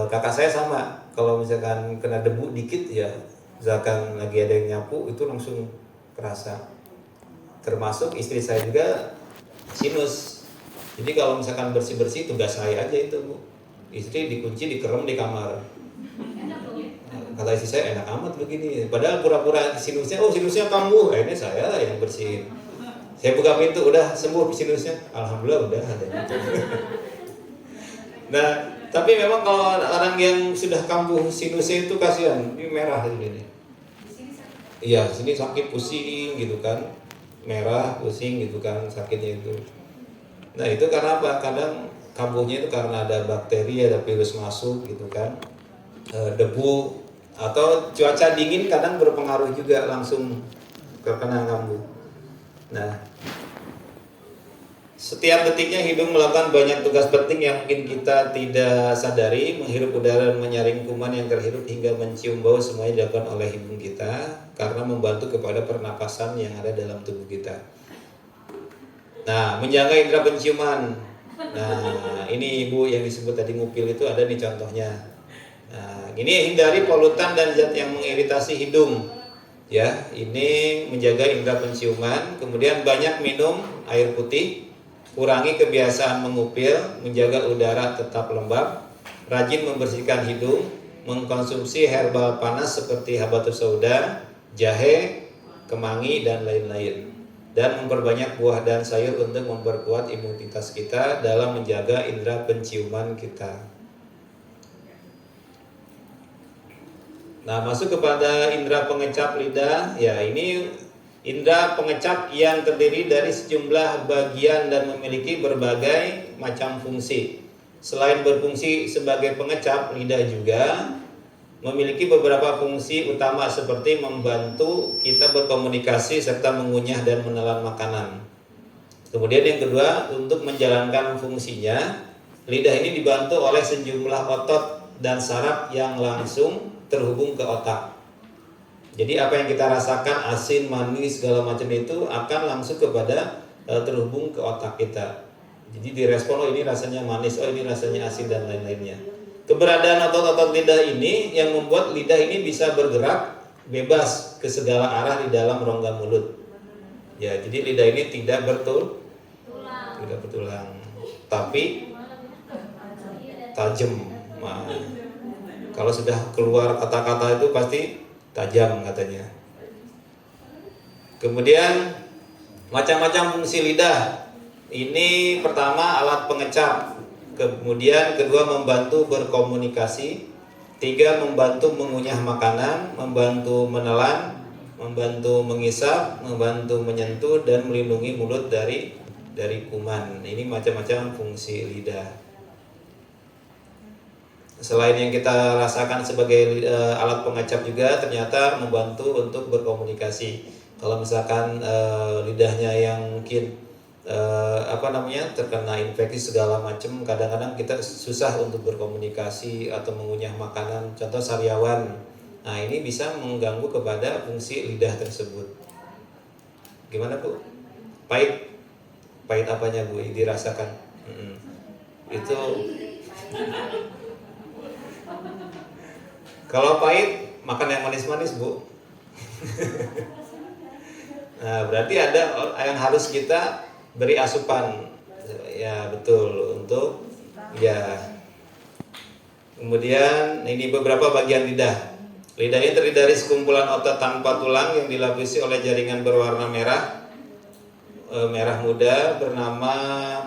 Speaker 3: Kakak saya sama, kalau misalkan kena debu dikit ya, misalkan lagi ada yang nyapu itu langsung kerasa. Termasuk istri saya juga sinus. Jadi kalau misalkan bersih-bersih tugas saya aja itu Bu. Istri dikunci, dikerem di kamar. Kata istri saya enak amat begini. Padahal pura-pura sinusnya kambuh. Ini saya yang bersihin. Saya buka pintu, udah sembuh sinusnya. Alhamdulillah udah ada. Nah, tapi memang kalau orang yang sudah kambuh sinusnya itu kasihan. Ini merah ini. Iya, sini sakit pusing gitu kan. Merah, pusing gitu kan sakitnya itu. Nah itu karena apa? Kadang kambuhnya itu karena ada bakteri, ada virus masuk gitu kan, debu atau cuaca dingin kadang berpengaruh juga langsung terkena kambuh. Nah Setiap detiknya hidung melakukan banyak tugas penting yang mungkin kita tidak sadari. Menghirup udara dan menyaring kuman yang terhirup hingga mencium bau, semuanya dilakukan oleh hidung kita karena membantu kepada pernapasan yang ada dalam tubuh kita. Nah, menjaga indera penciuman. Nah, ini Ibu yang disebut tadi ngupil itu ada nih contohnya. Nah, ini hindari polutan dan zat yang mengiritasi hidung. Ya, ini menjaga indera penciuman. Kemudian banyak minum air putih. Kurangi kebiasaan mengupil, menjaga udara tetap lembab, rajin membersihkan hidung, mengkonsumsi herbal panas seperti habatus sauda, jahe, kemangi, dan lain-lain. Dan memperbanyak buah dan sayur untuk memperkuat imunitas kita dalam menjaga indera penciuman kita. Nah, masuk kepada indera pengecap lidah. Ya, ini indera pengecap yang terdiri dari sejumlah bagian dan memiliki berbagai macam fungsi. Selain berfungsi sebagai pengecap, lidah juga memiliki beberapa fungsi utama seperti membantu kita berkomunikasi serta mengunyah dan menelan makanan. Kemudian yang kedua, untuk menjalankan fungsinya, lidah ini dibantu oleh sejumlah otot dan saraf yang langsung terhubung ke otak. Jadi apa yang kita rasakan asin, manis, segala macam itu akan langsung kepada terhubung ke otak kita. Jadi direspon, oh ini rasanya manis, oh ini rasanya asin, dan lain-lainnya. Keberadaan otot-otot lidah ini yang membuat lidah ini bisa bergerak bebas ke segala arah di dalam rongga mulut. Ya, jadi lidah ini tidak bertulang, tapi tajam. Nah, kalau sudah keluar kata-kata itu pasti tajam katanya. Kemudian macam-macam fungsi lidah. Ini pertama alat pengecap. Kemudian kedua membantu berkomunikasi. Tiga membantu mengunyah makanan, membantu menelan, membantu mengisap, membantu menyentuh, dan melindungi mulut dari kuman. Ini macam-macam fungsi lidah. Selain yang kita rasakan sebagai alat pengecap juga ternyata membantu untuk berkomunikasi. Kalau misalkan lidahnya yang mungkin terkena infeksi segala macam, kadang-kadang kita susah untuk berkomunikasi atau mengunyah makanan. Contoh sariawan. Nah, ini bisa mengganggu kepada fungsi lidah tersebut. Gimana Bu? Pahit apanya Bu? Dirasakan? Itu kalau pahit, makan yang manis-manis Bu. Nah, berarti ada yang harus kita beri asupan. Ya betul, untuk ya. Kemudian ini beberapa bagian lidah. Lidah ini terdiri dari sekumpulan otot tanpa tulang yang dilapisi oleh jaringan berwarna merah muda bernama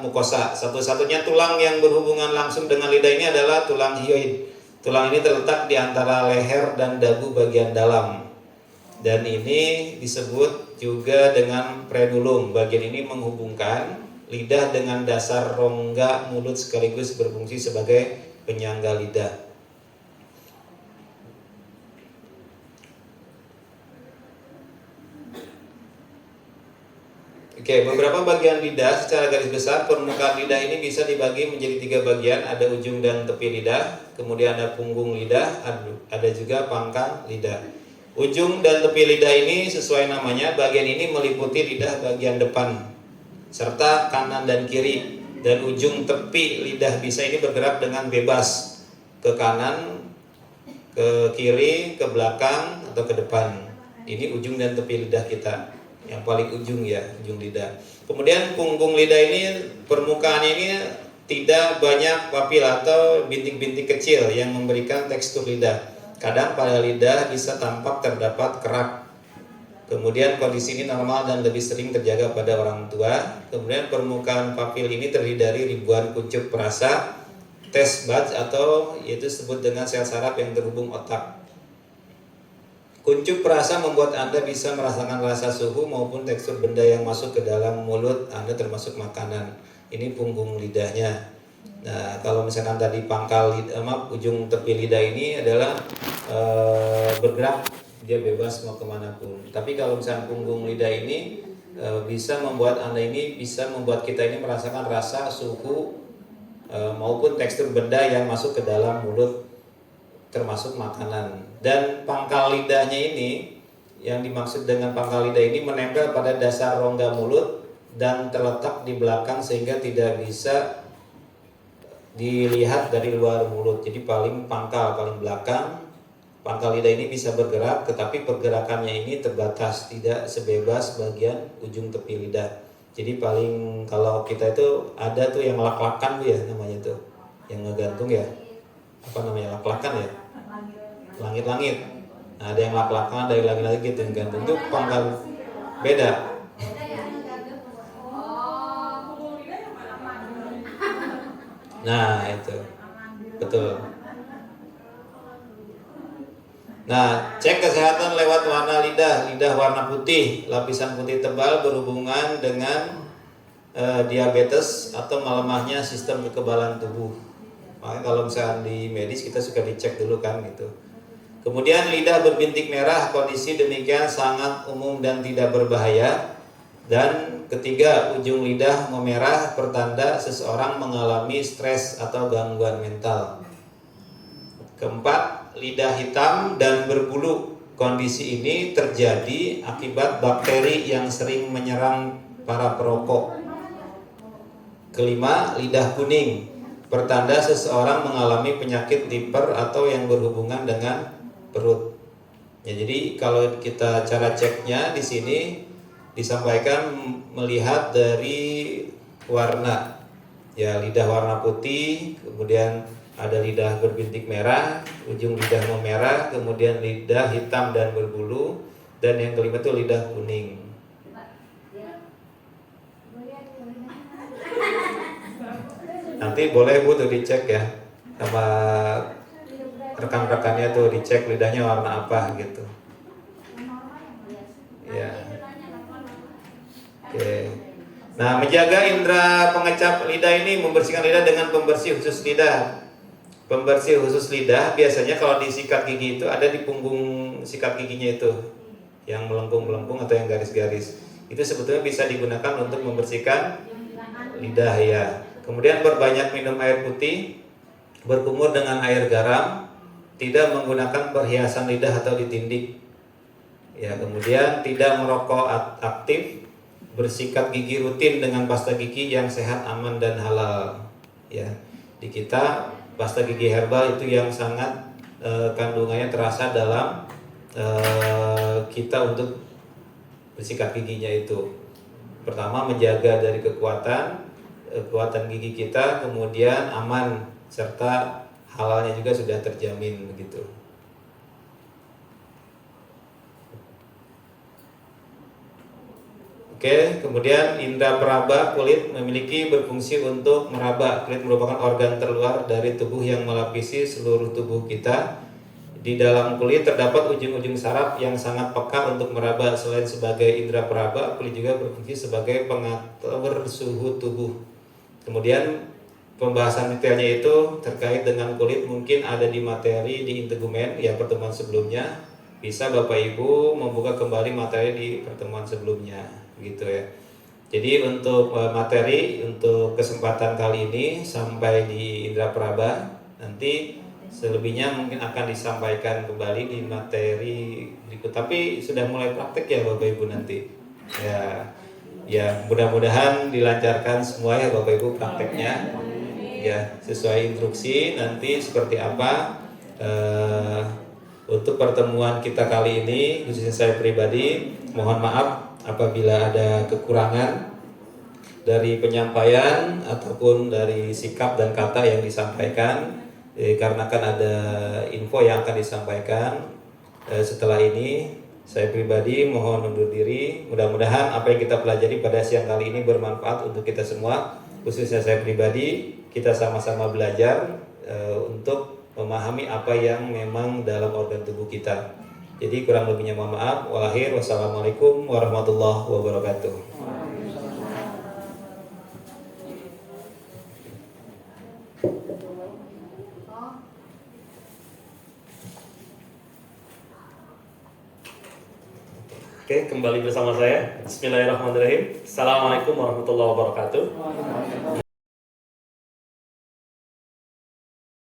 Speaker 3: mukosa. Satu-satunya tulang yang berhubungan langsung dengan lidah ini adalah tulang hyoid. Tulang ini terletak di antara leher dan dagu bagian dalam. Dan ini disebut juga dengan frenulum. Bagian ini menghubungkan lidah dengan dasar rongga mulut sekaligus berfungsi sebagai penyangga lidah. Oke, beberapa bagian lidah secara garis besar. Permukaan lidah ini bisa dibagi menjadi 3 bagian. Ada ujung dan tepi lidah, kemudian ada punggung lidah, ada juga pangkal lidah. Ujung dan tepi lidah ini sesuai namanya, bagian ini meliputi lidah bagian depan serta kanan dan kiri. Dan ujung tepi lidah bisa ini bergerak dengan bebas ke kanan, ke kiri, ke belakang, atau ke depan. Ini ujung dan tepi lidah kita. Yang paling ujung ya, ujung lidah. Kemudian punggung lidah ini, permukaan ini tidak banyak papil atau bintik-bintik kecil yang memberikan tekstur lidah. Kadang pada lidah bisa tampak terdapat kerak. Kemudian kondisi ini normal dan lebih sering terjaga pada orang tua. Kemudian permukaan papil ini terdiri dari ribuan kuncup perasa, taste buds, atau yaitu disebut dengan sel saraf yang terhubung otak. Kuncup perasa membuat Anda bisa merasakan rasa suhu maupun tekstur benda yang masuk ke dalam mulut Anda, termasuk makanan. Ini punggung lidahnya. Nah, kalau misalkan tadi ujung tepi lidah ini adalah bergerak, dia bebas mau kemanapun. Tapi kalau misalkan punggung lidah ini bisa membuat kita ini merasakan rasa, suhu maupun tekstur benda yang masuk ke dalam mulut, termasuk makanan. Dan pangkal lidahnya ini, yang dimaksud dengan pangkal lidah ini menempel pada dasar rongga mulut dan terletak di belakang sehingga tidak bisa dilihat dari luar mulut. Jadi paling belakang. Pangkal lidah ini bisa bergerak, tetapi pergerakannya ini terbatas, tidak sebebas bagian ujung tepi lidah. Jadi paling kalau kita itu ada tuh yang lak-lakan tuh ya namanya tuh, yang ngegantung ya, apa namanya, lak-lakan ya, langit-langit. Nah, ada yang lak-lakan, ada yang langit-langit gitu yang gantung. Itu pangkal beda. Nah itu betul. Nah, cek kesehatan lewat warna lidah. Lidah warna putih, lapisan putih tebal berhubungan dengan diabetes atau melemahnya sistem kekebalan tubuh. Makanya kalau misalnya di medis kita suka dicek dulu kan gitu. Kemudian lidah berbintik merah, kondisi demikian sangat umum dan tidak berbahaya. Dan ketiga, ujung lidah memerah pertanda seseorang mengalami stres atau gangguan mental. Keempat, lidah hitam dan berbulu. Kondisi ini terjadi akibat bakteri yang sering menyerang para perokok. Kelima, lidah kuning. Pertanda seseorang mengalami penyakit liver atau yang berhubungan dengan perut. Ya, jadi kalau kita cara ceknya di sini disampaikan melihat dari warna. Ya, lidah warna putih, kemudian ada lidah berbintik merah, ujung lidah memerah, kemudian lidah hitam dan berbulu, dan yang kelima itu lidah kuning. Nanti boleh Bu tuh dicek ya sama rekan-rekannya tuh, dicek lidahnya warna apa gitu. Ya. Oke. Nah, menjaga indera pengecap lidah ini, membersihkan lidah dengan pembersih khusus lidah. Pembersih khusus lidah biasanya kalau di sikat gigi itu ada di punggung sikat giginya itu, yang melengkung-melengkung atau yang garis-garis. Itu sebetulnya bisa digunakan untuk membersihkan lidah ya. Kemudian perbanyak minum air putih, berkumur dengan air garam, tidak menggunakan perhiasan lidah atau ditindik. Ya, kemudian tidak merokok aktif, bersikat gigi rutin dengan pasta gigi yang sehat, aman dan halal. Ya, di kita pasta gigi herbal itu yang sangat kandungannya terasa dalam kita untuk bersikat giginya itu. Pertama, menjaga dari kekuatan gigi kita, kemudian aman serta halalnya juga sudah terjamin begitu. Oke, kemudian indera peraba kulit memiliki berfungsi untuk meraba. Kulit merupakan organ terluar dari tubuh yang melapisi seluruh tubuh kita. Di dalam kulit terdapat ujung-ujung saraf yang sangat peka untuk meraba. Selain sebagai indera peraba, kulit juga berfungsi sebagai pengatur suhu tubuh. Kemudian pembahasan detailnya itu terkait dengan kulit mungkin ada di materi di integumen ya pertemuan sebelumnya. Bisa Bapak Ibu membuka kembali materi di pertemuan sebelumnya. Gitu ya. Jadi untuk materi untuk kesempatan kali ini sampai di indera peraba, nanti selebihnya mungkin akan disampaikan kembali di materi berikut. Tapi sudah mulai praktek ya Bapak Ibu nanti. Ya mudah-mudahan dilancarkan semua ya Bapak Ibu prakteknya. Ya sesuai instruksi nanti seperti apa. Untuk pertemuan kita kali ini khususnya saya pribadi mohon maaf apabila ada kekurangan dari penyampaian ataupun dari sikap dan kata yang disampaikan, karena kan ada info yang akan disampaikan setelah ini. Saya pribadi mohon undur diri. Mudah-mudahan apa yang kita pelajari pada siang kali ini bermanfaat untuk kita semua. Khususnya saya pribadi, kita sama-sama belajar untuk memahami apa yang memang dalam organ tubuh kita. Jadi kurang lebihnya mohon maaf. Wassalamualaikum warahmatullahi wabarakatuh.
Speaker 1: Oke, kembali bersama saya. Bismillahirrahmanirrahim. Assalamualaikum warahmatullahi wabarakatuh.